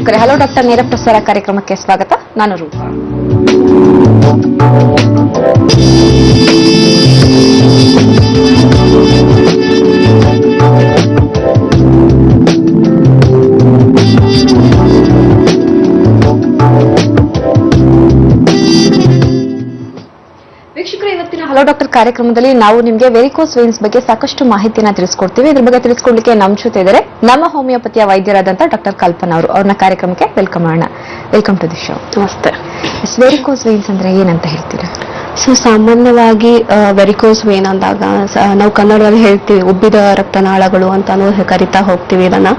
ವೀಕ್ಷಕರೇ, hello doctor ನೇರ ಪ್ರಸಾರ ಕಾರ್ಯಕ್ರಮಕ್ಕೆ ಸ್ವಾಗತ. ನಾನು ರೂಪಾ. ವೀಕ್ಷಕರೇ, ಇವತ್ತಿನ ಹಲೋ ಡಾಕ್ಟರ್ ಕಾರ್ಯಕ್ರಮದಲ್ಲಿ ನಾವು ನಿಮಗೆ ವೆರಿಕೋಸ್ ವೇನ್ಸ್ ಬಗ್ಗೆ ಸಾಕಷ್ಟು ಮಾಹಿತಿಯನ್ನ ತಿಳಿಸ್ಕೊಡ್ತೀವಿ. ಇದ್ರ ಬಗ್ಗೆ ತಿಳಿಸ್ಕೊಡ್ಲಿಕ್ಕೆ ನಮ್ಮ ಜೊತೆ ಇದ್ದಾರೆ ನಮ್ಮ ಹೋಮಿಯೋಪತಿಯ ವೈದ್ಯರಾದಂತ ಡಾಕ್ಟರ್ ಕಲ್ಪನಾ ಅವರು. ಅವ್ರನ್ನ ಕಾರ್ಯಕ್ರಮಕ್ಕೆ ವೆಲ್ಕಮ್ ಮಾಡೋಣ. Welcome to the show. ನಮಸ್ತೆ. ವೆರಿಕೋಸ್ ವೇನ್ಸ್ ಅಂದ್ರೆ ಏನಂತ ಹೇಳ್ತೀರಾ? ಸೊ ಸಾಮಾನ್ಯವಾಗಿ ವೆರಿಕೋಸ್ ವೇನ್ ಅಂದಾಗ ನಾವು ಕನ್ನಡದಲ್ಲಿ ಹೇಳ್ತೀವಿ ಉಬ್ಬಿದ ರಕ್ತನಾಳಗಳು ಅಂತಾನು ಕರಿತಾ ಹೋಗ್ತೀವಿ ಇದನ್ನ.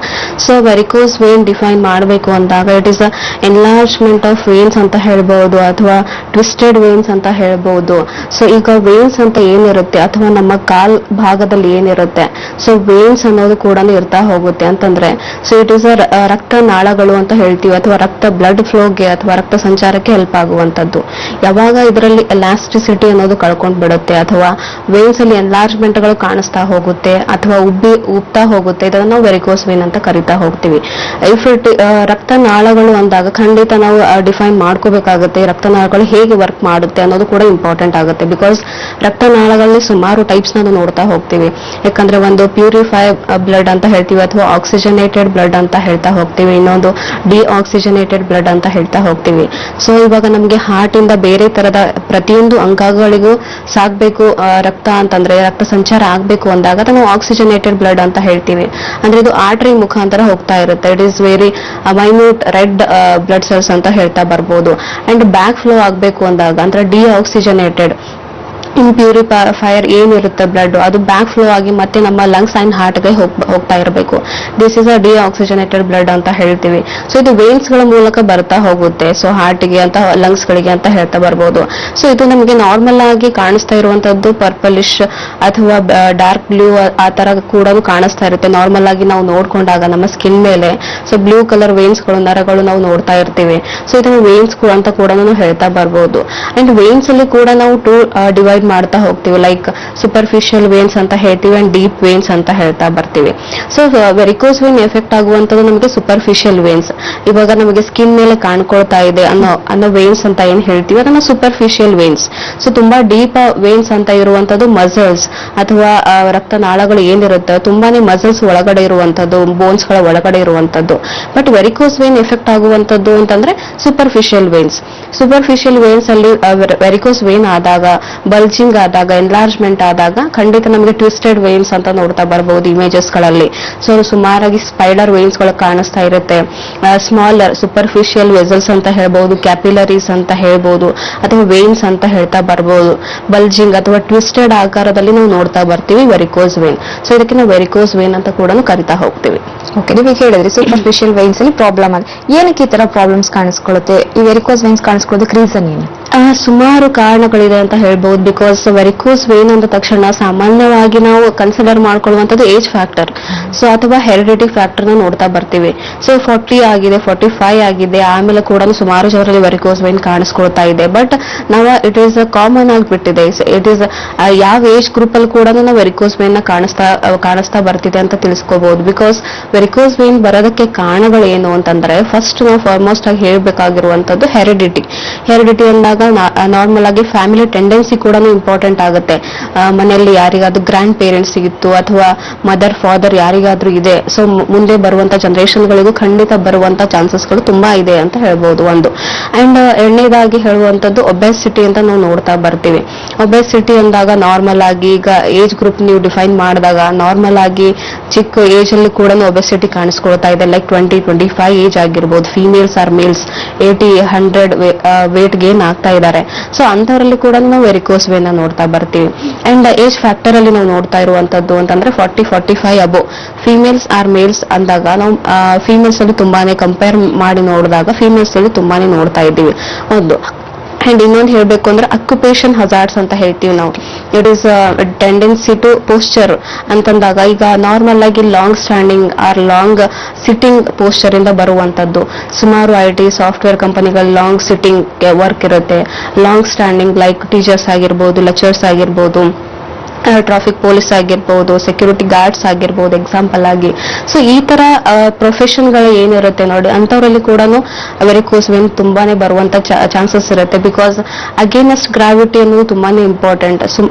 ಸೊ ವೆರಿಕೋಸ್ ವೇನ್ ಡಿಫೈನ್ ಮಾಡಬೇಕು ಅಂದಾಗ it is enlargement of veins ಅಂತ ಹೇಳ್ಬಹುದು, ಅಥವಾ ಟ್ವಿಸ್ಟೆಡ್ ವೇನ್ಸ್ ಅಂತ ಹೇಳ್ಬಹುದು. ಸೊ ಈಗ ವೇನ್ಸ್ ಅಂತ ಏನಿರುತ್ತೆ ಅಥವಾ ನಮ್ಮ ಕಾಲ್ ಭಾಗದಲ್ಲಿ ಏನಿರುತ್ತೆ, ಸೊ ವೇನ್ಸ್ ಅನ್ನೋದು ಕೂಡ ಇರ್ತಾ ಹೋಗುತ್ತೆ ಅಂತಂದ್ರೆ, ಸೊ ಇಟ್ ಇಸ್ ರಕ್ತನಾಳಗಳು ಅಂತ ಹೇಳ್ತೀವಿ, ಅಥವಾ ರಕ್ತ ಬ್ಲಡ್ ಫ್ಲೋಗೆ ಅಥವಾ ರಕ್ತ ಸಂಚಾರಕ್ಕೆ ಹೆಲ್ಪ್ ಆಗುವಂತದ್ದು. ಯಾವಾಗ ಇದರಲ್ಲಿ ಎಲಾಸ್ಟಿಸಿಟಿ ಅನ್ನೋದು ಕಳ್ಕೊಂಡ್ ಬಿಡುತ್ತೆ ಅಥವಾ ವೇನ್ಸ್ ಅಲ್ಲಿ ಎನ್ಲಾರ್ಜ್ಮೆಂಟ್ ಗಳು ಕಾಣಿಸ್ತಾ ಹೋಗುತ್ತೆ ಅಥವಾ ಉಬ್ತಾ ಹೋಗುತ್ತೆ, ಇದನ್ನ ನಾವು ವೆರಿಕೋಸ್ ವೇನ್ ಅಂತ ಕರಿತಾ ಹೋಗ್ತೀವಿ. ಇಫ್ ಇಟ್ ರಕ್ತನಾಳಗಳು ಅಂದಾಗ ಖಂಡಿತ ನಾವು ಡಿಫೈನ್ ಮಾಡ್ಕೋಬೇಕಾಗುತ್ತೆ ರಕ್ತನಾಳಗಳು ಹೇಗೆ ವರ್ಕ್ ಮಾಡುತ್ತೆ ಅನ್ನೋದು ಕೂಡ ಇಂಪಾರ್ಟೆಂಟ್ ಆಗುತ್ತೆ. ಬಿಕಾಸ್ ರಕ್ತನಾಳಗಳಲ್ಲಿ ಸುಮಾರು ಟೈಪ್ಸ್ ನಾವು ನೋಡ್ತಾ ಹೋಗ್ತೀವಿ. ಯಾಕಂದ್ರೆ ಒಂದು ಪ್ಯೂರಿಫೈ ಬ್ಲಡ್ ಅಂತ ಹೇಳ್ತೀವಿ ಅಥವಾ ಆಕ್ಸಿಜನೇಟೆಡ್ ಬ್ಲಡ್ ಅಂತ ಹೇಳ್ತಾ ಹೋಗ್ತೀವಿ, ಇನ್ನೊಂದು ಡಿಆಕ್ಸಿಜನೇಟೆಡ್ ಬ್ಲಡ್ ಅಂತ ಹೇಳ್ತಾ ಹೋಗ್ತೀವಿ. ಸೊ ಇವಾಗ ನಮ್ಗೆ ಹಾರ್ಟ್ ಇಂದ ಬೇರೆ ತರದ ಪ್ರತಿಯೊಂದು ಅಂಗಗಳಿಗೂ ಸಾಗ್ಬೇಕು ರಕ್ತ ಅಂತಂದ್ರೆ, ರಕ್ತ ಸಂಚಾರ ಆಗ್ಬೇಕು ಅಂದಾಗ ನಾವು ಆಕ್ಸಿಜನೇಟೆಡ್ ಬ್ಲಡ್ ಅಂತ ಹೇಳ್ತೀವಿ. ಅಂದ್ರೆ ಇದು ಆರ್ಟರಿ ಮುಖಾಂತರ ಹೋಗ್ತಾ ಇರುತ್ತೆ. It is very minute red blood cells ಅಂತ ಹೇಳ್ತಾ ಬರ್ಬೋದು. ಅಂಡ್ ಬ್ಯಾಕ್ ಫ್ಲೋ ಆಗ್ಬೇಕು ಅಂದಾಗ ಅಂದ್ರೆ ಡಿಆಕ್ಸಿಜನೇಟೆಡ್ ಇಂಪ್ಯೂರಿಫೈಯರ್ ಏನಿರುತ್ತೆ ಬ್ಲಡ್, ಅದು ಬ್ಯಾಕ್ ಫ್ಲೋ ಆಗಿ ಮತ್ತೆ ನಮ್ಮ ಲಂಗ್ಸ್ ಅಂಡ್ ಹಾರ್ಟ್ಗೆ ಹೋಗ್ತಾ ಇರಬೇಕು. This is a deoxygenated blood ಅಂತ ಹೇಳ್ತೀವಿ. ಸೊ ಇದು ವೇನ್ಸ್ ಗಳ ಮೂಲಕ ಬರ್ತಾ ಹೋಗುತ್ತೆ. ಸೊ ಹಾರ್ಟ್ಗೆ ಅಂತ ಲಂಗ್ಸ್ ಗಳಿಗೆ ಅಂತ ಹೇಳ್ತಾ ಬರ್ಬೋದು. ಸೊ ಇದು ನಮಗೆ ನಾರ್ಮಲ್ ಆಗಿ ಕಾಣಿಸ್ತಾ ಇರುವಂತದ್ದು ಪರ್ಪಲಿಶ್ ಅಥವಾ ಡಾರ್ಕ್ ಬ್ಲೂ ಆ ತರ ಕೂಡ ಕಾಣಿಸ್ತಾ ಇರುತ್ತೆ ನಾರ್ಮಲ್ ಆಗಿ ನಾವು ನೋಡ್ಕೊಂಡಾಗ ನಮ್ಮ ಸ್ಕಿನ್ ಮೇಲೆ. ಸೊ ಬ್ಲೂ ಕಲರ್ ವೇನ್ಸ್ ಗಳು ನರಗಳು ನಾವು ನೋಡ್ತಾ ಇರ್ತೀವಿ. ಸೊ ಇದನ್ನು ವೇನ್ಸ್ ಅಂತ ಕೂಡ ಹೇಳ್ತಾ ಬರ್ಬೋದು. ಅಂಡ್ ವೇನ್ಸ್ ಅಲ್ಲಿ ಕೂಡ ನಾವು ಟೂ ಡಿವೈಡ್ ಮಾಡ್ತಾ ಹೋಗ್ತೀವಿ. ಲೈಕ್ ಸೂಪರ್ಫಿಷಿಯಲ್ ವೇನ್ಸ್ ಅಂತ ಹೇಳ್ತೀವಿ ಅಂಡ್ ಡೀಪ್ ವೇನ್ಸ್ ಅಂತ ಹೇಳ್ತಾ ಬರ್ತೀವಿ. ಸೊ ವೆರಿಕೋಸ್ ವೇನ್ ಎಫೆಕ್ಟ್ ಆಗುವಂತದ್ದು ನಮಗೆ ಸೂಪರ್ಫಿಷಿಯಲ್ ವೇನ್ಸ್. ಇವಾಗ ನಮಗೆ ಸ್ಕಿನ್ ಮೇಲೆ ಕಾಣ್ಕೊಳ್ತಾ ಇದೆ ಅನ್ನೋ ವೇನ್ಸ್ ಅಂತ ಏನ್ ಹೇಳ್ತೀವಿ ಅದನ್ನ ಸೂಪರ್ಫಿಷಿಯಲ್ ವೇನ್ಸ್. ಸೊ ತುಂಬಾ ಡೀಪ್ ವೇನ್ಸ್ ಅಂತ ಇರುವಂತದ್ದು ಮಸಲ್ಸ್ ಅಥವಾ ರಕ್ತನಾಳಗಳು ಏನಿರುತ್ತೆ ತುಂಬಾನೇ ಮಸಲ್ಸ್ ಒಳಗಡೆ ಇರುವಂತದ್ದು, ಬೋನ್ಸ್ ಗಳ ಒಳಗಡೆ ಇರುವಂತದ್ದು. ಬಟ್ ವೆರಿಕೋಸ್ ವೇನ್ ಎಫೆಕ್ಟ್ ಆಗುವಂತದ್ದು ಅಂತಂದ್ರೆ ಸೂಪರ್ಫಿಷಿಯಲ್ ವೇನ್ಸ್. ಸೂಪರ್ಫಿಷಿಯಲ್ ವೇನ್ಸ್ ಅಲ್ಲಿ ವೆರಿಕೋಸ್ ವೇನ್ ಆದಾಗ, ಬಲ್ಜಿಂಗ್ ಆದಾಗ, ಎನ್ಲಾರ್ಜ್ಮೆಂಟ್ ಆದಾಗ ಖಂಡಿತ ನಮಗೆ ಟ್ವಿಸ್ಟೆಡ್ ವೇನ್ಸ್ ಅಂತ ನೋಡ್ತಾ ಬರಬಹುದು ಇಮೇಜಸ್ ಗಳಲ್ಲಿ. ಸೊ ಸುಮಾರಾಗಿ ಸ್ಪೈಡರ್ ವೇನ್ಸ್ ಗಳು ಕಾಣಿಸ್ತಾ ಇರುತ್ತೆ. ಸ್ಮಾಲರ್ ಸೂಪರ್ಫಿಷಿಯಲ್ ವೆಸಲ್ಸ್ ಅಂತ ಹೇಳ್ಬಹುದು, ಕ್ಯಾಪಿಲರೀಸ್ ಅಂತ ಹೇಳ್ಬಹುದು, ಅಥವಾ ವೇನ್ಸ್ ಅಂತ ಹೇಳ್ತಾ ಬರ್ಬೋದು. ಬಲ್ಜಿಂಗ್ ಅಥವಾ ಟ್ವಿಸ್ಟೆಡ್ ಆಕಾರದಲ್ಲಿ ನಾವು ನೋಡ್ತಾ ಬರ್ತೀವಿ ವೆರಿಕೋಸ್ ವೇನ್. ಸೊ ಇದಕ್ಕೆ ನಾವು ವೆರಿಕೋಸ್ ವೇನ್ ಅಂತ ಕೂಡ ಕರಿತಾ ಹೋಗ್ತೀವಿ. ಓಕೆ, ನೀವು ಹೇಳಿದ್ರಿ ಸೂಪರ್ಫಿಷಿಯಲ್ ವೇನ್ಸ್ ಅಲ್ಲಿ ಪ್ರಾಬ್ಲಮ್ ಅಂತ. ಏನಕ್ಕೆ ಈ ತರ ಪ್ರಾಬ್ಲಮ್ಸ್ ಕಾಣಿಸ್ಕೊಳ್ಳುತ್ತೆ? ಈ ವೆರಿಕೋಸ್ ವೇನ್ಸ್ ಕಾಣಿಸ್ಕೊಳ್ಳೋದಕ್ಕೆ ರೀಸನ್ ಏನು? ಸುಮಾರು ಕಾರಣಗಳಿದೆ ಅಂತ ಹೇಳ್ಬಹುದು. ಬಿಕಾಸ್ ವೆರಿಕೋಸ್ ವೇನ್ ಅಂದ ತಕ್ಷಣ ಸಾಮಾನ್ಯವಾಗಿ ನಾವು ಕನ್ಸಿಡರ್ ಮಾಡ್ಕೊಳ್ಳುವಂತದ್ದು ಏಜ್ ಫ್ಯಾಕ್ಟರ್, ಸೊ ಅಥವಾ ಹೆರಿಡಿಟಿ ಫ್ಯಾಕ್ಟರ್ ನ ನೋಡ್ತಾ ಬರ್ತೀವಿ. ಸೊ 40 ಆಗಿದೆ, 45 ಆಗಿದೆ, ಆಮೇಲೆ ಕೂಡ ಸುಮಾರು ಜನರಲ್ಲಿ ವೆರಿಕೋಸ್ ವೇನ್ ಕಾಣಿಸ್ಕೊಳ್ತಾ ಇದೆ. ಬಟ್ ನಾವು ಇಟ್ ಈಸ್ ಕಾಮನ್ ಆಗಿಬಿಟ್ಟಿದೆ. ಇಟ್ ಈಸ್ ಯಾವ ಏಜ್ ಗ್ರೂಪ್ ಅಲ್ಲಿ ಕೂಡ ನಾವು ವೆರಿಕೋಸ್ ವೇನ್ ನ ಕಾಣಿಸ್ತಾ ಬರ್ತಿದೆ ಅಂತ ತಿಳಿಸ್ಕೋಬಹುದು. ಬಿಕಾಸ್ ವೆರಿಕೋಸ್ ವೇನ್ ಬರೋದಕ್ಕೆ ಕಾರಣಗಳು ಏನು ಅಂತಂದ್ರೆ, ಫಸ್ಟ್ ನಾವು ಫಾರ್ಮೋಸ್ಟ್ ಆಗಿ ಹೇಳ್ಬೇಕಾಗಿರುವಂತದ್ದು ಹೆರಿಡಿಟಿ. ಹೆರಿಡಿಟಿ ಅಂದಾಗ ನಾರ್ಮಲ್ ಆಗಿ ಫ್ಯಾಮಿಲಿ ಟೆಂಡೆನ್ಸಿ ಕೂಡ ಇಂಪಾರ್ಟೆಂಟ್ ಆಗುತ್ತೆ. ಮನೆಯಲ್ಲಿ ಯಾರಿಗಾದ್ರೂ ಗ್ರ್ಯಾಂಡ್ ಪೇರೆಂಟ್ಸ್ ಸಿಗಿತ್ತು ಅಥವಾ ಮದರ್ ಫಾದರ್ ಯಾರಿಗಾದ್ರೂ ಇದೆ, ಸೊ ಮುಂದೆ ಬರುವಂತ ಜನರೇಷನ್ ಗಳಿಗೂ ಖಂಡಿತ ಬರುವಂತ ಚಾನ್ಸಸ್ ಗಳು ತುಂಬಾ ಇದೆ ಅಂತ ಹೇಳ್ಬಹುದು ಒಂದು. ಅಂಡ್ ಎರಡನೇದಾಗಿ ಹೇಳುವಂತದ್ದು ಒಬೆಸಿಟಿ ಅಂತ ನಾವು ನೋಡ್ತಾ ಬರ್ತೀವಿ. ಒಬೆಸಿಟಿ ಅಂದಾಗ ನಾರ್ಮಲ್ ಆಗಿ ಈಗ ಏಜ್ ಗ್ರೂಪ್ ನೀವು ಡಿಫೈನ್ ಮಾಡಿದಾಗ ನಾರ್ಮಲ್ ಆಗಿ ಚಿಕ್ಕ ಏಜ್ ಅಲ್ಲಿ ಕೂಡ ಒಬೆಸಿಟಿ ಕಾಣಿಸ್ಕೊಳ್ತಾ ಇದೆ. ಲೈಕ್ 20-25 ಏಜ್ ಆಗಿರ್ಬೋದು. Females or males 80-100 weight gain ಆಗ್ತಾ ಇದ್ದಾರೆ. ಸೊ ಅಂತವರಲ್ಲಿ ಕೂಡ ನಾವು ವೆರಿಕೋಸ್ ವೇನ್ ನೋಡ್ತಾ ಬರ್ತೀವಿ. ಅಂಡ್ ಏಜ್ ಫ್ಯಾಕ್ಟರ್ ಅಲ್ಲಿ ನಾವು ನೋಡ್ತಾ ಇರುವಂತದ್ದು ಅಂತಂದ್ರೆ 40-45 ಅಬೋ ಫೀಮೇಲ್ಸ್ ಆರ್ ಮೇಲ್ಸ್ ಅಂದಾಗ ನಾವು ಫೀಮೇಲ್ಸ್ ಅಲ್ಲಿ ತುಂಬಾನೇ ಕಂಪೇರ್ ಮಾಡಿ ನೋಡಿದಾಗ ಫೀಮೇಲ್ಸ್ ಅಲ್ಲಿ ತುಂಬಾನೇ ನೋಡ್ತಾ ಇದ್ದೀವಿ ಒಂದು. ಅಂಡ್ ಇನ್ನೊಂದು ಹೇಳ್ಬೇಕು ಅಂದ್ರೆ ಅಕ್ಯುಪೇಷನ್ ಹಜಾರ್ಡ್ಸ್ ಅಂತ ಹೇಳ್ತೀವಿ ನಾವು. It is tendency to posture ಅಂತಂದಾಗ ಈಗ ನಾರ್ಮಲ್ ಆಗಿ long standing or long sitting posture ಇಂದ ಬರುವಂತದ್ದು. ಸುಮಾರು IT ಸಾಫ್ಟ್ವೇರ್ ಕಂಪನಿಗಳು ಲಾಂಗ್ ಸಿಟ್ಟಿಂಗ್ ವರ್ಕ್ ಇರುತ್ತೆ. ಲಾಂಗ್ ಸ್ಟ್ಯಾಂಡಿಂಗ್ ಲೈಕ್ ಟೀಚರ್ಸ್ ಆಗಿರ್ಬೋದು, ಲೆಕ್ಚರ್ಸ್ ಆಗಿರ್ಬೋದು, ಟ್ರಾಫಿಕ್ ಪೊಲೀಸ್ ಆಗಿರ್ಬೋದು, ಸೆಕ್ಯೂರಿಟಿ ಗಾರ್ಡ್ಸ್ ಆಗಿರ್ಬೋದು ಎಕ್ಸಾಂಪಲ್ ಆಗಿ. ಸೊ ಈ ತರ ಪ್ರೊಫೆಷನ್ಗಳು ಏನಿರುತ್ತೆ ನೋಡಿ, ಅಂತವರಲ್ಲಿ ಕೂಡ ವೆರಿಕೋಸ್ ವೇನ್ ತುಂಬಾನೇ ಬರುವಂತ ಚಾನ್ಸಸ್ ಇರುತ್ತೆ. ಬಿಕಾಸ್ ಅಗೇನೆಸ್ಟ್ ಗ್ರಾವಿಟಿ ಅನ್ನೋದು ತುಂಬಾನೇ ಇಂಪಾರ್ಟೆಂಟ್.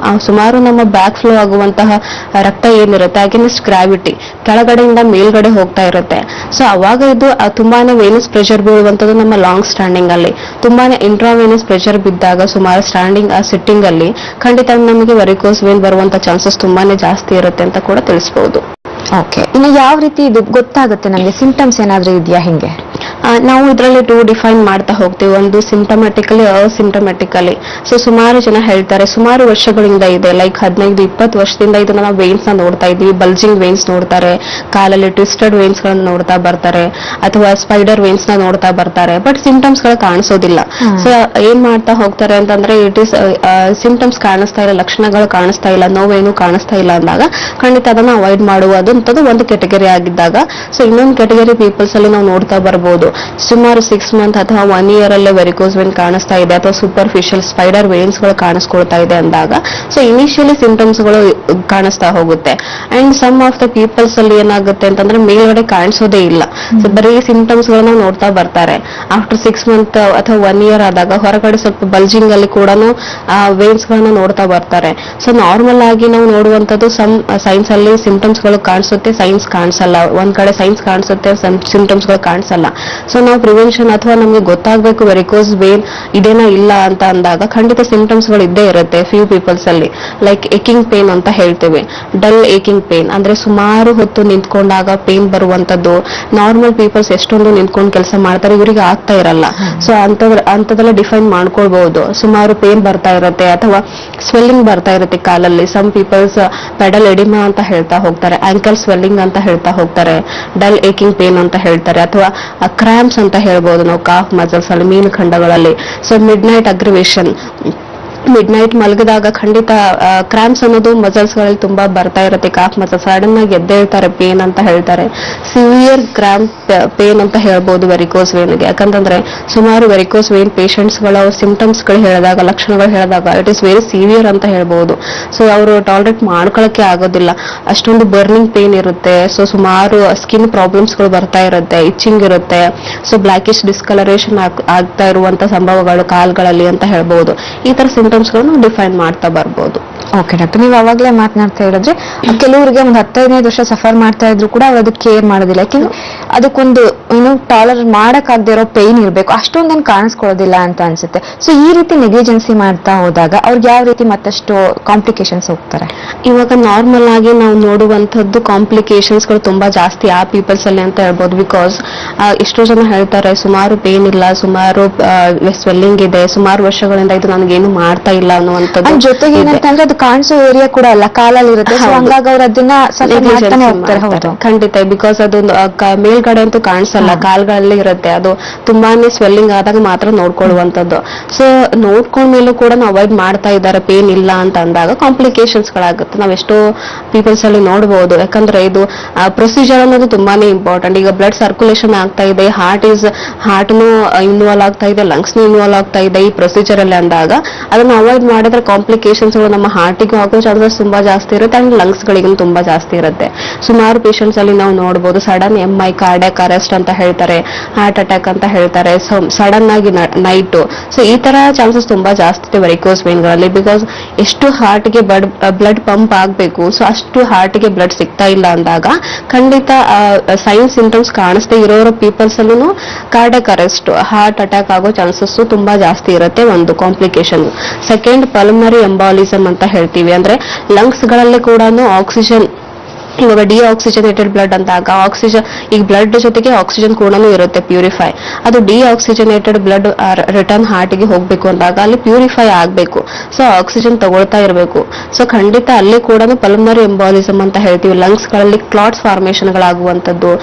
ಸುಮಾರು ನಮ್ಮ ಬ್ಯಾಕ್ ಫ್ಲೋ ಆಗುವಂತಹ ರಕ್ತ ಏನಿರುತ್ತೆ ಅಗೇನೆಸ್ಟ್ ಗ್ರಾವಿಟಿ ಕೆಳಗಡೆಯಿಂದ ಮೇಲ್ಗಡೆ ಹೋಗ್ತಾ ಇರುತ್ತೆ. ಸೊ ಅವಾಗ ಇದು ತುಂಬಾನೇ ವೇನಸ್ ಪ್ರೆಷರ್ ಬೀಳುವಂತದ್ದು ನಮ್ಮ ಲಾಂಗ್ ಸ್ಟ್ಯಾಂಡಿಂಗ್ ಅಲ್ಲಿ. ತುಂಬಾನೇ ಇಂಟ್ರಾವೇನಸ್ ಪ್ರೆಷರ್ ಬಿದ್ದಾಗ ಸುಮಾರು ಸ್ಟ್ಯಾಂಡಿಂಗ್ ಸಿಟ್ಟಿಂಗ್ ಅಲ್ಲಿ ಖಂಡಿತ ನಮಗೆ ವೆರಿಕೋಸ್ ವೇನ್ ಬರುವಂತ ಚಾನ್ಸಸ್ ತುಂಬಾನೇ ಜಾಸ್ತಿ ಇರುತ್ತೆ ಅಂತ ಕೂಡ ತಿಳಿಸಬಹುದು. ಓಕೆ, ಇನ್ನು ಯಾವ ರೀತಿ ಇದು ಗೊತ್ತಾಗುತ್ತೆ ನಮಗೆ? ಸಿಂಪ್ಟಮ್ಸ್ ಏನಾದ್ರೂ ಇದೆಯಾ? ಹಿಂಗೆ ನಾವು ಇದರಲ್ಲಿ ಟೂ ಡಿಫೈನ್ ಮಾಡ್ತಾ ಹೋಗ್ತೀವಿ. ಒಂದು ಸಿಂಪ್ಟಮ್ಯಾಟಿಕಲಿ, ಅಸಿಂಪ್ಟಮ್ಯಾಟಿಕಲಿ. ಸೊ ಸುಮಾರು ಜನ ಹೇಳ್ತಾರೆ ಸುಮಾರು ವರ್ಷಗಳಿಂದ ಇದೆ, ಲೈಕ್ 15-20 ವರ್ಷದಿಂದ ಇದನ್ನ ನಾವು ವೇನ್ಸ್ ನ ನೋಡ್ತಾ ಇದ್ವಿ. ಬಲ್ಜಿಂಗ್ ವೇನ್ಸ್ ನೋಡ್ತಾರೆ, ಕಾಲಲ್ಲಿ ಟ್ವಿಸ್ಟೆಡ್ ವೇನ್ಸ್ ಗಳನ್ನ ನೋಡ್ತಾ ಬರ್ತಾರೆ, ಅಥವಾ ಸ್ಪೈಡರ್ ವೇನ್ಸ್ ನ ನೋಡ್ತಾ ಬರ್ತಾರೆ. ಬಟ್ ಸಿಂಪ್ಟಮ್ಸ್ ಗಳು ಕಾಣಿಸೋದಿಲ್ಲ. ಸೊ ಏನ್ ಮಾಡ್ತಾ ಹೋಗ್ತಾರೆ ಅಂತಂದ್ರೆ, ಇಟ್ ಇಸ್ ಸಿಂಪ್ಟಮ್ಸ್ ಕಾಣಿಸ್ತಾ ಇಲ್ಲ, ಲಕ್ಷಣಗಳು ಕಾಣಿಸ್ತಾ ಇಲ್ಲ, ನೋವೇನು ಕಾಣಿಸ್ತಾ ಇಲ್ಲ ಅಂದಾಗ ಖಂಡಿತ ಅದನ್ನ ಅವಾಯ್ಡ್ ಮಾಡುವುದು ಒಂದು ಕೆಟಗರಿ ಆಗಿದ್ದಾಗ. ಸೊ ಇನ್ನೊಂದು ಕೆಟಗರಿ ಪೀಪಲ್ಸ್ ಅಲ್ಲಿ ನಾವು ನೋಡ್ತಾ ಬರ್ಬೋದು, ಸುಮಾರು 6 ಮಂತ್ ಅಥವಾ 1 year ಅಲ್ಲೇ ವೆರಿಕೋಸ್ ವೇನ್ ಕಾಣಿಸ್ತಾ ಇದೆ, ಅಥವಾ ಸೂಪರ್ಫಿಷಿಯಲ್ ಸ್ಪೈಡರ್ ವೇನ್ಸ್ ಗಳು ಕಾಣಿಸ್ಕೊಳ್ತಾ ಇದೆ ಅಂದಾಗ ಸೊ ಇನಿಷಿಯಲಿ ಸಿಂಪ್ಟಮ್ಸ್ ಗಳು ಕಾಣಿಸ್ತಾ ಹೋಗುತ್ತೆ. And some of the peoples ಅಲ್ಲಿ ಏನಾಗುತ್ತೆ ಅಂತಂದ್ರೆ ಮೇಲ್ಗಡೆ ಕಾಣಿಸೋದೇ ಇಲ್ಲ, ಸೊ ಬರೀ ಸಿಂಪ್ಟಮ್ಸ್ ಗಳನ್ನ ನೋಡ್ತಾ ಬರ್ತಾರೆ. ಆಫ್ಟರ್ 6 ಮಂತ್ ಅಥವಾ 1 year ಆದಾಗ ಹೊರಗಡೆ ಸ್ವಲ್ಪ ಬಲ್ಜಿಂಗ್ ಅಲ್ಲಿ ಕೂಡ ವೇನ್ಸ್ ಗಳನ್ನ ನೋಡ್ತಾ ಬರ್ತಾರೆ. ಸೊ ನಾರ್ಮಲ್ ಆಗಿ ನಾವು ನೋಡುವಂತದ್ದು ಸಮ್ ಸೈನ್ಸ್ ಅಲ್ಲಿ ಸಿಂಪ್ಟಮ್ಸ್ ಗಳು ಕಾಣಿಸುತ್ತೆ, ಸೈನ್ಸ್ ಕಾಣಿಸಲ್ಲ. ಒಂದ್ ಕಡೆ ಸೈನ್ಸ್ ಕಾಣಿಸುತ್ತೆ, ಸಿಂಪ್ಟಮ್ಸ್ ಗಳು ಕಾಣಿಸಲ್ಲ. ಸೊ ನಾವು ಪ್ರಿವೆನ್ಷನ್ ಅಥವಾ ನಮ್ಗೆ ಗೊತ್ತಾಗಬೇಕು ವೆರಿಕೋಸ್ ವೇನ್ ಇದೇನಾ ಇಲ್ಲ ಅಂತ ಅಂದಾಗ ಖಂಡಿತ ಸಿಂಪ್ಟಮ್ಸ್ ಗಳು ಇದ್ದೇ ಇರುತ್ತೆ ಫ್ಯೂ ಪೀಪಲ್ಸ್ ಅಲ್ಲಿ. ಲೈಕ್ ಏಕಿಂಗ್ ಪೇನ್ ಅಂತ ಹೇಳ್ತೇವೆ, ಡಲ್ ಏಕಿಂಗ್ ಪೇನ್ ಅಂದ್ರೆ ಸುಮಾರು ಹೊತ್ತು ನಿಂತ್ಕೊಂಡಾಗ ಪೇನ್ ಬರುವಂತದ್ದು. ನಾರ್ಮಲ್ ಪೀಪಲ್ಸ್ ಎಷ್ಟೊಂದು ನಿಂತ್ಕೊಂಡು ಕೆಲಸ ಮಾಡ್ತಾರೆ, ಇವರಿಗೆ ಆಗ್ತಾ ಇರಲ್ಲ. ಸೊ ಅಂತದೆಲ್ಲ ಡಿಫೈನ್ ಮಾಡ್ಕೊಳ್ಬಹುದು. ಸುಮಾರು ಪೇನ್ ಬರ್ತಾ ಇರುತ್ತೆ, ಅಥವಾ ಸ್ವೆಲ್ಲಿಂಗ್ ಬರ್ತಾ ಇರುತ್ತೆ ಕಾಲಲ್ಲಿ. ಸಮ್ ಪೀಪಲ್ಸ್ ಪೆಡಲ್ ಎಡಿಮಾ ಅಂತ ಹೇಳ್ತಾ ಹೋಗ್ತಾರೆ, ಆಂಕಲ್ ಸ್ವೆಲ್ಲಿಂಗ್ ಅಂತ ಹೇಳ್ತಾ ಹೋಗ್ತಾರೆ, ಡಲ್ ಏಕಿಂಗ್ ಪೇನ್ ಅಂತ ಹೇಳ್ತಾರೆ, ಅಥವಾ ಕ್ರಾಂಪ್ಸ್ ಅಂತ ಹೇಳ್ಬೋದು ನಾವು ಕಾಫ್ ಮಸಲ್ಸ್ ಅಲ್ಲಿ, ಮೀನುಖಂಡಗಳಲ್ಲಿ. So midnight aggravation, midnight ಮಲಗಿದಾಗ ಖಂಡಿತ ಕ್ರಾಂಪ್ಸ್ ಅನ್ನೋದು ಮಸಲ್ಸ್ ಗಳಲ್ಲಿ ತುಂಬಾ ಬರ್ತಾ ಇರುತ್ತೆ. ಕಾಫ್ ಮಸಲ್ಸ್ ಸಡನ್ ಆಗಿ ಎದ್ದೇಳ್ತಾರೆ, ಪೇನ್ ಅಂತ ಹೇಳ್ತಾರೆ. ಸಿವಿಯರ್ ಕ್ರಾಂಪ್ ಪೇನ್ ಅಂತ ಹೇಳ್ಬೋದು ವೆರಿಕೋಸ್ ವೇನ್ಗೆ. ಯಾಕಂತಂದ್ರೆ ಸುಮಾರು ವೆರಿಕೋಸ್ ವೇನ್ ಪೇಷಂಟ್ಸ್ ಗಳ ಸಿಂಪ್ಟಮ್ಸ್ ಗಳು ಹೇಳಿದಾಗ, ಲಕ್ಷಣಗಳು ಹೇಳಿದಾಗ ಇಟ್ ಇಸ್ ವೆರಿ ಸಿವಿಯರ್ ಅಂತ ಹೇಳ್ಬೋದು. ಸೊ ಅವರು ಟಾಲರೇಟ್ ಮಾಡ್ಕೊಳಕ್ಕೆ ಆಗೋದಿಲ್ಲ, ಅಷ್ಟೊಂದು ಬರ್ನಿಂಗ್ ಪೇನ್ ಇರುತ್ತೆ. ಸೊ ಸುಮಾರು ಸ್ಕಿನ್ ಪ್ರಾಬ್ಲಮ್ಸ್ ಗಳು ಬರ್ತಾ ಇರುತ್ತೆ, ಇಚ್ಚಿಂಗ್ ಇರುತ್ತೆ. ಸೊ ಬ್ಲಾಕಿಶ್ ಡಿಸ್ಕಲರೇಷನ್ ಆಗ್ತಾ ಇರುವಂತ ಸಂಭವಗಳು ಕಾಲ್ಗಳಲ್ಲಿ ಅಂತ ಹೇಳ್ಬೋದು. ಈ ತರ ಸಿಂಪ್ಟಮ್ಸ್ ಗಳನ್ನು ಡಿಫೈನ್ ಮಾಡ್ತಾ ಬರ್ಬೋದು. ಓಕೆ ಡಾಕ್ಟರ್, ನೀವು ಅವಾಗಲೇ ಮಾತನಾಡ್ತಾ ಹೇಳಿದ್ರೆ ಕೆಲವರಿಗೆ ಒಂದು 15 ವರ್ಷ ಸಫರ್ ಮಾಡ್ತಾ ಇದ್ರು ಕೂಡ ಅವ್ರು ಅದಕ್ಕೆ ಕೇರ್ ಮಾಡೋದಿಲ್ಲ. ಯಾಕೆಂದ್ರೆ ಅದಕ್ಕೊಂದು ಟಾಲರ್ ಮಾಡಕ್ಕಾಗದೇ ಇರೋ ಪೇನ್ ಇರಬೇಕು, ಅಷ್ಟೊಂದೇನು ಕಾಣಿಸ್ಕೊಳ್ಳೋದಿಲ್ಲ ಅಂತ ಅನ್ಸುತ್ತೆ. ಸೊ ಈ ರೀತಿ ನೆಗ್ಲಿಜೆನ್ಸಿ ಮಾಡ್ತಾ ಹೋದಾಗ ಅವ್ರಿಗೆ ಯಾವ ರೀತಿ ಮತ್ತಷ್ಟು ಕಾಂಪ್ಲಿಕೇಶನ್ಸ್ ಹೋಗ್ತಾರೆ? ಇವಾಗ ನಾರ್ಮಲ್ ಆಗಿ ನಾವು ನೋಡುವಂತದ್ದು ಕಾಂಪ್ಲಿಕೇಶನ್ಸ್ ಗಳು ತುಂಬಾ ಜಾಸ್ತಿ ಆ ಪೀಪಲ್ಸ್ ಅಲ್ಲಿ ಅಂತ ಹೇಳ್ಬೋದು. ಬಿಕಾಸ್ ಎಷ್ಟೋ ಜನ ಹೇಳ್ತಾರೆ ಸುಮಾರು ಪೇನ್ ಇಲ್ಲ, ಸುಮಾರು ಸ್ವೆಲ್ಲಿಂಗ್ ಇದೆ, ಸುಮಾರು ವರ್ಷಗಳಿಂದ ಇದು ನನಗೇನು ಮಾಡ್ತಾ ಇಲ್ಲ ಅನ್ನುವಂಥದ್ದು. ಜೊತೆಗೆ ಏನಂತಂದ್ರೆ ಅದು ಕಾಣಿಸೋ ಏರಿಯಾ ಕೂಡ ಅಲ್ಲ, ಕಾಲಲ್ಲಿ ಇರುತ್ತೆ. ಹಂಗಾಗಿ ಅವ್ರು ಅದನ್ನ ಖಂಡಿತ, ಬಿಕಾಸ್ ಅದೊಂದು ಮೇಲ್ಗಡೆ ಅಂತೂ ಕಾಣಿಸಲ್ಲ, ಕಾಲ್ಗಳಲ್ಲಿ ಇರುತ್ತೆ. ಅದು ತುಂಬಾನೇ ಸ್ವೆಲ್ಲಿಂಗ್ ಆದಾಗ ಮಾತ್ರ ನೋಡ್ಕೊಳ್ಳುವಂತದ್ದು. ಸೊ ನೋಡ್ಕೊಂಡ್ಮೇಲೂ ಕೂಡ ಅವಾಯ್ಡ್ ಮಾಡ್ತಾ ಇದ್ದಾರೆ ಪೇನ್ ಇಲ್ಲ ಅಂತ ಅಂದಾಗ ಕಾಂಪ್ಲಿಕೇಶನ್ಸ್ ಗಳಾಗುತ್ತೆ. ನಾವ್ ಎಷ್ಟೋ ಪೀಪಲ್ಸ್ ಅಲ್ಲಿ ನೋಡಬಹುದು. ಯಾಕಂದ್ರೆ ಇದು ಪ್ರೊಸೀಜರ್ ಅನ್ನೋದು ತುಂಬಾನೇ ಇಂಪಾರ್ಟೆಂಟ್. ಈಗ ಬ್ಲಡ್ ಸರ್ಕ್ಯುಲೇಷನ್ ಆಗ್ತಾ ಇದೆ, ಹಾರ್ಟ್ನು ಇನ್ವಾಲ್ವ್ ಆಗ್ತಾ ಇದೆ, ಲಂಗ್ಸ್ನು ಇನ್ವಾಲ್ವ್ ಆಗ್ತಾ ಇದೆ ಈ ಪ್ರೊಸೀಜರ್ ಅಲ್ಲಿ ಅಂದಾಗ ಅದನ್ನ ಅವಾಯ್ಡ್ ಮಾಡಿದ್ರೆ ಕಾಂಪ್ಲಿಕೇಶನ್ಸ್ ನಮ್ಮ ಹಾರ್ಟಿಗೂ ಆಗೋ ಚಾನ್ಸಸ್ ತುಂಬಾ ಜಾಸ್ತಿ ಇರುತ್ತೆ, ಅಂಡ್ ಲಂಗ್ಸ್ ಗಳಿಗೂ ತುಂಬಾ ಜಾಸ್ತಿ ಇರುತ್ತೆ. ಸುಮಾರು ಪೇಷಂಟ್ಸ್ ಅಲ್ಲಿ ನಾವು ನೋಡಬಹುದು ಸಡನ್ MI ಕಾರ್ಡಿಯಾಕ್ ಅರೆಸ್ಟ್ ಅಂತ ಹೇಳ್ತಾರೆ, ಹಾರ್ಟ್ ಅಟ್ಯಾಕ್ ಅಂತ ಹೇಳ್ತಾರೆ, ಸಡನ್ ಆಗಿ ನೈಟ್. ಸೊ ಈ ತರ ಚಾನ್ಸಸ್ ತುಂಬಾ ಜಾಸ್ತಿ ಇದೆ ವೆರಿಕೋಸ್ ವೇನ್ ಗಳಲ್ಲಿ. ಬಿಕಾಸ್ ಎಷ್ಟು ಹಾರ್ಟ್ಗೆ ಬ್ಲಡ್ ಪಂಪ್ ಆಗ್ಬೇಕು, ಸೊ ಅಷ್ಟು ಹಾರ್ಟ್ಗೆ ಬ್ಲಡ್ ಸಿಗ್ತಾ ಇಲ್ಲ ಅಂದಾಗ ಖಂಡಿತ ಸೈನ್ ಸಿಂಪ್ಟಮ್ಸ್ ಕಾಣಿಸ್ತಾ ಇರೋರ ಪೀಪಲ್ಸ್ ಅಲ್ಲೂ ಕಾರ್ಡಿಯಾಕ್ ಅರೆಸ್ಟ್, ಹಾರ್ಟ್ ಅಟ್ಯಾಕ್ ಆಗೋ ಚಾನ್ಸಸ್ ತುಂಬಾ ಜಾಸ್ತಿ ಇರುತ್ತೆ. ಒಂದು ಕಾಂಪ್ಲಿಕೇಶನ್. ಸೆಕೆಂಡ್ ಪಲ್ಮನರಿ ಎಂಬಾಲಿಸಮ್ ಅಂತ ಹೇಳ್ತೀವಿ, ಅಂದ್ರೆ ಲಂಗ್ಸ್ ಗಳಲ್ಲಿ ಕೂಡ ಆಕ್ಸಿಜನ್, ಇವಾಗ ಡಿಆಕ್ಸಿಜನೇಟೆಡ್ ಬ್ಲಡ್ ಅಂದಾಗ ಆಕ್ಸಿಜನ್, ಈಗ ಬ್ಲಡ್ ಜೊತೆಗೆ ಆಕ್ಸಿಜನ್ ಕೂಡ ಇರುತ್ತೆ ಪ್ಯೂರಿಫೈ. ಅದು ಡಿಆಕ್ಸಿಜನೇಟೆಡ್ ಬ್ಲಡ್ ರಿಟರ್ನ್ ಹಾರ್ಟ್ಗೆ ಹೋಗ್ಬೇಕು ಅಂದಾಗ ಅಲ್ಲಿ ಪ್ಯೂರಿಫೈ ಆಗ್ಬೇಕು, ಸೊ ಆಕ್ಸಿಜನ್ ತಗೊಳ್ತಾ ಇರಬೇಕು. ಸೊ ಖಂಡಿತ ಅಲ್ಲಿ ಕೂಡ ಪಲ್ಮನರಿ ಎಂಬಾಲಿಸಮ್ ಅಂತ ಹೇಳ್ತೀವಿ. ಲಂಗ್ಸ್ ಗಳಲ್ಲಿ ಕ್ಲಾಟ್ಸ್ ಫಾರ್ಮೇಶನ್ ಗಳಾಗುವಂತದ್ದು,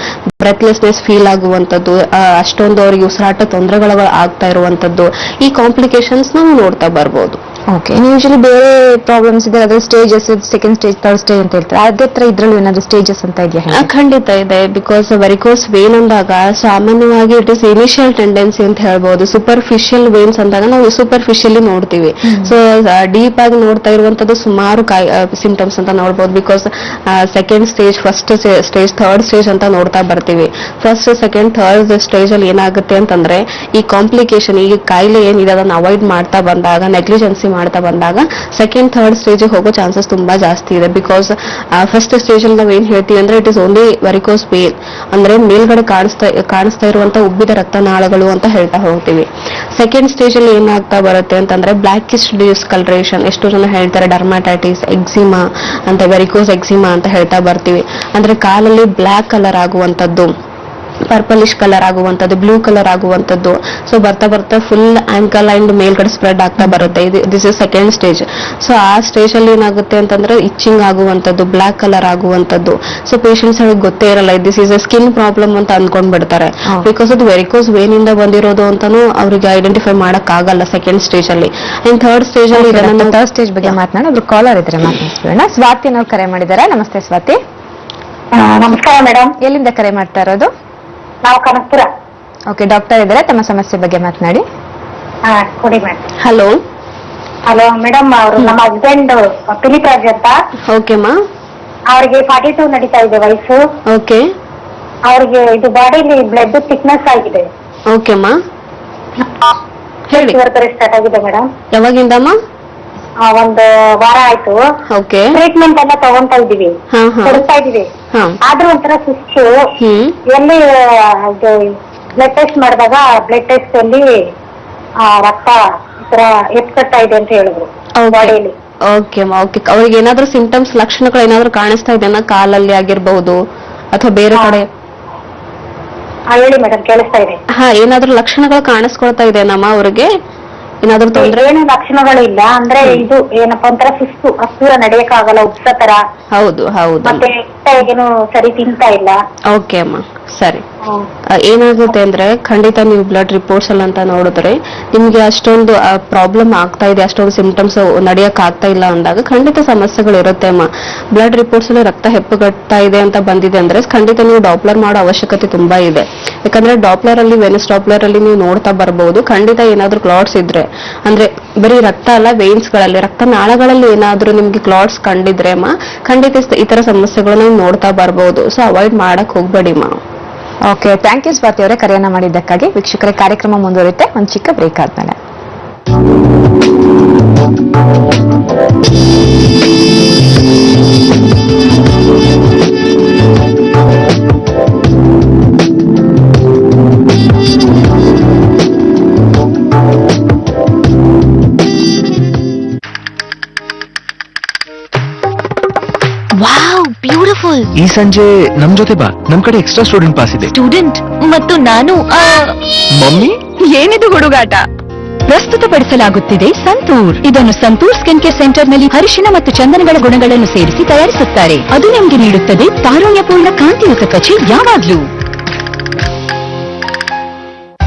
ಬ್ರೆತ್ಲೆಸ್ನೆಸ್ ಫೀಲ್ ಆಗುವಂತದ್ದು, ಅಷ್ಟೊಂದು ಅವರಿಗೆ ಉಸಿರಾಟ ತೊಂದರೆಗಳು ಆಗ್ತಾ ಇರುವಂತದ್ದು, ಈ ಕಾಂಪ್ಲಿಕೇಶನ್ಸ್ ನಾವು ನೋಡ್ತಾ ಬರ್ಬೋದು. ಓಕೆ, ಯೂಶಲಿ ಬೇರೆ ಪ್ರಾಬ್ಲಮ್ಸ್ ಇದೆ, ಅದ್ರ stages, second stage, third stage ಅಂತ ಹೇಳ್ತಾರೆ. ಅದೇ ತರ ಇದ್ರಲ್ಲೂ ಏನಾದ್ರು ಸ್ಟೇಜಸ್ ಅಂತ ಇದೆಯಾ? ಖಂಡಿತ ಇದೆ. ಬಿಕಾಸ್ ವೆರಿಕೋಸ್ ವೇನ್ ಅಂದಾಗ ಸಾಮಾನ್ಯವಾಗಿ ಇಟ್ ಇಸ್ ಇನಿಷಿಯಲ್ ಟೆಂಡೆನ್ಸಿ ಅಂತ ಹೇಳ್ಬಹುದು. ಸೂಪರ್ಫಿಷಿಯಲ್ ವೇನ್ಸ್ ಅಂದಾಗ ನಾವು ಸೂಪರ್ಫಿಷಿಯಲಿ ನೋಡ್ತೀವಿ. ಸೊ ಡೀಪ್ ಆಗಿ ನೋಡ್ತಾ ಇರುವಂತದ್ದು ಸುಮಾರು ಸಿಂಪ್ಟಮ್ಸ್ ಅಂತ ನೋಡ್ಬೋದು. Because second stage, first stage, third stage ಅಂತ ನೋಡ್ತಾ ಬರ್ತೀವಿ. ಫಸ್ಟ್, ಸೆಕೆಂಡ್, ಥರ್ಡ್ ಸ್ಟೇಜ್ ಅಲ್ಲಿ ಏನಾಗುತ್ತೆ ಅಂತಂದ್ರೆ ಈ ಕಾಂಪ್ಲಿಕೇಶನ್, ಈ ಕಾಯಿಲೆ ಏನಿದೆ ಅದನ್ನ ಅವಾಯ್ಡ್ ಮಾಡ್ತಾ ಬಂದಾಗ, ನೆಗ್ಲಿಜೆನ್ಸಿ ಮಾಡ್ತಾ ಬಂದಾಗ ಸೆಕೆಂಡ್, ಥರ್ಡ್ ಸ್ಟೇಜ್ ಹೋಗೋ ಚಾನ್ಸಸ್ ತುಂಬಾ ಜಾಸ್ತಿ ಇದೆ. ಬಿಕಾಸ್ ಫಸ್ಟ್ ಸ್ಟೇಜ್ ಅಲ್ಲಿ ನಾವ್ ಏನ್ ಹೇಳ್ತೀವಿ ಅಂದ್ರೆ it is only varicose vane, ಅಂದ್ರೆ ಮೇಲ್ಗಡೆ ಕಾಣಿಸ್ತಾ ಇರುವಂತ ಉಬ್ಬಿದ ರಕ್ತನಾಳಗಳು ಅಂತ ಹೇಳ್ತಾ ಹೋಗ್ತೀವಿ. ಸೆಕೆಂಡ್ ಸ್ಟೇಜ್ ಅಲ್ಲಿ ಏನಾಗ್ತಾ ಬರುತ್ತೆ ಅಂತಂದ್ರೆ ಬ್ಲಾಕಿಶ್ ಡಿಸ್ಕಲರೇಷನ್, ಎಷ್ಟು ಜನ ಹೇಳ್ತಾರೆ ಡರ್ಮಾಟೈಟಿಸ್, ಎಕ್ಸಿಮಾ ಅಂತ, ವೆರಿಕೋಸ್ ಎಕ್ಸಿಮಾ ಅಂತ ಹೇಳ್ತಾ ಬರ್ತೀವಿ. ಅಂದ್ರೆ ಕಾಲಲ್ಲಿ ಬ್ಲಾಕ್ ಕಲರ್ ಆಗುವಂತದ್ದು, ಪರ್ಪಲಿಶ್ ಕಲರ್ ಆಗುವಂತದ್ದು, ಬ್ಲೂ ಕಲರ್ ಆಗುವಂತದ್ದು. ಸೊ ಬರ್ತಾ ಬರ್ತಾ ಫುಲ್ ಆಂಕಲ್ ಅಂಡ್ ಮೇಲ್ಗಡೆ ಸ್ಪ್ರೆಡ್ ಆಗ್ತಾ ಬರುತ್ತೆ. This is second stage. So ಆ ಸ್ಟೇಜ್ ಅಲ್ಲಿ ಏನಾಗುತ್ತೆ ಅಂತಂದ್ರೆ ಇಚ್ಚಿಂಗ್ ಆಗುವಂತದ್ದು, ಬ್ಲಾಕ್ ಕಲರ್ ಆಗುವಂತದ್ದು. ಸೊ ಪೇಷಂಟ್ಸ್ ಅವ್ರಿಗೆ ಗೊತ್ತೇ ಇರಲ್ಲ this is a skin problem ಅಂತ ಅನ್ಕೊಂಡ್ ಬಿಡ್ತಾರೆ. ಬಿಕಾಸ್ ಅದು ವೆರಿಕೋಸ್ ವೇನ್ ಇಂದ ಬಂದಿರೋದು ಅಂತಾನು ಅವ್ರಿಗೆ ಐಡೆಂಟಿಫೈ ಮಾಡಕ್ ಆಗಲ್ಲ ಸೆಕೆಂಡ್ ಸ್ಟೇಜ್ ಅಲ್ಲಿ. ಅಂಡ್ ಥರ್ಡ್ ಸ್ಟೇಜ್ ಅಲ್ಲಿ ಥರ್ಡ್ ಸ್ಟೇಜ್ ಬಗ್ಗೆ ಮಾತನಾಡಿ ಒಬ್ರು ಕಾಲರ್ ಇದ್ರೆ ಮಾತನಾಡ್ತೀವಿ. ಸ್ವಾತಿ ನಾವು ಕರೆ ಮಾಡಿದ್ದಾರೆ. ನಮಸ್ತೆ ಸ್ವಾತಿ. ನಮಸ್ಕಾರ ಮೇಡಮ್. ಎಲ್ಲಿಂದ ಕರೆ ಮಾಡ್ತಾ ಇರೋದು? ನಾವು ಕನಕಪುರ. ಓಕೆ, ಡಾಕ್ಟರ್ ಇದ್ದಾರೆ, ತಮ್ಮ ಸಮಸ್ಯೆ ಬಗ್ಗೆ ಮಾತನಾಡಿ. ಕೊಡಿ ಮೇಡಮ್. ಹಲೋ. ಹಲೋ ಮೇಡಮ್, ಅವರು ನಮ್ಮ ಹಸ್ಬೆಂಡ್ ಪಿಲಿಪ್ರಾಜ್ ಅಂತ. ಓಕೆ ಮಾ. ಅವ್ರಿಗೆ 42 ನಡೀತಾ ಇದೆ ವಯಸ್ಸು. ಓಕೆ. ಅವ್ರಿಗೆ ಇದು ಬಾಡಿಲಿ ಬ್ಲಡ್ ಥಿಕ್ನೆಸ್ ಆಗಿದೆ. ಓಕೆ ಮಾ, ಹೇಳಿ. ಸ್ಟಾರ್ಟ್ ಆಗಿದೆ ಮೇಡಮ್. ಯಾವಾಗಿಂದಮ್ಮ? ಒಂದು ವಾರ ಆಯ್ತು. ಓಕೆ. ಟ್ರೀಟ್ಮೆಂಟ್ ಎಲ್ಲ ತಗೊಂತಾ ಇದೀವಿ, ಕೊಡ್ತಾ ಇದೀವಿ. ಆದ್ರೂ ಒಂಥರ ಸುಸ್ತು. ಎಲ್ಲಿ ಬ್ಲಡ್ ಟೆಸ್ಟ್ ಮಾಡಿದಾಗ ಬ್ಲಡ್ ಟೆಸ್ಟ್ ಅಲ್ಲಿ ರಕ್ತ ಈ ತರ ಎತ್ಕಟ್ತಾ ಇದೆ ಅಂತ ಹೇಳಿದ್ರು ಬಾಡಿಯಲ್ಲಿ. Okay okay. ಅವ್ರಿಗೆ ಏನಾದ್ರೂ ಸಿಂಪ್ಟಮ್ಸ್, ಲಕ್ಷಣಗಳು ಏನಾದ್ರೂ ಕಾಣಿಸ್ತಾ ಇದೆನಾ? ಕಾಲಲ್ಲಿ ಆಗಿರ್ಬಹುದು ಅಥವಾ ಬೇರೆ ಕಡೆ? ಹೇಳಿ ಮೇಡಮ್, ಕೇಳಿಸ್ತಾ ಇದೆ. ಏನಾದ್ರೂ ಲಕ್ಷಣಗಳು ಕಾಣಿಸ್ಕೊಳ್ತಾ ಇದೆನಮ್ಮ ಅವ್ರಿಗೆ? ಏನಾದ್ರೂ ತೊಂದ್ರೆ? ಏನು ಲಕ್ಷಣಗಳು ಇಲ್ಲ, ಅಂದ್ರೆ ಇದು ಏನಪ್ಪಾ ಒಂಥರ ಸುಸ್ತು, ಹಸ್ತೂರ ನಡೆಯಕ್ ಆಗಲ್ಲ, ಉಪ್ಸ ತರ. ಹೌದು ಹೌದು. ಮತ್ತೆ ಏನು ಸರಿ ತಿಂತಾ ಇಲ್ಲ. ಓಕೆ ಅಮ್ಮ, ಸರಿ. ಏನಾಗುತ್ತೆ ಅಂದ್ರೆ ಖಂಡಿತ ನೀವು ಬ್ಲಡ್ ರಿಪೋರ್ಟ್ಸ್ ಅಲ್ಲಿ ಅಂತ ನೋಡಿದ್ರೆ ನಿಮ್ಗೆ ಅಷ್ಟೊಂದು ಪ್ರಾಬ್ಲಮ್ ಆಗ್ತಾ ಇದೆ, ಅಷ್ಟೊಂದು ಸಿಂಪ್ಟಮ್ಸ್ ನಡೆಯಕ್ ಆಗ್ತಾ ಇಲ್ಲ ಅಂದಾಗ ಖಂಡಿತ ಸಮಸ್ಯೆಗಳು ಇರುತ್ತೆ ಅಮ್ಮ. ಬ್ಲಡ್ ರಿಪೋರ್ಟ್ಸ್ ಅಲ್ಲಿ ರಕ್ತ ಹೆಪ್ಪುಗಟ್ತಾ ಇದೆ ಅಂತ ಬಂದಿದೆ ಅಂದ್ರೆ ಖಂಡಿತ ನೀವು ಡಾಪ್ಲರ್ ಮಾಡೋ ಅವಶ್ಯಕತೆ ತುಂಬಾ ಇದೆ. ಯಾಕಂದ್ರೆ ಡಾಪ್ಲರ್ ಅಲ್ಲಿ, ವೆನಸ್ ಡಾಪ್ಲರ್ ಅಲ್ಲಿ ನೀವು ನೋಡ್ತಾ ಬರ್ಬಹುದು. ಖಂಡಿತ ಏನಾದ್ರೂ ಕ್ಲಾಟ್ಸ್ ಇದ್ರೆ, ಅಂದ್ರೆ ಬರೀ ರಕ್ತ ಅಲ್ಲ, ವೇನ್ಸ್ ಗಳಲ್ಲಿ, ರಕ್ತನಾಳಗಳಲ್ಲಿ ಏನಾದ್ರೂ ನಿಮ್ಗೆ ಕ್ಲಾಟ್ಸ್ ಕಂಡಿದ್ರೆ ಅಮ್ಮ ಖಂಡಿತ ಈ ತರ ಸಮಸ್ಯೆಗಳನ್ನ ನೀವು ನೋಡ್ತಾ ಬರ್ಬಹುದು. ಸೊ ಅವಾಯ್ಡ್ ಮಾಡಕ್ ಹೋಗ್ಬೇಡಿ ಅಮ್ಮ. ಓಕೆ, ಥ್ಯಾಂಕ್ ಯು ಸ್ವಾತಿ ಅವರೇ ಕರೆಯನ್ನ ಮಾಡಿದ್ದಕ್ಕಾಗಿ. ವೀಕ್ಷಕರೇ, ಕಾರ್ಯಕ್ರಮ ಮುಂದುವರಿಯುತ್ತೆ ಒಂದು ಚಿಕ್ಕ ಬ್ರೇಕ್ ಆದ್ಮೇಲೆ. Wow, beautiful. ಈ ಸಂಜೆ ನಮ್ ಜೊತೆ ಬಾ, ನಮ್ ಕಡೆ ಎಕ್ಸ್ಟ್ರಾ ಸ್ಟೂಡೆಂಟ್ ಪಾಸ್ ಇದೆ. ಸ್ಟೂಡೆಂಟ್ ಮತ್ತು ನಾನು ಮಮ್ಮಿ, ಏನಿದು ಹುಡುಗಾಟ? ಪ್ರಸ್ತುತಪಡಿಸಲಾಗುತ್ತಿದೆ ಸಂತೂರ್. ಇದನ್ನು ಸಂತೂರ್ ಸ್ಕಿನ್ ಕೇರ್ ಸೆಂಟರ್ ನಲ್ಲಿ ಅರಿಶಿನ ಮತ್ತು ಚಂದನಗಳ ಗುಣಗಳನ್ನು ಸೇರಿಸಿ ತಯಾರಿಸುತ್ತಾರೆ. ಅದು ನಿಮಗೆ ನೀಡುತ್ತದೆ ತಾರುಣ್ಯಪೂರ್ಣ ಕಾಂತಿಯುತ ತ್ವಚೆ ಯಾವಾಗ್ಲೂ.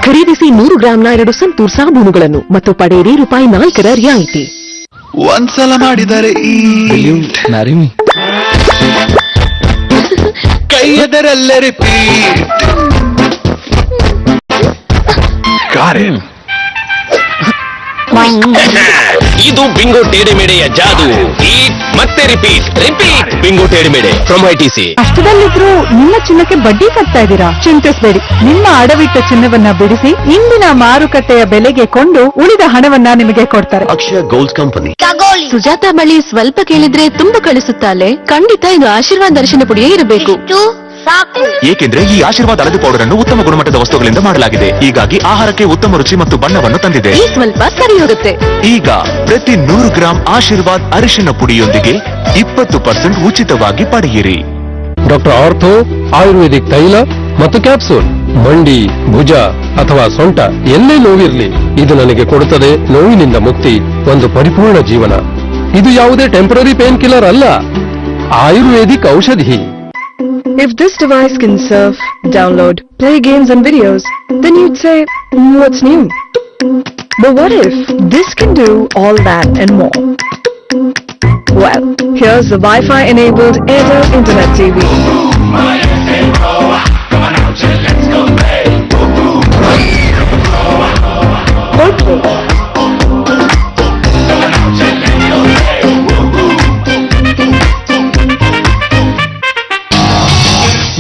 ಖರೀದಿಸಿ 100 ಗ್ರಾಂನ 2 ಸಂತೂರ್ ಸಾಬೂನುಗಳನ್ನು ಮತ್ತು ಪಡೆಯಿರಿ ₹4 ರಿಯಾಯಿತಿ. ಒಂದ್ಸಲ ಮಾಡಿದರೆ ಕೈಯದರಲ್ಲೇ ರಿಪೀಟ್. ಇದು ಬಿಂಗೋ ಟೇಡೆಮೇಡೆಯ ಜಾದು. ಈಟ್ ಮತ್ತೆ repeat, repeat. Bingo Tedhe Medhe from ITC. ಕಷ್ಟದಲ್ಲಿದ್ರು ನಿಮ್ಮ ಚಿನ್ನಕ್ಕೆ ಬಡ್ಡಿ ಕಟ್ತಾ ಇದ್ದೀರಾ? ಚಿಂತಿಸಬೇಡಿ, ನಿಮ್ಮ ಅಡವಿಟ್ಟ ಚಿನ್ನವನ್ನ ಬಿಡಿಸಿ ಇಂದಿನ ಮಾರುಕಟ್ಟೆಯ ಬೆಲೆಗೆ ಕೊಂಡು ಉಳಿದ ಹಣವನ್ನ ನಿಮಗೆ ಕೊಡ್ತಾರೆ. ಅಕ್ಷಯ ಗೋಲ್ಡ್ ಕಂಪನಿ. ಸುಜಾತ ಬಳಿ ಸ್ವಲ್ಪ ಕೇಳಿದ್ರೆ ತುಂಬಾ ಕಳಿಸುತ್ತಾಳೆ. ಖಂಡಿತ ಇದು ಆಶೀರ್ವಾದ ದರ್ಶನ ಪುಡಿಯೇ ಇರಬೇಕು. ಏಕೆಂದ್ರೆ ಈ ಆಶೀರ್ವಾದ ಹಳದಿ ಪೌಡರ್ ಅನ್ನು ಉತ್ತಮ ಗುಣಮಟ್ಟದ ವಸ್ತುಗಳಿಂದ ಮಾಡಲಾಗಿದೆ. ಹೀಗಾಗಿ ಆಹಾರಕ್ಕೆ ಉತ್ತಮ ರುಚಿ ಮತ್ತು ಬಣ್ಣವನ್ನು ತಂದಿದೆ. ಈ ಸ್ವಲ್ಪ ಸರಿ ಹೋಗುತ್ತೆ. ಈಗ ಪ್ರತಿ 100 ಗ್ರಾಂ ಆಶೀರ್ವಾದ್ ಅರಿಶಿನ ಪುಡಿಯೊಂದಿಗೆ 20% ಉಚಿತವಾಗಿ ಪಡೆಯಿರಿ. ಡಾಕ್ಟರ್ ಆರ್ಥೋ ಆಯುರ್ವೇದಿಕ್ ತೈಲ ಮತ್ತು ಕ್ಯಾಪ್ಸೂಲ್. ಮಂಡಿ, ಭುಜ ಅಥವಾ ಸೊಂಟ ಎಲ್ಲೇ ನೋವಿರ್ಲಿ, ಇದು ನನಗೆ ಕೊಡುತ್ತದೆ ನೋವಿನಿಂದ ಮುಕ್ತಿ, ಒಂದು ಪರಿಪೂರ್ಣ ಜೀವನ. ಇದು ಯಾವುದೇ ಟೆಂಪರರಿ ಪೇನ್ ಕಿಲ್ಲರ್ ಅಲ್ಲ, ಆಯುರ್ವೇದಿಕ್ ಔಷಧಿ. If this device can surf, download, play games and videos, then you'd say, what's new? But what if this can do all that and more? Well, here's the Wi-Fi enabled Airtel Internet TV.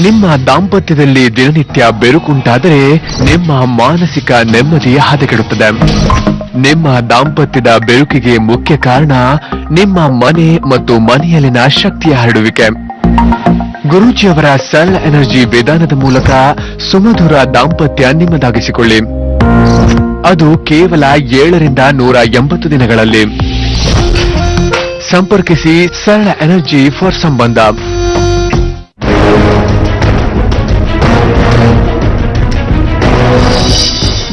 ನಿಮ್ಮ ದಾಂಪತ್ಯದಲ್ಲಿ ದಿನನಿತ್ಯ ಬೆರುಕುಂಟಾದರೆ ನಿಮ್ಮ ಮಾನಸಿಕ ನೆಮ್ಮದಿ ಹದಗೆಡುತ್ತದೆ. ನಿಮ್ಮ ದಾಂಪತ್ಯದ ಬೆರುಕಿಗೆ ಮುಖ್ಯ ಕಾರಣ ನಿಮ್ಮ ಮನೆ ಮತ್ತು ಮನೆಯಲ್ಲಿನ ಶಕ್ತಿಯ ಹರಡುವಿಕೆ. ಗುರೂಜಿಯವರ ಸರಳ ಎನರ್ಜಿ ವಿಧಾನದ ಮೂಲಕ ಸುಮಧುರ ದಾಂಪತ್ಯ ನಿಮ್ಮದಾಗಿಸಿಕೊಳ್ಳಿ. ಅದು ಕೇವಲ 7 ರಿಂದ 180 ದಿನಗಳಲ್ಲಿ. ಸಂಪರ್ಕಿಸಿ ಸರಳ ಎನರ್ಜಿ ಫಾರ್ ಸಂಬಂಧ.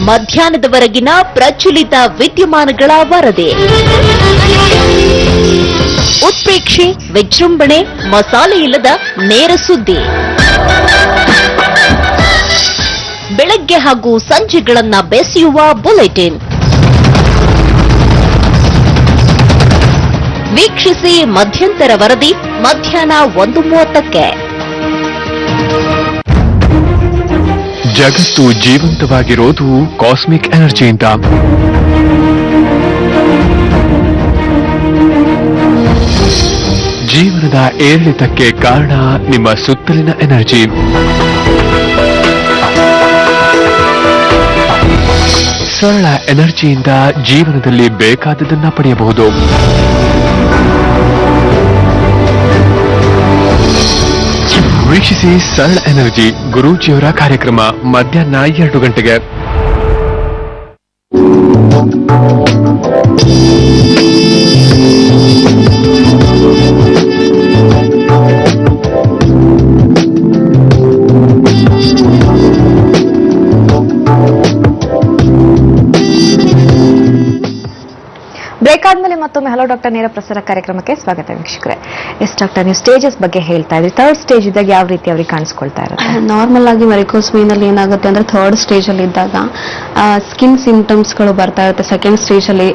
ಮಧ್ಯಾಹ್ನದವರೆಗಿನ ಪ್ರಚಲಿತ ವಿದ್ಯಮಾನಗಳ ವರದಿ, ಉತ್ಪ್ರೇಕ್ಷೆ, ವಿಜೃಂಭಣೆ, ಮಸಾಲೆ ಇಲ್ಲದ ನೇರ ಸುದ್ದಿ. ಬೆಳಗ್ಗೆ ಹಾಗೂ ಸಂಜೆಗಳನ್ನ ಬೆಸೆಯುವ ಬುಲೆಟಿನ್. ವೀಕ್ಷಿಸಿ ಮಧ್ಯಂತರ ವರದಿ ಮಧ್ಯಾಹ್ನ 1:30ಕ್ಕೆ. ಜಗತ್ತು ಜೀವಂತವಾಗಿರೋದು ಕಾಸ್ಮಿಕ್ ಎನರ್ಜಿಯಿಂದ. ಜೀವನದ ಏರಿಳಿತಕ್ಕೆ ಕಾರಣ ನಿಮ್ಮ ಸುತ್ತಲಿನ ಎನರ್ಜಿ. ಸರಳ ಎನರ್ಜಿಯಿಂದ ಜೀವನದಲ್ಲಿ ಬೇಕಾದದನ್ನ ಪಡೆಯಬಹುದು. ವೀಕ್ಷಿಸಿ ಸರಳ ಎನರ್ಜಿ ಗುರೂಜಿಯವರ ಕಾರ್ಯಕ್ರಮ ಮಧ್ಯಾಹ್ನ 2 ಗಂಟೆಗೆ. ಬ್ರೇಕ್ ಆದ್ಮೇಲೆ ಮತ್ತೊಮ್ಮೆ ಹಲೋ ಡಾಕ್ಟರ್ ನೇರ ಪ್ರಸಾರ ಕಾರ್ಯಕ್ರಮಕ್ಕೆ ಸ್ವಾಗತ ವೀಕ್ಷಕರೇ. ಎಸ್ ಡಾಕ್ಟರ್, ನೀವು ಸ್ಟೇಜಸ್ ಬಗ್ಗೆ ಹೇಳ್ತಾ ಇದ್ರಿ. 3rd ಸ್ಟೇಜ್ ಇದ್ದಾಗ ಯಾವ ರೀತಿ ಅವ್ರಿಗೆ ಕಾಣಿಸ್ಕೊಳ್ತಾ ಇರುತ್ತೆ? ನಾರ್ಮಲ್ ಆಗಿ ವೆರಿಕೋಸ್ ವೇನ್ ಅಲ್ಲಿ ಏನಾಗುತ್ತೆ ಅಂದ್ರೆ 3rd ಸ್ಟೇಜ್ ಅಲ್ಲಿ ಇದ್ದಾಗ ಸ್ಕಿನ್ ಸಿಂಪ್ಟಮ್ಸ್ ಗಳು ಬರ್ತಾ ಇರುತ್ತೆ. 2nd ಸ್ಟೇಜ್ ಅಲ್ಲಿ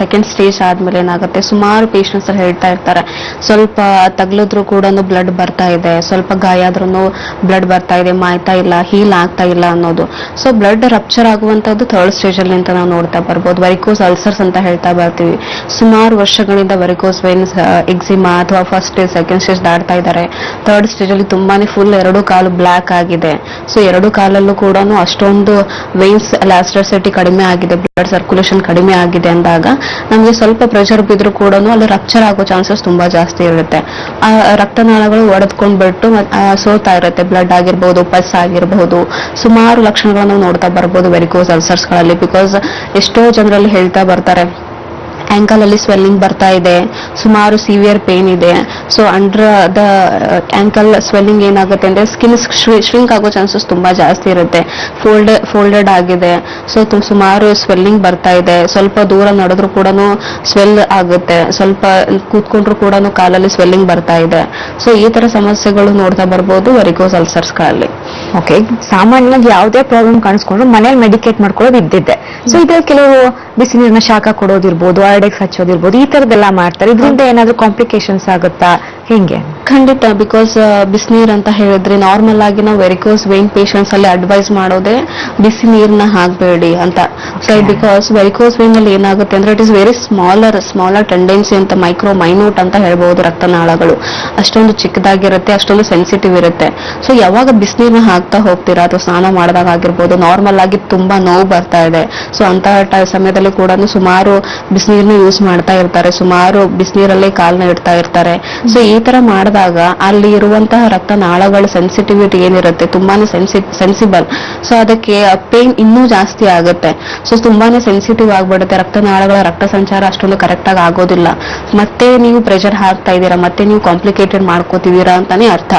ಸೆಕೆಂಡ್ ಸ್ಟೇಜ್ ಆದ್ಮೇಲೆ ಏನಾಗುತ್ತೆ, ಸುಮಾರು ಪೇಷಂಟ್ಸ್ ಹೇಳ್ತಾ ಇರ್ತಾರೆ, ಸ್ವಲ್ಪ ತಗ್ಲಿದ್ರು ಕೂಡ ಬ್ಲಡ್ ಬರ್ತಾ ಇದೆ, ಸ್ವಲ್ಪ ಗಾಯ ಆದ್ರೂ ಬ್ಲಡ್ ಬರ್ತಾ ಇದೆ, ಮಾಯ್ತಾ ಇಲ್ಲ, ಹೀಲ್ ಆಗ್ತಾ ಇಲ್ಲ ಅನ್ನೋದು. ಸೊ ಬ್ಲಡ್ ರಪ್ಚರ್ ಆಗುವಂತದ್ದು 3rd ಸ್ಟೇಜ್ ಅಲ್ಲಿ ಅಂತ ನಾವು ನೋಡ್ತಾ ಬರ್ಬೋದು. ವೆರಿಕೋಸ್ ಅಲ್ಸರ್ಸ್ ಅಂತ ಹೇಳ್ತಾ ಬರ್ತೀವಿ. ಸುಮಾರು ವರ್ಷಗಳಿಂದ ವೆರಿಕೋಸ್ ವೇನ್ಸ್ ಎಕ್ಸಿಮಾ ಅಥವಾ 1st ಸ್ಟೇಜ್ 2nd ಸ್ಟೇಜ್ ದಾಟ್ತಾ ಇದ್ದಾರೆ. 3rd ಸ್ಟೇಜ್ ಅಲ್ಲಿ ತುಂಬಾನೇ ಫುಲ್ 2 ಕಾಲು ಬ್ಲಾಕ್ ಆಗಿದೆ. ಸೊ 2 ಕಾಲಲ್ಲೂ ಕೂಡ ಅಷ್ಟೊಂದು ವೇನ್ಸ್ ಎಲಾಸ್ಟಿಸಿಟಿ ಕಡಿಮೆ ಆಗಿದೆ, ಬ್ಲಡ್ ಸರ್ಕ್ಯುಲೇಷನ್ ಕಡಿಮೆ ಆಗಿದೆ ಅಂದಾಗ ನಮಗೆ ಸ್ವಲ್ಪ ಪ್ರೆಷರ್ ಬಿದ್ರು ಕೂಡ ಅಲ್ಲಿ ರಪ್ಚರ್ ಆಗೋ ಚಾನ್ಸಸ್ ತುಂಬಾ ಜಾಸ್ತಿ ಇರುತ್ತೆ. ಆ ರಕ್ತನಾಳಗಳು ಒಡೆದ್ಕೊಂಡ್ಬಿಟ್ಟು ಸೋತಾ ಇರುತ್ತೆ. ಬ್ಲಡ್ ಆಗಿರ್ಬಹುದು, ಪಸ್ ಆಗಿರಬಹುದು, ಸುಮಾರು ಲಕ್ಷಣಗಳನ್ನು ನೋಡ್ತಾ ಬರ್ಬೋದು ವೆರಿಕೋಸ್ ಅಲ್ಸರ್ಸ್ ಗಳಲ್ಲಿ. ಬಿಕಾಸ್ ಎಷ್ಟೋ ಜನರಲ್ಲಿ ಹೇಳ್ತಾ ಬರ್ತಾರೆ, ಆಂಕಲ್ ಅಲ್ಲಿ ಸ್ವೆಲ್ಲಿಂಗ್ ಬರ್ತಾ ಇದೆ, ಸುಮಾರು ಸಿವಿಯರ್ ಪೇನ್ ಇದೆ. So under the ankle swelling ಏನಾಗುತ್ತೆ ಅಂದ್ರೆ ಸ್ಕಿನ್ ಶ್ರಿಂಕ್ ಆಗೋ ಚಾನ್ಸಸ್ ತುಂಬಾ ಜಾಸ್ತಿ ಇರುತ್ತೆ. ಫೋಲ್ಡೆಡ್ ಆಗಿದೆ. ಸೊ ಸುಮಾರು ಸ್ವೆಲ್ಲಿಂಗ್ ಬರ್ತಾ ಇದೆ. ಸ್ವಲ್ಪ ದೂರ ನಡೆದ್ರು ಕೂಡ ಸ್ವೆಲ್ ಆಗುತ್ತೆ, ಸ್ವಲ್ಪ ಕೂತ್ಕೊಂಡ್ರು ಕೂಡ ಕಾಲಲ್ಲಿ ಸ್ವೆಲ್ಲಿಂಗ್ ಬರ್ತಾ ಇದೆ. ಸೊ ಈ ತರ ಸಮಸ್ಯೆಗಳು ನೋಡ್ತಾ ಬರ್ಬೋದು ವೆರಿಕೋಸ್ ಅಲ್ಸರ್ಸ್ ಗಳಲ್ಲಿ. ಓಕೆ, ಸಾಮಾನ್ಯವಾಗಿ ಯಾವುದೇ ಪ್ರಾಬ್ಲಮ್ ಕಾಣಿಸ್ಕೊಂಡ್ರು ಮನೇಲಿ ಮೆಡಿಕೇಟ್ ಮಾಡ್ಕೊಳ್ಳೋದು ಇದ್ದಿದ್ದೆ. ಸೊ ಇದ್ರಲ್ಲಿ ಕೆಲವು ಬಿಸಿ ನೀರಿನ ಶಾಖ ಕೊಡೋದಿರ್ಬೋದು, ಐಡೆಕ್ಸ್ ಹಚ್ಚೋದಿರ್ಬೋದು, ಈ ತರದೆಲ್ಲ ಮಾಡ್ತಾರೆ. ಇದರಿಂದ ಏನಾದ್ರೂ ಕಾಂಪ್ಲಿಕೇಶನ್ಸ್ ಆಗುತ್ತಾ, ಹೆಂಗೆ? ಖಂಡಿತ. ಬಿಕಾಸ್ ಬಿಸಿನೀರ್ ಅಂತ ಹೇಳಿದ್ರೆ ನಾರ್ಮಲ್ ಆಗಿ ನಾವು ವೆರಿಕೋಸ್ ವೇನ್ ಪೇಷಂಟ್ಸ್ ಅಲ್ಲಿ ಅಡ್ವೈಸ್ ಮಾಡೋದೇ ಬಿಸಿ ನೀರ್ನ ಹಾಕ್ಬೇಡಿ ಅಂತ. ಬಿಕಾಸ್ ವೆರಿಕೋಸ್ ವೇನ್ ಅಲ್ಲಿ ಏನಾಗುತ್ತೆ ಅಂದ್ರೆ it is very smaller tendency ಅಂತ, ಮೈನ್ಯೂಟ್ ಅಂತ ಹೇಳ್ಬಹುದು. ರಕ್ತನಾಳಗಳು ಅಷ್ಟೊಂದು ಚಿಕ್ಕದಾಗಿರುತ್ತೆ, ಅಷ್ಟೊಂದು ಸೆನ್ಸಿಟಿವ್ ಇರುತ್ತೆ. ಸೊ ಯಾವಾಗ ಬಿಸಿನೀರ್ನ ಹಾಕ್ತಾ ಹೋಗ್ತೀರಾ ಅಥವಾ ಸ್ನಾನ ಮಾಡಿದಾಗ ಆಗಿರ್ಬೋದು, ನಾರ್ಮಲ್ ಆಗಿ ತುಂಬಾ ನೋವು ಬರ್ತಾ ಇದೆ. ಸೊ ಅಂತ ಸಮಯದಲ್ಲಿ ಕೂಡ ಸುಮಾರು ಬಿಸಿನೀರ್ನ ಯೂಸ್ ಮಾಡ್ತಾ ಇರ್ತಾರೆ, ಸುಮಾರು ಬಿಸಿನೀರಲ್ಲೇ ಕಾಲ್ನ ಇಡ್ತಾ ಇರ್ತಾರೆ. ಸೊ ಈ ತರ ಮಾಡಿದಾಗ ಅಲ್ಲಿ ಇರುವಂತಹ ರಕ್ತನಾಳಗಳ ಸೆನ್ಸಿಟಿವಿಟಿ ಏನಿರುತ್ತೆ ತುಂಬಾನೇ ಸೆನ್ಸಿಬಲ್. ಸೊ ಅದಕ್ಕೆ ಪೇನ್ ಇನ್ನೂ ಜಾಸ್ತಿ ಆಗುತ್ತೆ. ಸೊ ತುಂಬಾನೇ ಸೆನ್ಸಿಟಿವ್ ಆಗ್ಬಿಡುತ್ತೆ. ರಕ್ತನಾಳಗಳ ರಕ್ತ ಸಂಚಾರ ಅಷ್ಟೊಂದು ಕರೆಕ್ಟ್ ಆಗಿ ಆಗೋದಿಲ್ಲ. ಮತ್ತೆ ನೀವು ಪ್ರೆಷರ್ ಹಾಕ್ತಾ ಇದ್ದೀರಾ, ಮತ್ತೆ ನೀವು ಕಾಂಪ್ಲಿಕೇಟೆಡ್ ಮಾಡ್ಕೋತಿದ್ದೀರಾ ಅಂತಾನೆ ಅರ್ಥ.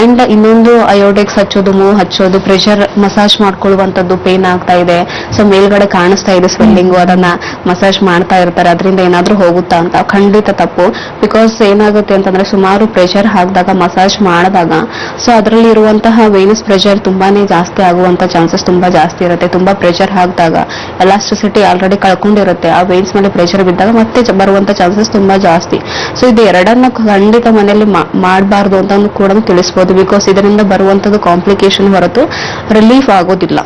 ಅಂಡ್ ಇನ್ನೊಂದು ಅಯೋಡೆಕ್ಸ್ ಹಚ್ಚೋದು, ಮೂವ್ ಹಚ್ಚೋದು, ಪ್ರೆಷರ್ ಮಸಾಜ್ ಮಾಡ್ಕೊಳ್ಳುವಂತದ್ದು, ಪೇನ್ ಆಗ್ತಾ ಇದೆ, ಸೊ ಮೇಲ್ಗಡೆ ಕಾಣಿಸ್ತಾ ಇದೆ ಸ್ವೆಲ್ಲಿಂಗು, ಅದನ್ನ ಮಸಾಜ್ ಮಾಡ್ತಾ ಇರ್ತಾರೆ, ಅದರಿಂದ ಏನಾದ್ರೂ ಹೋಗುತ್ತಾ ಅಂತ. ಖಂಡಿತ ತಪ್ಪು. ಬಿಕಾಸ್ ಏನಾಗುತ್ತೆ ಅಂತಂದ್ರೆ ಸುಮಾರು ಪ್ರೆಷರ್ ಹಾಕಿದಾಗ ಮಸಾಜ್ ಮಾಡಿದಾಗ ಸೊ ಅದರಲ್ಲಿ ಇರುವಂತಹ ವೇನಸ್ ಪ್ರೆಷರ್ ತುಂಬಾನೇ ಜಾಸ್ತಿ ಆಗುವಂತ ಚಾನ್ಸಸ್ ತುಂಬಾ ಜಾಸ್ತಿ ಇರುತ್ತೆ. ತುಂಬಾ ಪ್ರೆಷರ್ ಹಾಕಿದಾಗ ಎಲಾಸ್ಟಿಸಿಟಿ ಆಲ್ರೆಡಿ ಕಳ್ಕೊಂಡಿರುತ್ತೆ, ಆ ವೇನ್ಸ್ ಮೇಲೆ ಪ್ರೆಷರ್ ಬಿದ್ದಾಗ ಮತ್ತೆ ಬರುವಂತ ಚಾನ್ಸಸ್ ತುಂಬಾ ಜಾಸ್ತಿ. ಸೊ ಇದು ಎರಡನ್ನ ಖಂಡಿತ ಮನೆಯಲ್ಲಿ ಮಾಡಬಾರ್ದು ಅಂತ ಕೂಡ ತಿಳಿಸಬಹುದು. ಬಿಕಾಸ್ ಇದರಿಂದ ಬರುವಂತದ್ದು ಕಾಂಪ್ಲಿಕೇಶನ್ ಹೊರತು ರಿಲೀಫ್ ಆಗೋದಿಲ್ಲ.